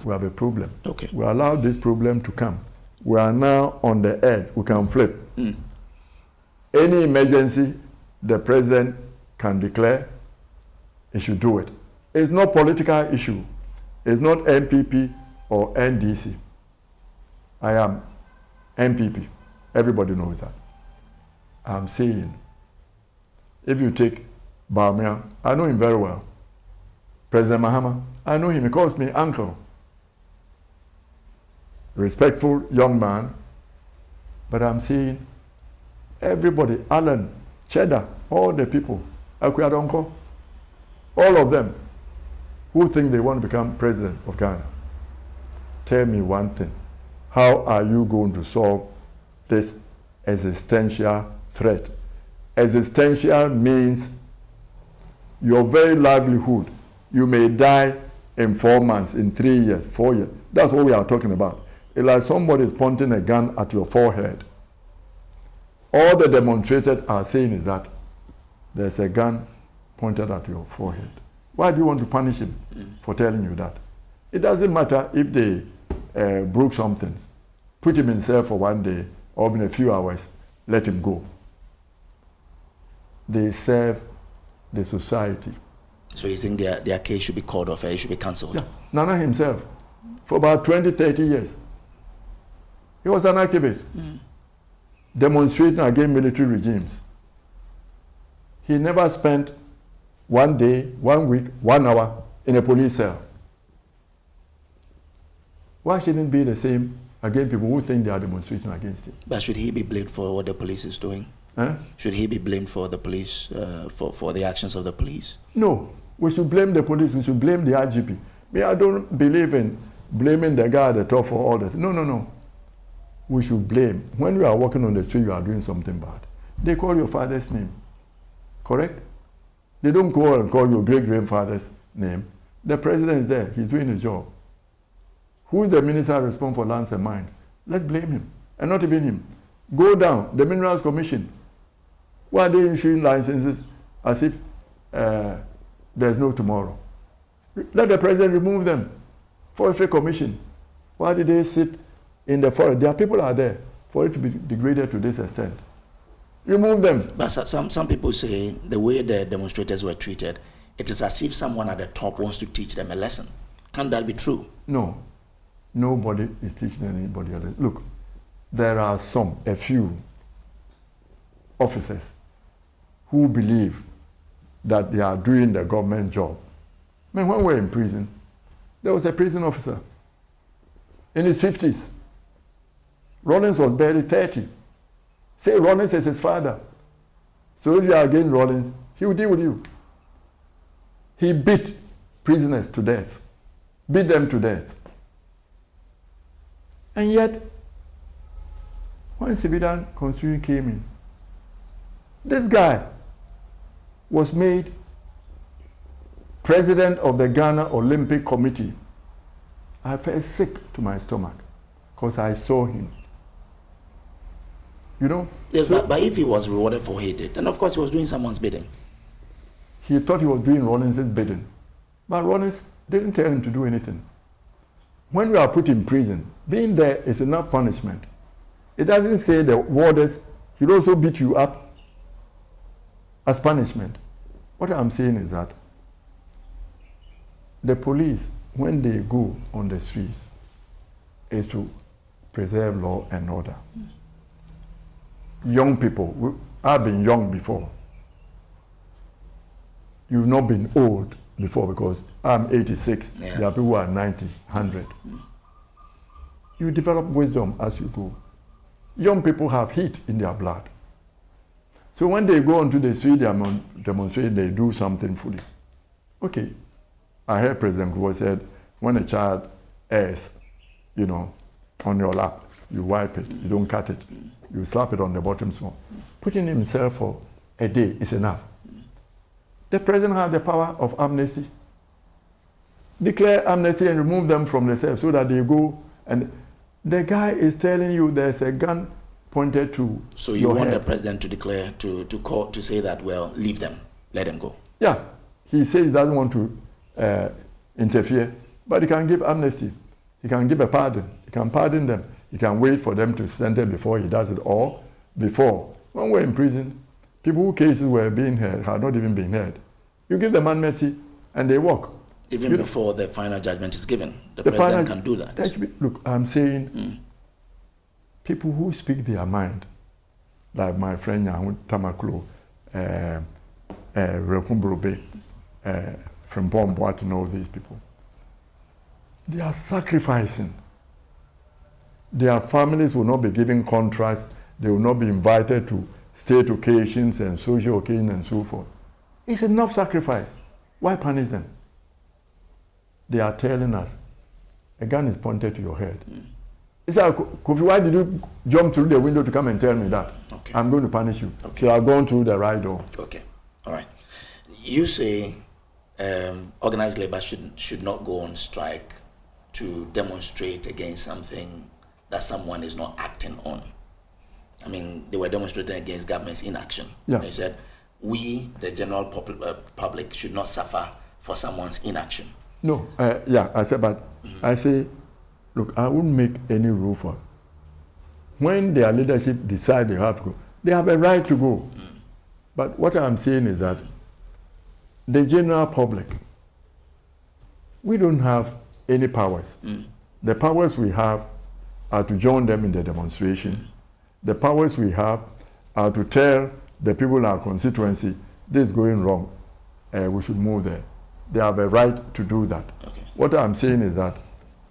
we have a problem. Okay. We allow this problem to come. We are now on the edge. We can flip. Any emergency the president can declare, he should do it. It's not political issue. It's not MPP or NDC. I am MPP. Everybody knows that. I'm saying, if you take Bawumia, I know him very well. President Mahama, I know him. He calls me uncle. Respectful young man. But I'm saying, everybody, Alan, Cheddar, all the people, Akuyadonko, all of them who think they want to become president of Ghana, tell me one thing. How are you going to solve this existential threat? Existential means your very livelihood. You may die in 4 months, in 3 years, 4 years. That's what we are talking about. It's like somebody is pointing a gun at your forehead. All the demonstrators are saying is that there's a gun pointed at your forehead. Why do you want to punish him for telling you that? It doesn't matter if they broke something. Put him in cell for 1 day or in a few hours, let him go. They serve the society. So you think their case should be called off, it should be cancelled? Yeah. Nana himself, for about 20, 30 years, he was an activist, demonstrating against military regimes. He never spent 1 day, 1 week, 1 hour in a police cell. Why shouldn't it be the same against people who think they are demonstrating against it? But should he be blamed for what the police is doing? Huh? Should he be blamed for the police, for the actions of the police? No, we should blame the police, we should blame the IGP. Me, I don't believe in blaming the guy at the top for all this. No, no, no. We should blame. When you are walking on the street, you are doing something bad. They call your father's name, correct? They don't go and call your great-grandfather's name. The president is there, he's doing his job. Who is the minister responsible for lands and mines? Let's blame him, and not even him. Go down, the Minerals Commission. Why are they issuing licenses as if there's no tomorrow? Let the president remove them. Forestry Commission. Why did they sit in the forest? Their people are there for it to be degraded to this extent. Remove them. But some people say the way the demonstrators were treated, it is as if someone at the top wants to teach them a lesson. Can that be true? No. Nobody is teaching anybody else. Look, there are a few officers who believe that they are doing the government job. I mean, when we were in prison, there was a prison officer in his 50s. Rollins was barely 30. Say Rollins is his father. So if you are against Rollins, he will deal with you. He beat prisoners to death. Beat them to death. And yet, when civilian constitution came in, this guy was made president of the Ghana Olympic Committee. I felt sick to my stomach because I saw him. You know? Yes, so, but if he was rewarded for what he did, then of course he was doing someone's bidding. He thought he was doing Rollins' bidding. But Rollins didn't tell him to do anything. when you are put in prison, being there is enough punishment. It doesn't say the warders should also beat you up as punishment. What I'm saying is that the police, when they go on the streets, is to preserve law and order. Young people, I've been young before. You've not been old before, because I'm 86. Yeah. There are people who are 90, 100. You develop wisdom as you go. Young people have heat in their blood. So when they go onto the street, they demonstrate, they do something foolish. Okay, I heard President Kubo said, when a child errs, you know, on your lap, you wipe it, you don't cut it, you slap it on the bottom small. Putting himself for a day is enough. The president has the power of amnesty. Declare amnesty and remove them from the cell so that they go, and the guy is telling you there's a gun pointed to So you want the president to declare, to say that, well, leave them, let them go. Yeah, he says he doesn't want to interfere, but he can give amnesty. He can give a pardon. He can pardon them. He can wait for them to sentence before he does it, or before. When we're in prison, people whose cases were being heard had not even been heard. You give them amnesty and they walk. Even before the final judgment is given, the president can do that. Look, I'm saying people who speak their mind, like my friend Yahoo Tamaklo, Rekumbrobe, from Bomboa, to know these people. They are sacrificing. Their families will not be given contracts. They will not be invited to state occasions and social occasions and so forth. It's enough sacrifice. Why punish them? They are telling us, a gun is pointed to your head. It's like, Kofi, why did you jump through the window to come and tell me that? Okay. I'm going to punish you. Okay. So I've gone through the right door. Okay, all right. You say organized labor should not go on strike to demonstrate against something that someone is not acting on. I mean, they were demonstrating against government's inaction. Yeah. They said, we, the general public, should not suffer for someone's inaction. No, yeah, I said, but I say, look, I wouldn't make any rule for it. When their leadership decide they have to go, they have a right to go. But what I'm saying is that the general public, we don't have any powers. The powers we have are to join them in the demonstration. The powers we have are to tell the people in our constituency, this is going wrong, we should move there. They have a right to do that. Okay. What I'm saying is that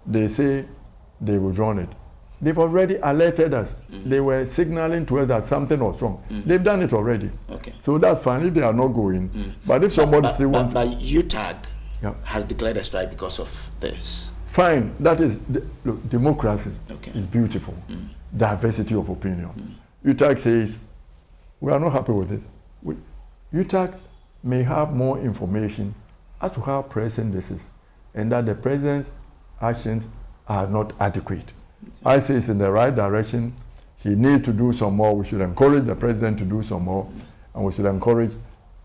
they say they will join it. They've already alerted us. They were signaling to us that something was wrong. They've done it already. Okay. So that's fine if they are not going. But if somebody still wants to... But UTAG has declared a strike because of this. Fine. That is... Look, democracy is beautiful. Diversity of opinion. UTAG says, we are not happy with this. UTAG may have more information as to how present this is, and that the president's actions are not adequate. I say it's in the right direction. He needs to do some more. We should encourage the president to do some more, and we should encourage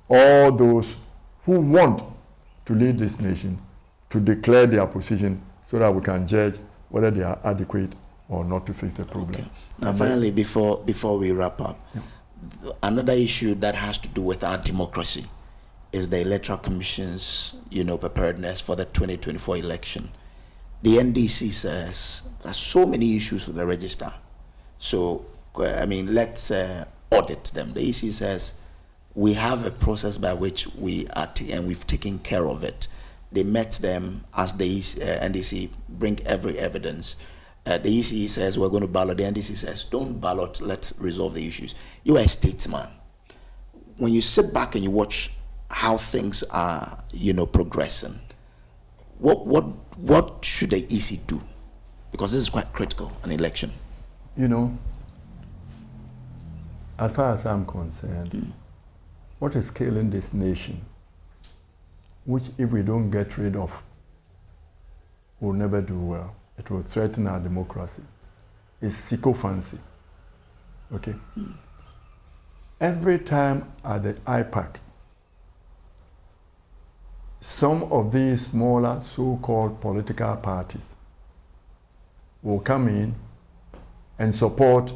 all those who want to lead this nation to declare their position so that we can judge whether they are adequate or not to fix the problem. Okay. Now, finally, before we wrap up, another issue that has to do with our democracy is the Electoral Commission's, preparedness for the 2024 election. The NDC says there are so many issues with the register. So, I mean, let's audit them. The EC says we have a process by which we are, and we've taken care of it. They met them as the NDC bring every evidence. The EC says we're going to ballot. The NDC says don't ballot. Let's resolve the issues. You are a statesman. When you sit back and you watch how things are, progressing, what should the EC do? Because this is quite critical, an election. As far as I'm concerned, what is killing this nation, which if we don't get rid of, we'll never do well, it will threaten our democracy, is sycophancy. Okay? Every time at the IPAC, some of these smaller so-called political parties will come in and support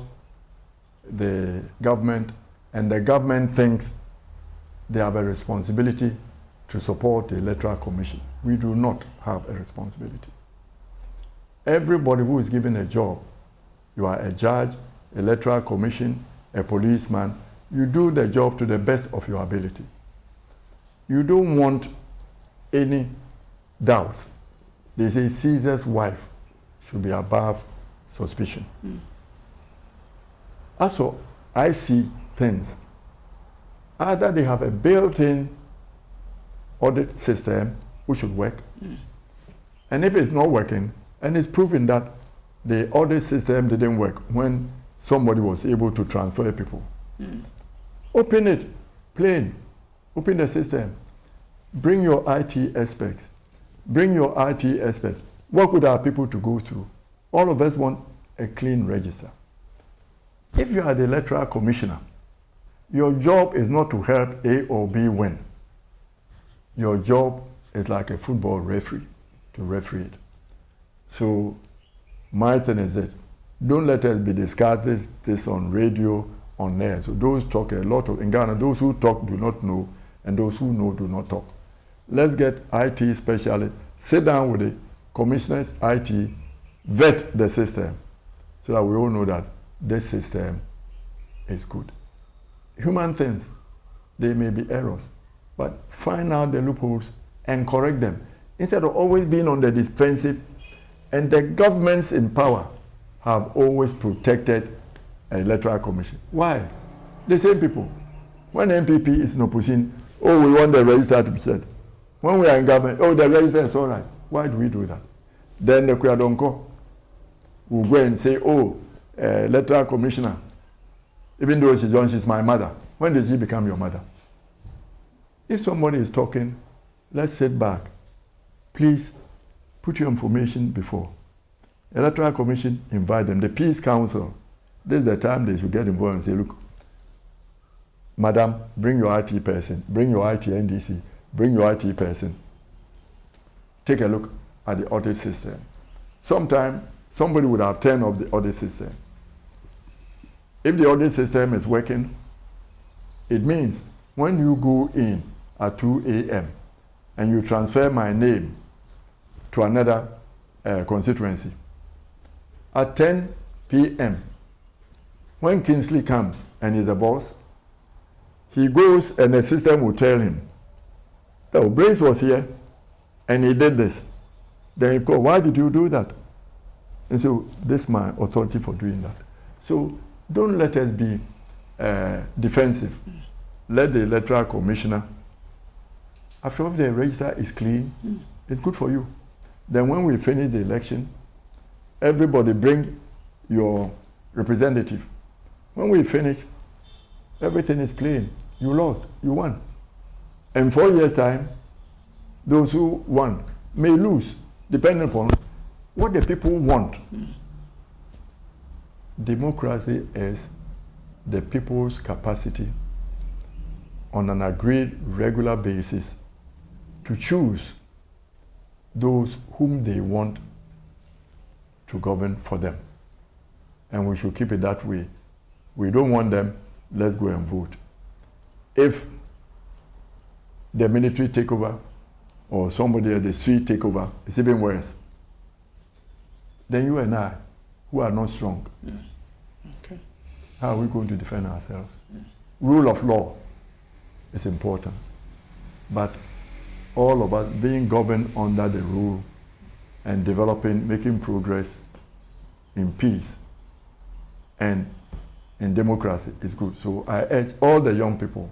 the government, and the government thinks they have a responsibility to support the Electoral Commission. We do not have a responsibility. Everybody who is given a job, you are a judge, Electoral Commission, a policeman, you do the job to the best of your ability. You don't want any doubts. They say Caesar's wife should be above suspicion. Also, I see things. Either they have a built-in audit system which should work, and if it's not working, and it's proven that the audit system didn't work when somebody was able to transfer people, open it, plain, open the system. Bring your IT experts. Bring your IT experts. Work with our people to go through. All of us want a clean register. If you are the electoral commissioner, your job is not to help A or B win. Your job is like a football referee, to referee it. So my thing is this: don't let us be discussing this on radio, on air. So those talk a lot of, in Ghana, those who talk do not know, and those who know do not talk. Let's get IT specialists, sit down with the commissioners, IT, vet the system, so that we all know that this system is good. Human things, they may be errors, but find out the loopholes and correct them, instead of always being on the defensive. And the governments in power have always protected an electoral commission. Why? The same people. When MPP is in opposition, oh, we want the register to be set. When we are in government, oh, the register is all right. Why do we do that? Then the Kuyadonko will go and say, oh, electoral commissioner, even though she's my mother. When did she become your mother? If somebody is talking, let's sit back. Please put your information before. Electoral Commission, invite them. The Peace Council, this is the time they should get involved and say, look, madam, bring your IT person, bring your IT NDC, bring your IT person. Take a look at the audit system. Sometime, somebody would have turned off the audit system. If the audit system is working, it means when you go in at 2 a.m. and you transfer my name to another constituency, at 10 p.m., when Kingsley comes and he's the boss, he goes and the system will tell him, oh, Brace was here and he did this. Then he goes, why did you do that? And so this is my authority for doing that. So don't let us be defensive. Let the electoral commissioner, after all, the register is clean, it's good for you. Then when we finish the election, everybody bring your representative. When we finish, everything is clean. You lost, you won. In 4 years' time, those who won may lose, depending upon what the people want. Democracy is the people's capacity on an agreed regular basis to choose those whom they want to govern for them. And we should keep it that way. We don't want them, let's go and vote. If the military take over or somebody at the street take over, it's even worse. Then you and I, who are not strong, Okay. how are we going to defend ourselves? Rule of law is important, but all of us being governed under the rule and developing, making progress in peace and in democracy is good. So I urge all the young people,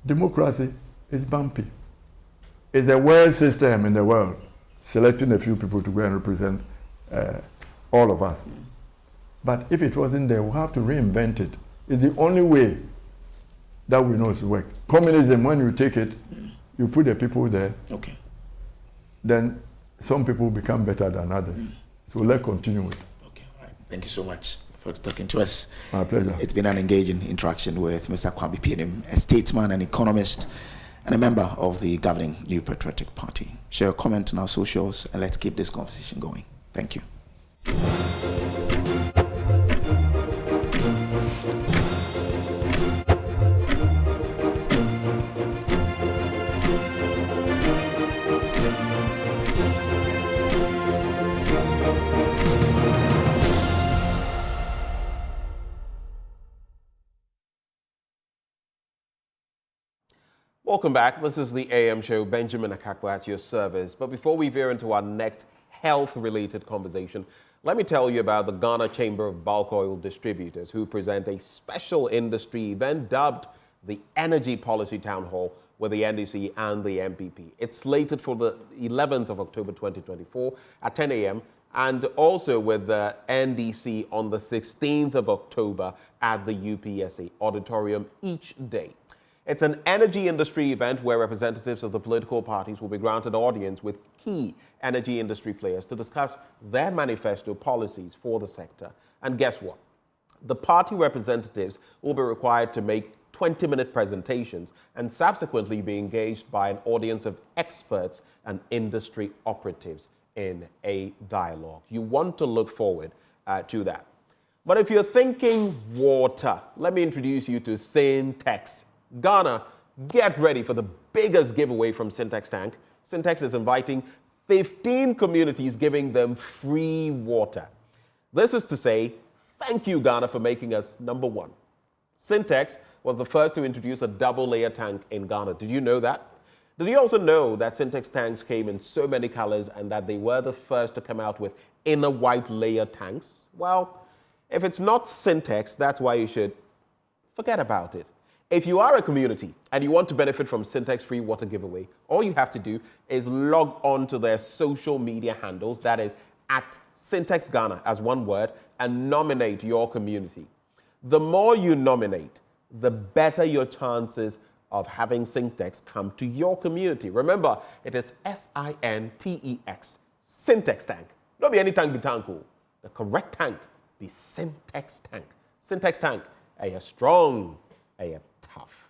democracy is bumpy. It's a world system in the world, selecting a few people to go and represent all of us. But if it wasn't there, we'll have to reinvent it. It's the only way that we know to work. Communism, when you take it, you put the people there, okay, then some people become better than others. So let's continue with it. Okay, all right. Thank you so much for talking to us. My pleasure. It's been an engaging interaction with Mr. Kwame Pianim, a statesman and economist, and a member of the governing New Patriotic Party. Share a comment on our socials, and let's keep this conversation going. Thank you. Welcome back. This is the AM show. Benjamin Akakwa at your service. But before we veer into our next health-related conversation, let me tell you about the Ghana Chamber of Bulk Oil Distributors, who present a special industry event dubbed the Energy Policy Town Hall with the NDC and the MPP. It's slated for the 11th of October 2024 at 10 a.m. and also with the NDC on the 16th of October at the UPSA auditorium each day. It's an energy industry event where representatives of the political parties will be granted audience with key energy industry players to discuss their manifesto policies for the sector. And guess what? The party representatives will be required to make 20-minute presentations and subsequently be engaged by an audience of experts and industry operatives in a dialogue. You want to look forward to that. But if you're thinking water, let me introduce you to Syntex. Ghana, get ready for the biggest giveaway from Syntex Tank. Syntex is inviting 15 communities, giving them free water. This is to say, thank you, Ghana, for making us number one. Syntex was the first to introduce a double-layer tank in Ghana. Did you know that? Did you also know that Syntex tanks came in so many colors and that they were the first to come out with inner white layer tanks? Well, if it's not Syntex, that's why you should forget about it. If you are a community and you want to benefit from Syntex free water giveaway, all you have to do is log on to their social media handles, that is at Syntex Ghana as one word, and nominate your community. The more you nominate, the better your chances of having Syntex come to your community. Remember, it is S-I-N-T-E-X, Syntex Tank. Don't be any tank, be tank. The correct tank, be Syntex Tank. Syntex Tank, a strong, a tough.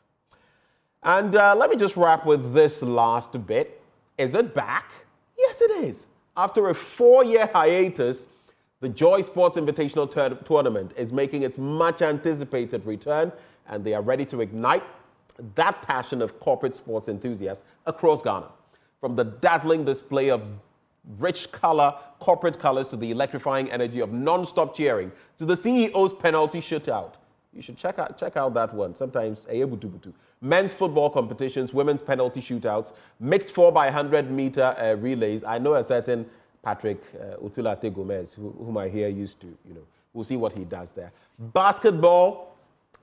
And let me just wrap with this last bit. Is it back? Yes, it is. After a 4-year hiatus, the Joy Sports Invitational Tournament is making its much anticipated return, and they are ready to ignite that passion of corporate sports enthusiasts across Ghana. From the dazzling display of rich corporate colors, to the electrifying energy of non-stop cheering, to the CEO's penalty shootout. You should check out that one. Sometimes, men's football competitions, women's penalty shootouts, mixed 4x100-meter relays. I know a certain Patrick Utulate Gomez, whom I hear used to, we'll see what he does there. Basketball,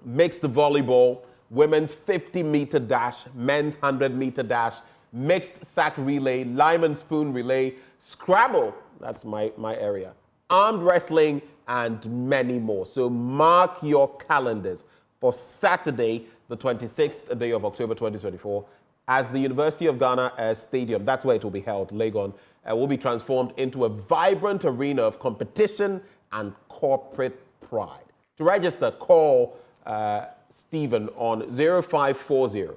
mixed volleyball, women's 50-meter dash, men's 100-meter dash, mixed sack relay, lime and spoon relay, Scrabble, that's my area, armed wrestling, and many more. So mark your calendars for Saturday, the 26th day of October 2024, as the University of Ghana Stadium, that's where it will be held, Legon, will be transformed into a vibrant arena of competition and corporate pride. To register, call Stephen on 0540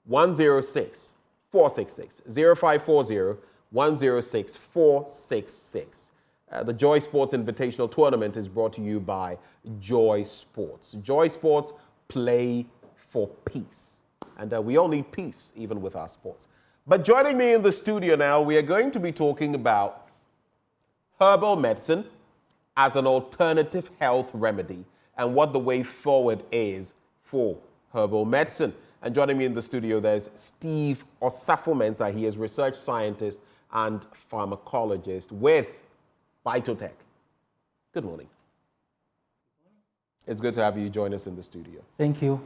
106 466, 0540 106 466. The Joy Sports Invitational Tournament is brought to you by Joy Sports. Joy Sports, play for peace. And we all need peace, even with our sports. But joining me in the studio now, we are going to be talking about herbal medicine as an alternative health remedy and what the way forward is for herbal medicine. And joining me in the studio, there's Steve Osafo-Mensah. He is research scientist and pharmacologist with Phytotech. Good morning. It's good to have you join us in the studio. Thank you.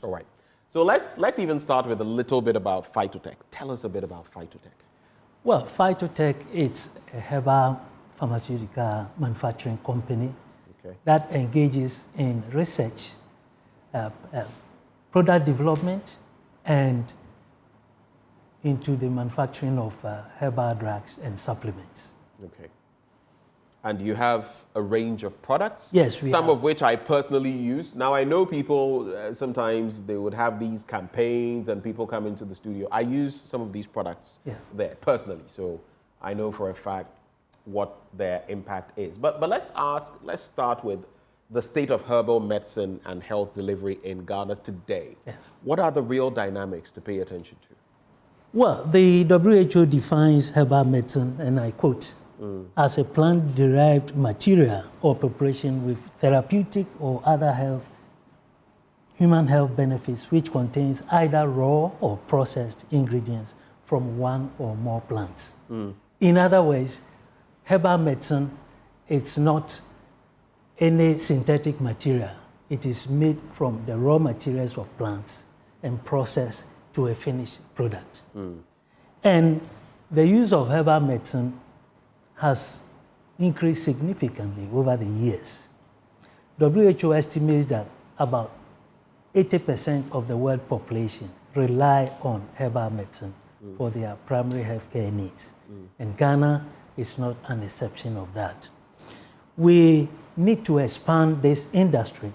All right. So let's even start with a little bit about Phytotech. Tell us a bit about Phytotech. Well, Phytotech is a herbal pharmaceutical manufacturing company that engages in research, product development, and into the manufacturing of herbal drugs and supplements. Okay. And you have a range of products? Yes, we Some have. of which I personally use. Now, I know people, sometimes they would have these campaigns and people come into the studio. I use some of these products there personally. So I know for a fact what their impact is. But let's start with the state of herbal medicine and health delivery in Ghana today. Yeah. What are the real dynamics to pay attention to? Well, the WHO defines herbal medicine, and I quote, as a plant-derived material or preparation with therapeutic or other human health benefits which contains either raw or processed ingredients from one or more plants. In other words, herbal medicine, it's not any synthetic material. It is made from the raw materials of plants and processed to a finished product. And the use of herbal medicine has increased significantly over the years. WHO estimates that about 80% of the world population rely on herbal medicine for their primary healthcare needs. And Ghana is not an exception of that. We need to expand this industry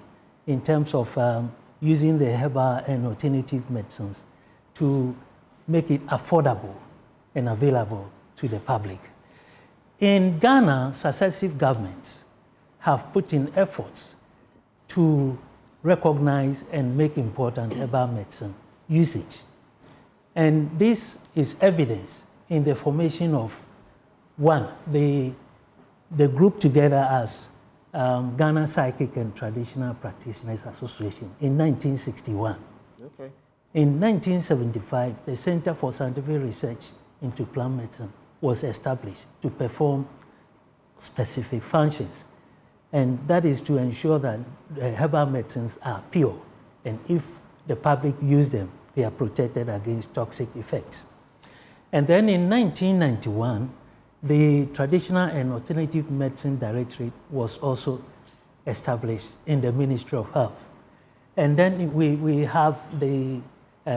in terms of using the herbal and alternative medicines to make it affordable and available to the public. In Ghana, successive governments have put in efforts to recognize and make important herbal medicine usage. And this is evidence in the formation of, one, the group together as Ghana Psychic and Traditional Practitioners Association in 1961. Okay. In 1975, the Center for Scientific Research into Plant Medicine was established to perform specific functions. And that is to ensure that herbal medicines are pure. And if the public use them, they are protected against toxic effects. And then in 1991, the Traditional and Alternative Medicine Directorate was also established in the Ministry of Health. And then we have the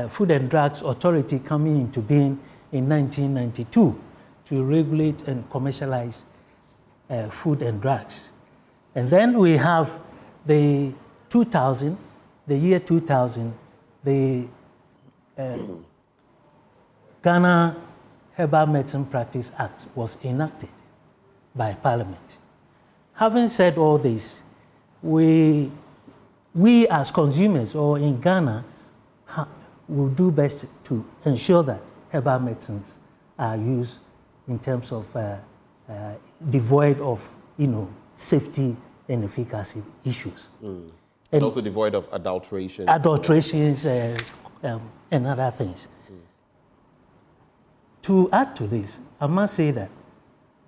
Food and Drugs Authority coming into being in 1992 to regulate and commercialize food and drugs. And then we have the year 2000, the Ghana Herbal Medicine Practice Act was enacted by Parliament. Having said all this, we as consumers or in Ghana will do best to ensure that herbal medicines are used in terms of devoid of, safety and efficacy issues. And also devoid of adulteration. Adulterations and other things. To add to this, I must say that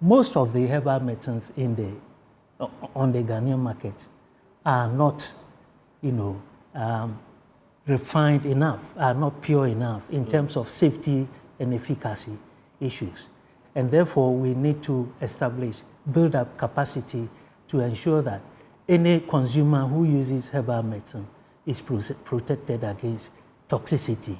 most of the herbal medicines on the Ghanaian market are not, refined enough, are not pure enough in terms of safety and efficacy issues. And therefore, we need to build up capacity to ensure that any consumer who uses herbal medicine is protected against toxicity.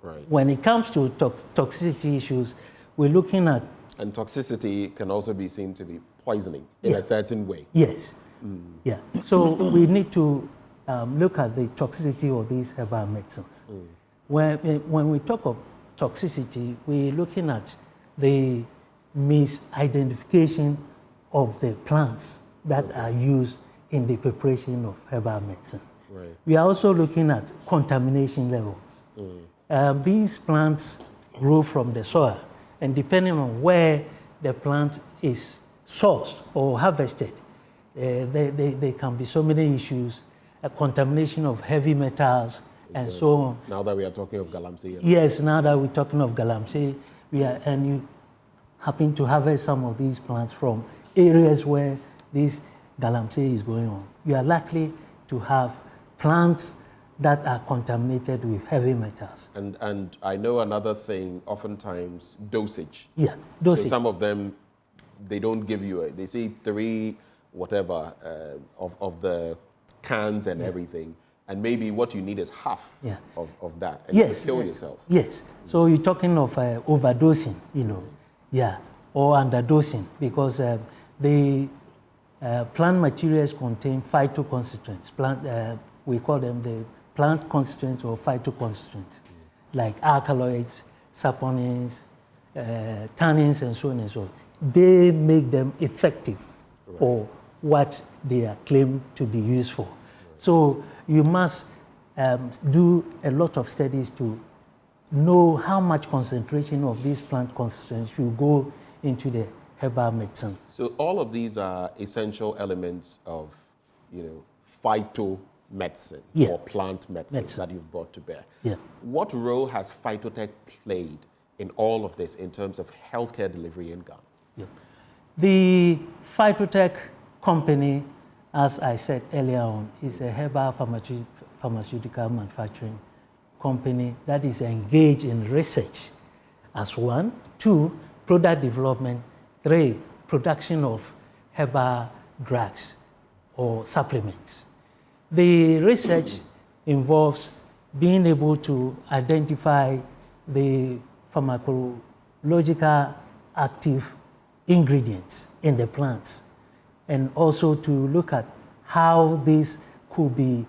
Right. When it comes to toxicity issues, we're looking at... And toxicity can also be seen to be poisoning in a certain way. Yes. Yeah. So we need to look at the toxicity of these herbal medicines. When we talk of toxicity, we're looking at the misidentification of the plants that are used in the preparation of herbal medicine. Right. We are also looking at contamination levels. These plants grow from the soil, and depending on where the plant is sourced or harvested, there can be so many issues, a contamination of heavy metals, and so on. Now that we are talking of galamsey. Yes, now that we're talking of galamsey, and you happen to harvest some of these plants from areas where this galamsey is going on, you are likely to have plants that are contaminated with heavy metals. And I know another thing, oftentimes dosage. Yeah, dosage. So some of them, they don't give you they say 3 whatever of the cans and everything, and maybe what you need is half of that, and yes, you kill yourself. Yes, so you're talking of overdosing, or underdosing, because the plant materials contain phytoconstituents. We call them the plant constituents or phytoconstituents, like alkaloids, saponins, tannins, and so on and so on. they make them effective for what they are claimed to be used for. So you must do a lot of studies to know how much concentration of these plant constituents should go into the herbal medicine. So all of these are essential elements of, phytomedicine or plant medicine that you've brought to bear. Yeah. What role has phytotech played in all of this in terms of healthcare delivery in Ghana? Yeah. The phytotech company, as I said earlier on, is a herbal pharmaceutical manufacturing company that is engaged in research as one, 2, product development, 3, production of herbal drugs or supplements. The research involves being able to identify the pharmacological active ingredients in the plants, and also to look at how this could be,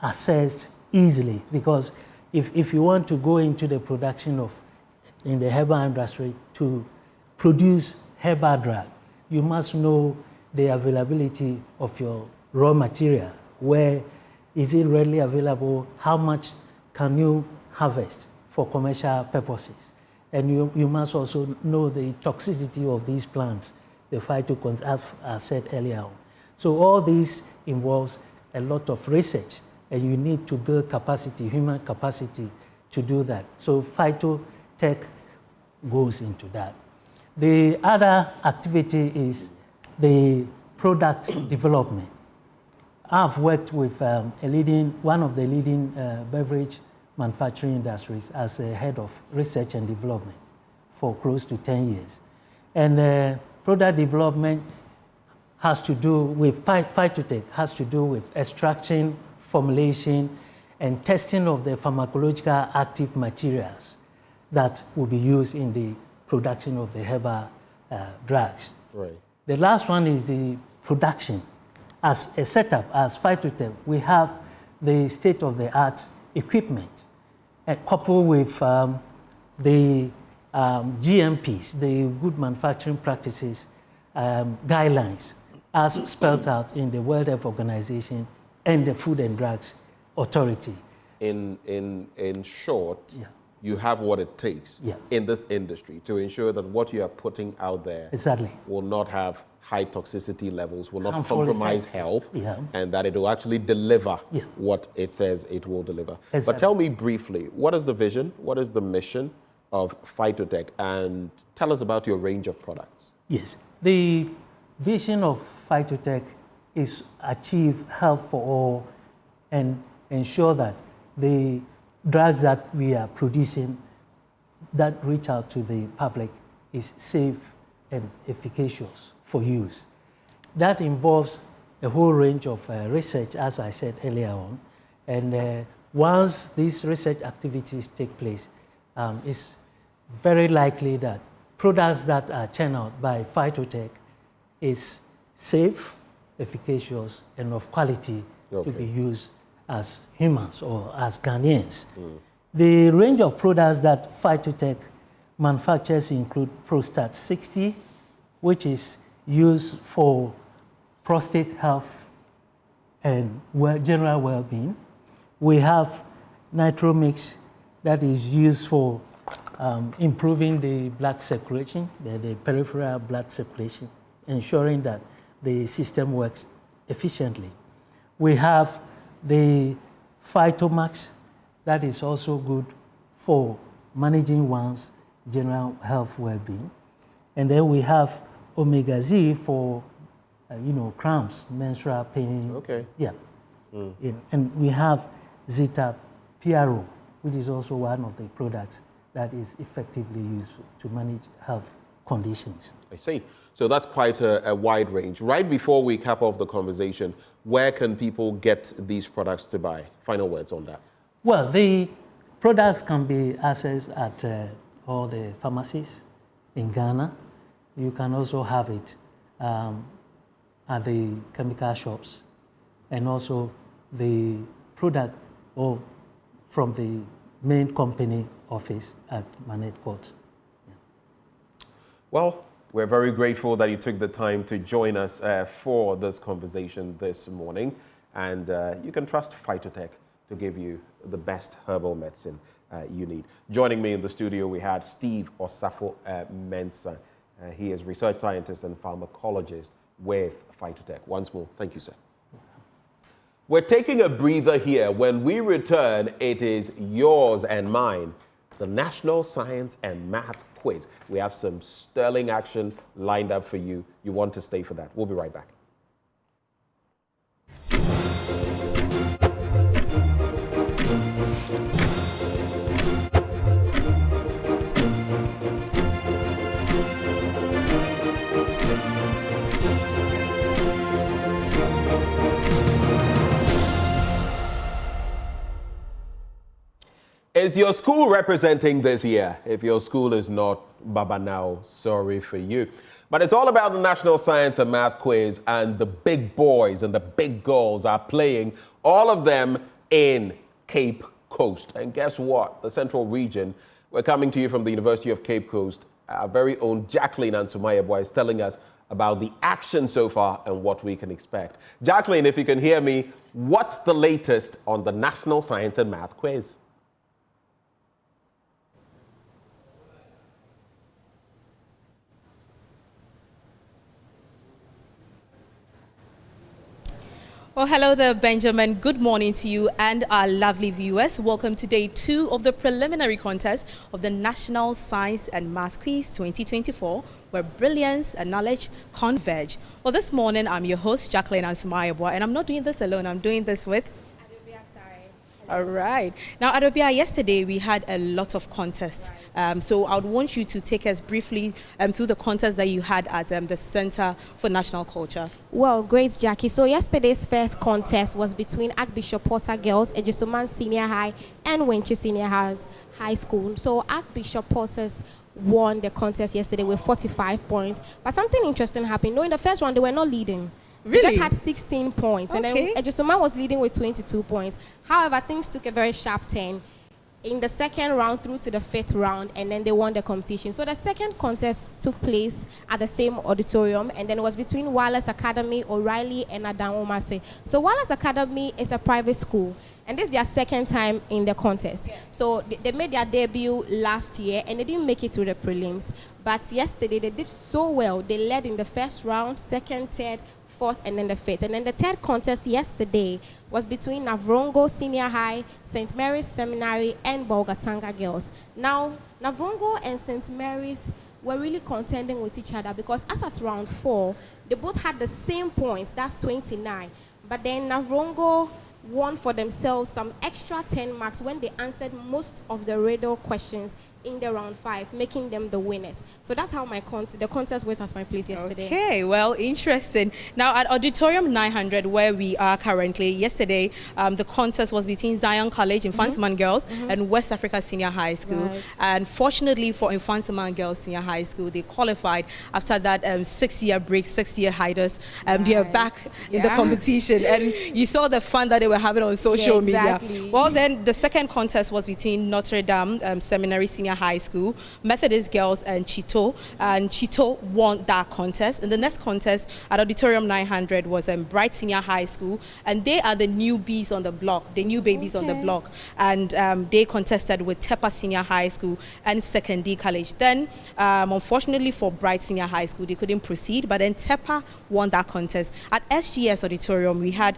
assessed easily. Because if you want to go into the production of, in the herbal industry, to produce herbal drug, you must know the availability of your raw material. Where is it readily available? How much can you harvest for commercial purposes? And you must also know the toxicity of these plants, the phytochemicals, as I said earlier on. So all this involves a lot of research, and you need to build capacity, human capacity, to do that. So phytotech goes into that. The other activity is the product development. I've worked with one of the leading beverage manufacturing industries as a head of research and development for close to 10 years. And product development has to do with, phytotech has to do with extraction, formulation, and testing of the pharmacological active materials that will be used in the production of the herbal drugs. Right. The last one is the production. As a setup, as phytotech, we have the state-of-the-art equipment, coupled with the GMPs, the Good Manufacturing Practices guidelines, as spelled out in the World Health Organization and the Food and Drugs Authority. In short, you have what it takes in this industry to ensure that what you are putting out there will not have high toxicity levels, will not compromise health, and that it will actually deliver what it says it will deliver. But tell me briefly, what is the vision, what is the mission of phytotech, and tell us about your range of products. Yes, the vision of phytotech is achieve health for all and ensure that the drugs that we are producing that reach out to the public is safe and efficacious for use. That involves a whole range of research, as I said earlier on. And once these research activities take place, it's very likely that products that are churned out by phytotech is safe, efficacious, and of quality to be used as humans or as Ghanaians. The range of products that phytotech manufactures include Prostate 60, which is used for prostate health and general well-being. We have Nitromix that is used for improving the blood circulation, the peripheral blood circulation, ensuring that the system works efficiently. We have the Phytomax that is also good for managing one's general health well-being. And then we have Omega Z for, cramps, menstrual pain. Okay. Yeah. And we have Zeta Piaro, which is also one of the products that is effectively used to manage health conditions. I see. So that's quite a wide range. Right before we cap off the conversation, where can people get these products to buy? Final words on that. Well, the products can be accessed at all the pharmacies in Ghana. You can also have it at the chemical shops, and also the product from the main company office at Manet Court. Well, We're very grateful that you took the time to join us for this conversation this morning. And you can trust Phytotech to give you the best herbal medicine you need. Joining me in the studio, we had Steve Osafo Mensah. He is research scientist and pharmacologist with Phytotech. Once more, thank you, sir. We're taking a breather here. When we return, it is yours and mine, the National Science and Math Quiz. We have some sterling action lined up for you. You want to stay for that. We'll be right back. Is your school representing this year? If your school is not, Baba now, sorry for you. But it's all about the National Science and Math Quiz, and the big boys and the big girls are playing, all of them in Cape Coast. And guess what? The Central Region, we're coming to you from the University of Cape Coast. Our very own Jacqueline Ahwoi is telling us about the action so far and what we can expect. Jacqueline, if you can hear me, what's the latest on the National Science and Math Quiz? Well, hello there, Benjamin. Good morning to you and our lovely viewers. Welcome to day 2 of the preliminary contest of the National Science and Math Quiz 2024, where brilliance and knowledge converge. Well, this morning, I'm your host, Jacqueline Ahwoi, and I'm not doing this alone. I'm doing this with... All right. Now, Adobia, yesterday we had a lot of contests. So I would want you to take us briefly through the contest that you had at the Center for National Culture. Well, great, Jackie. So yesterday's first contest was between Archbishop Potter Girls, Ejisoman Senior High, and Wenchi Senior High School. So Archbishop Potter's won the contest yesterday with 45 points. But something interesting happened. No, in the first round, they were not leading. Really? They just had 16 points. Okay. And then Ejisoman was leading with 22 points. However, things took a very sharp turn in the second round through to the 5th round, and then they won the competition. So the second contest took place at the same auditorium, and then it was between Wallace Academy, O'Reilly, and Adamomase. So Wallace Academy is a private school, and this is their second time in the contest. Yeah. So they made their debut last year, and they didn't make it to the prelims. But yesterday, they did so well. They led in the first round, second, third, 4th, and then the 5th. And then the third contest yesterday was between Navrongo Senior High, St. Mary's Seminary, and Bolgatanga Girls. Now, Navrongo and St. Mary's were really contending with each other because as at round 4, they both had the same points, that's 29. But then Navrongo won for themselves some extra 10 marks when they answered most of the riddle questions in the round 5, making them the winners. So that's how the contest went at my place yesterday. Okay, well, interesting. Now at Auditorium 900, where we are currently, yesterday the contest was between Zion College, Infantiman Girls, and West Africa Senior High School. Right. And fortunately for Infantiman Girls Senior High School, they qualified after that 6-year break, 6-year hiatus. They are back in the competition. And you saw the fun that they were having on social media. Well, then the second contest was between Notre Dame Seminary Senior High School, Methodist Girls, and Chito. And Chito won that contest. And the next contest at Auditorium 900 was Bright Senior High School, and they are the newbies on the block, the new babies on the block. And they contested with Tepa Senior High School and Secondary College. Then, unfortunately for Bright Senior High School, they couldn't proceed, but then Tepa won that contest. At SGS Auditorium, we had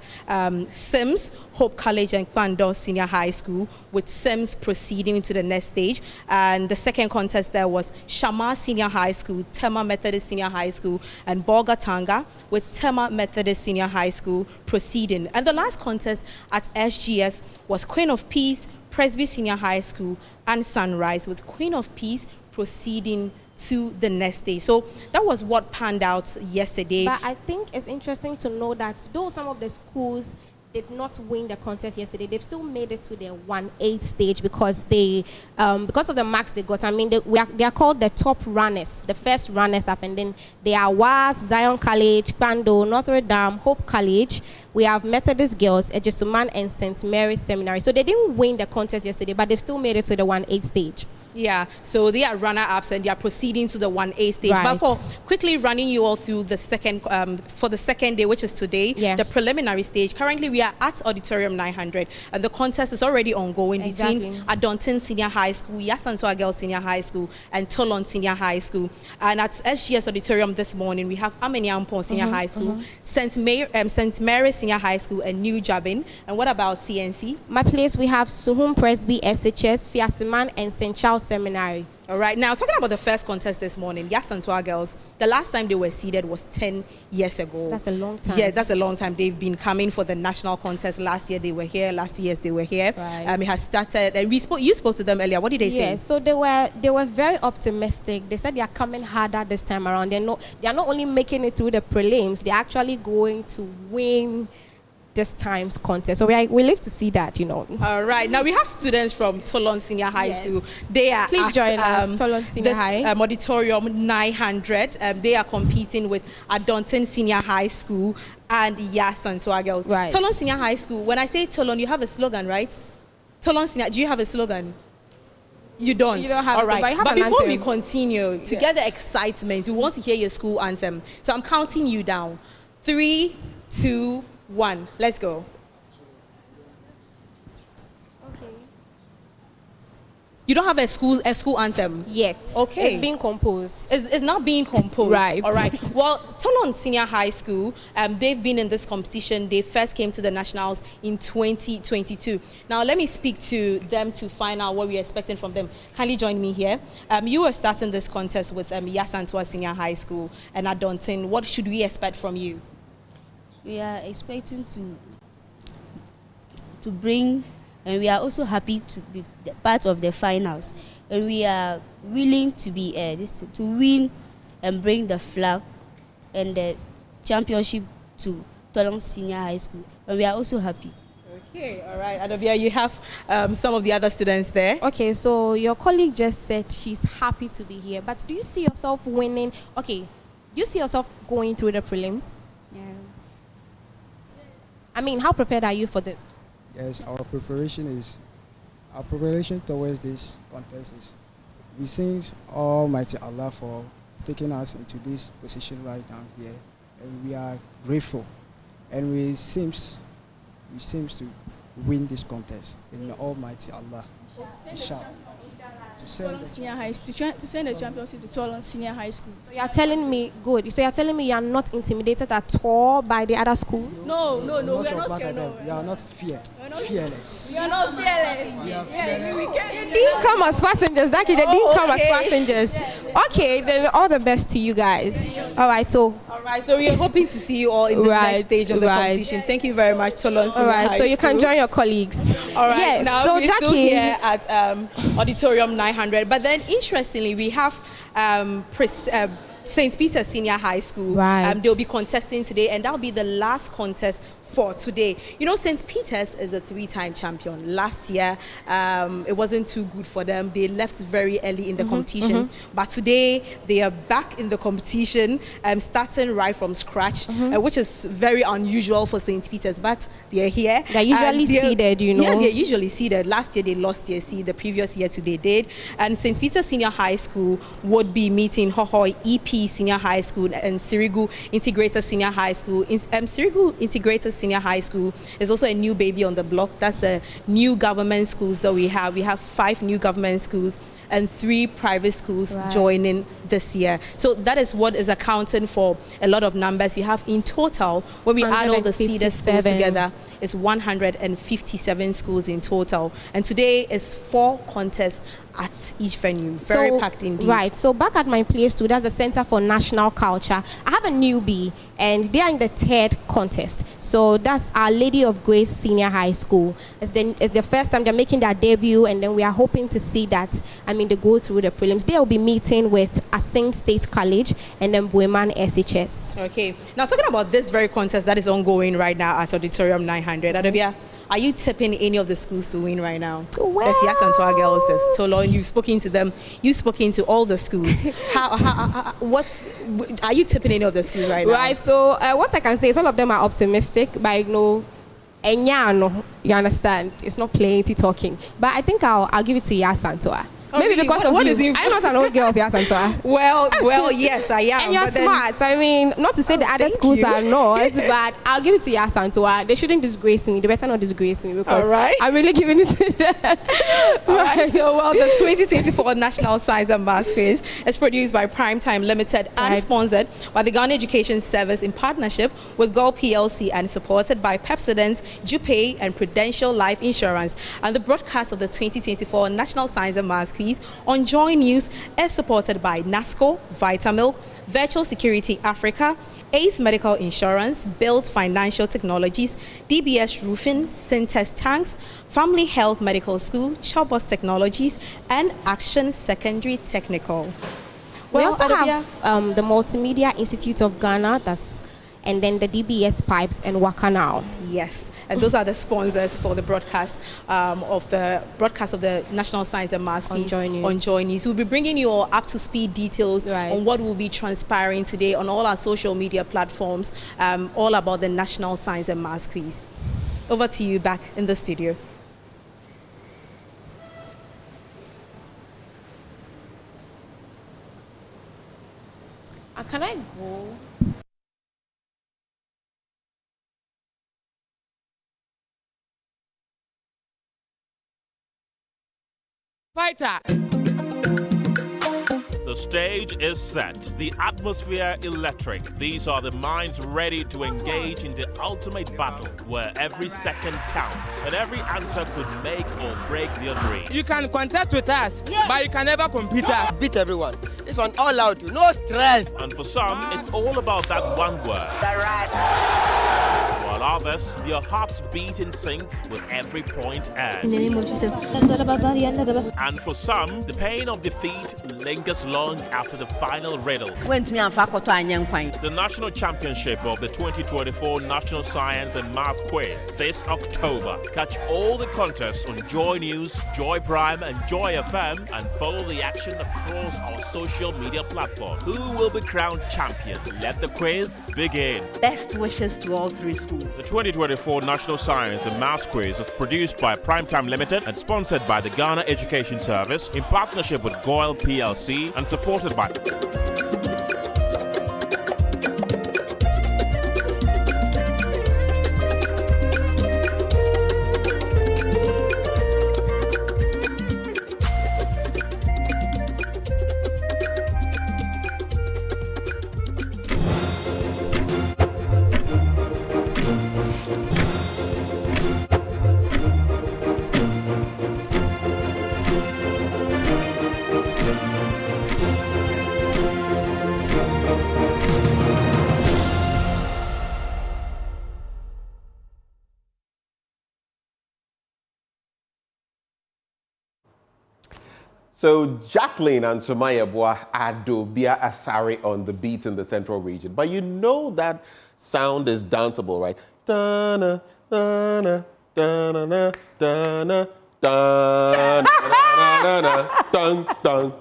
Sims, Hope College, and Kwando Senior High School, with Sims proceeding to the next stage. And the second contest there was Shama Senior High School, Tema Methodist Senior High School, and Bolgatanga, with Tema Methodist Senior High School proceeding. And the last contest at SGS was Queen of Peace, Presby Senior High School, and Sunrise, with Queen of Peace proceeding to the next day. So that was what panned out yesterday. But I think it's interesting to know that though some of the schools did not win the contest yesterday, they've still made it to the 1/8 stage because they, because of the marks they got. I mean, they are called the top runners, the first runners up, and then they are WAS, Zion College, Kwando, Notre Dame, Hope College. We have Methodist Girls, Ejisoman, and St. Mary's Seminary. So they didn't win the contest yesterday, but they've still made it to the 1/8 stage. Yeah, so they are runner-ups and they are proceeding to the 1A stage. Right. But for quickly running you all through the second, for the second day, which is today, the preliminary stage. Currently, we are at Auditorium 900, and the contest is already ongoing between Adontin Senior High School, Yasantua Girls Senior High School, and Tolon Senior High School. And at SGS Auditorium this morning, we have Ameniampon Senior High School, St. Mary's Senior High School, and New Jabin. And what about CNC? My place, we have Suhum Presby SHS, Fiasiman, and St. Charles Seminary. All right, now talking about the first contest this morning, Yasantua Girls, the last time they were seeded was 10 years ago. That's a long time. Yeah, that's a long time. They've been coming for the national contest. Last year they were here, last year they were here. Right. It has started, and you spoke to them earlier. What did they say? Yeah, so they were very optimistic. They said they are coming harder this time around. They are not only making it through the prelims, they're actually going to win this time's contest. So we live to see that, you know. All right. Now we have students from Tolon Senior High School. They are Please join us, Tolon Senior High. Auditorium 900. They are competing with Adontin Senior High School and Yasantua Girls. Right. Tolon Senior High School. When I say Tolon, you have a slogan, right? Tolon Senior. Do you have a slogan? You don't. You don't have. All right. But before we continue, to get the excitement, we want to hear your school anthem. So I'm counting you down. 3, 2, 1. Let's go. Okay. You don't have a school anthem yet. Okay. It's being composed. It's not being composed. Right. All right. Well, Tolon Senior High School, they've been in this competition. They first came to the nationals in 2022. Now, let me speak to them to find out what we're expecting from them. Kindly join me here. You were starting this contest with Yasantua Senior High School and Adontin. What should we expect from you? We are expecting to bring, and we are also happy to be part of the finals, and we are willing to be to win and bring the flag and the championship to Tolon Senior High School, and we are also happy. Okay, all right, Adobia, you have some of the other students there. Okay, so your colleague just said she's happy to be here, but do you see yourself winning? Okay, do you see yourself going through the prelims? Yeah. I mean, how prepared are you for this? Yes, our preparation towards this contest is we thank Almighty Allah for taking us into this position right now here, and we are grateful, and we seems to win this contest in Almighty Allah. Inshallah. To send the championship to Tolon Senior High School. So you are telling me, good. So you are telling me you are not intimidated at all by the other schools? No. We are not scared. We are not fearless. We are not fearless. They didn't come as passengers. They didn't come as passengers. Okay, then all the best to you guys. All right, so we are hoping to see you all in the next stage of the competition. Thank you very much, Tolon Senior High School. All right, so you can join your colleagues. All right, yes, now so we're Jackie, still here at Auditorium 900. But then, interestingly, we have St. Peter's Senior High School. Right. They'll be contesting today, and that'll be the last contest for today. You know, St. Peter's is a 3-time champion. Last year, it wasn't too good for them. They left very early in the competition. But today, they are back in the competition, starting right from scratch, which is very unusual for St. Peter's. But they're here. They're usually seeded, you know. Yeah, they're usually seeded. Last year, they lost their seed. The previous year, today did. And St. Peter's Senior High School would be meeting Hohoi EP Senior High School and Sirigu Integrated Senior High School. Sirigu Integrated Senior High School is also a new baby on the block. That's the new government schools that we have. We have 5 new government schools and 3 private schools joining this year. So that is what is accounting for a lot of numbers. We have in total, when we add all the seeded schools together, it's 157 schools in total. And today is 4 contests at each venue. Very packed indeed. Right. So back at my place too, that's the Center for National Culture. I have a newbie, and they are in the 3rd contest. So that's Our Lady of Grace Senior High School. It's the first time they're making their debut, and then we are hoping to see that, they go through the prelims. They will be meeting with Asing State College and then Bueman SHS. Okay. Now, talking about this very contest that is ongoing right now at Auditorium 900, Adobia, are you tipping any of the schools to win right now? Well, there's Yasantua Girls, there's Tolon. You've spoken to them. You've spoken to all the schools. Are you tipping any of the schools right now? Right. So what I can say is all of them are optimistic, but you understand, it's not plenty talking. But I think I'll give it to Yasantua. Maybe because of you. I'm not an old girl of Yasantoa. Well, yes, I am. And you're smart. I mean, not to say the other schools are not, but I'll give it to Yasantoa. They shouldn't disgrace me. They better not disgrace me because I'm really giving it to them. Right. So, well, the 2024 National Science and Maths Quiz is produced by Primetime Limited and sponsored by the Ghana Education Service in partnership with Gold PLC and supported by Pepsodent, Jupay, and Prudential Life Insurance. And the broadcast of the 2024 National Science and Maths Quiz on Joy News is supported by NASCO, Vitamilk, Virtual Security Africa, Ace Medical Insurance, Build Financial Technologies, DBS Roofing, Syntest Tanks, Family Health Medical School, Chobos Technologies, and Action Secondary Technical. We also have the Multimedia Institute of Ghana, and then the DBS Pipes and Wakanao. Yes, and those are the sponsors for the broadcast of the National Science and Maths Quiz on Joy News. We'll be bringing you all up-to-speed details on what will be transpiring today on all our social media platforms, all about the National Science and Maths Quiz. Over to you back in the studio. Can I go? Fighter. The stage is set, the atmosphere electric. These are the minds ready to engage in the ultimate battle where every second counts and every answer could make or break their dream. You can contest with us, but you can never compete us. Beat everyone. This one all out, no stress. And for some, it's all about that one word. While others, their hearts beat in sync with every point and. In the name of Jesus. And for some, the pain of defeat lingers long after the final riddle. The national championship of the 2024 National Science and Maths Quiz this October. Catch all the contests on Joy News, Joy Prime, and Joy FM, and follow the action across our social media platform. Who will be crowned champion? Let the quiz begin. Best wishes to all three schools. The 2024 National Science and Maths Quiz is produced by Primetime Limited and sponsored by the Ghana Education Service in partnership with Gold PLC and supported by So Jacqueline and Sumaya Boa Ado Bia Asari on the beat in the central region. But you know that sound is danceable, right? Da-na, da-na, da-na, da-na, da-na, da-na, dun, dun.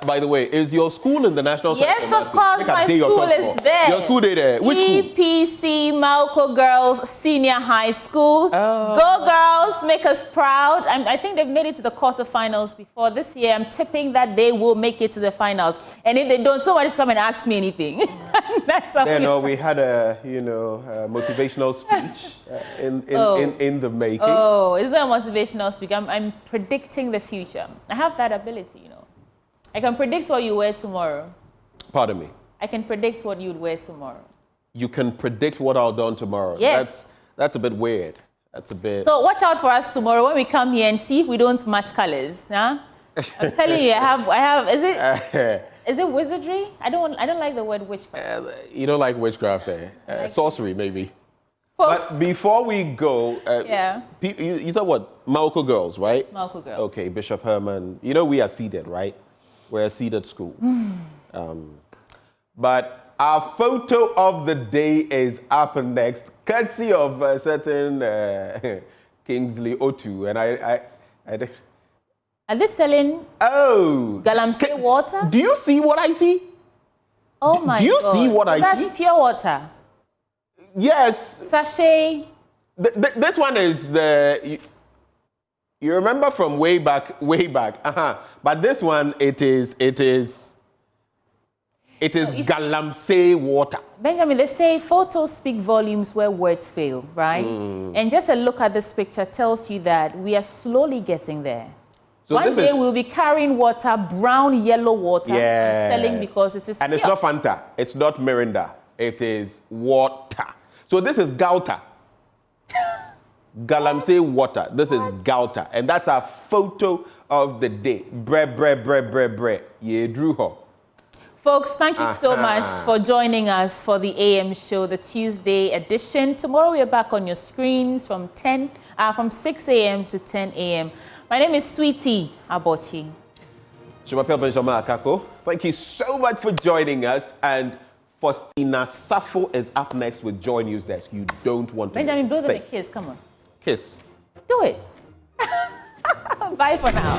By the way, is your school in the National Yes, Science of course, my school is there. Your school day there. Which school? EPC Malco Girls Senior High School. Go Girls, make us proud. I think they've made it to the quarterfinals before. This year, I'm tipping that they will make it to the finals. And if they don't, somebody just come and ask me anything. That's all. No, we had a motivational speech in the making. Oh, is that a motivational speech? I'm predicting the future. I have that ability, you know. I can predict what you wear tomorrow. Pardon me? I can predict what you'd wear tomorrow. You can predict what I'll do tomorrow? Yes. That's a bit weird. That's a bit... So watch out for us tomorrow when we come here and see if we don't match colors. Huh? I'm telling you, I have. Is it wizardry? I don't like the word witchcraft. You don't like witchcraft, eh? Sorcery, maybe. Folks. But before we go, you said what? Malco Girls, right? It's Malco Girls. Okay, Bishop Herman. You know we are seeded, right? We're a seeded school. But our photo of the day is up next, courtesy of a certain Kingsley Otu. And I Are they selling galamsey water? Do you see what I see? Oh my God. Do you see what I see? That's pure water. Yes. Sachet. This one is You remember from way back. But this one, it is galamsey water. Benjamin, they say photos speak volumes where words fail, right? And just a look at this picture tells you that we are slowly getting there. So one day we'll be carrying water, brown, yellow water, and selling because it is. And it's not Fanta, it's not Mirinda, it is water. So this is Gauta. Galamsey water. This is Gauta. And that's our photo of the day. Bre. Ye drew her. Folks, thank you so much for joining us for the AM show, the Tuesday edition. Tomorrow we are back on your screens from 6 a.m. to 10 a.m. My name is Sweetie Abochi. Thank you so much for joining us. And Faustina Safo is up next with Joy News Desk. You don't want to Benjamin, blow them a kiss. Come on. Kiss. Do it. Bye for now.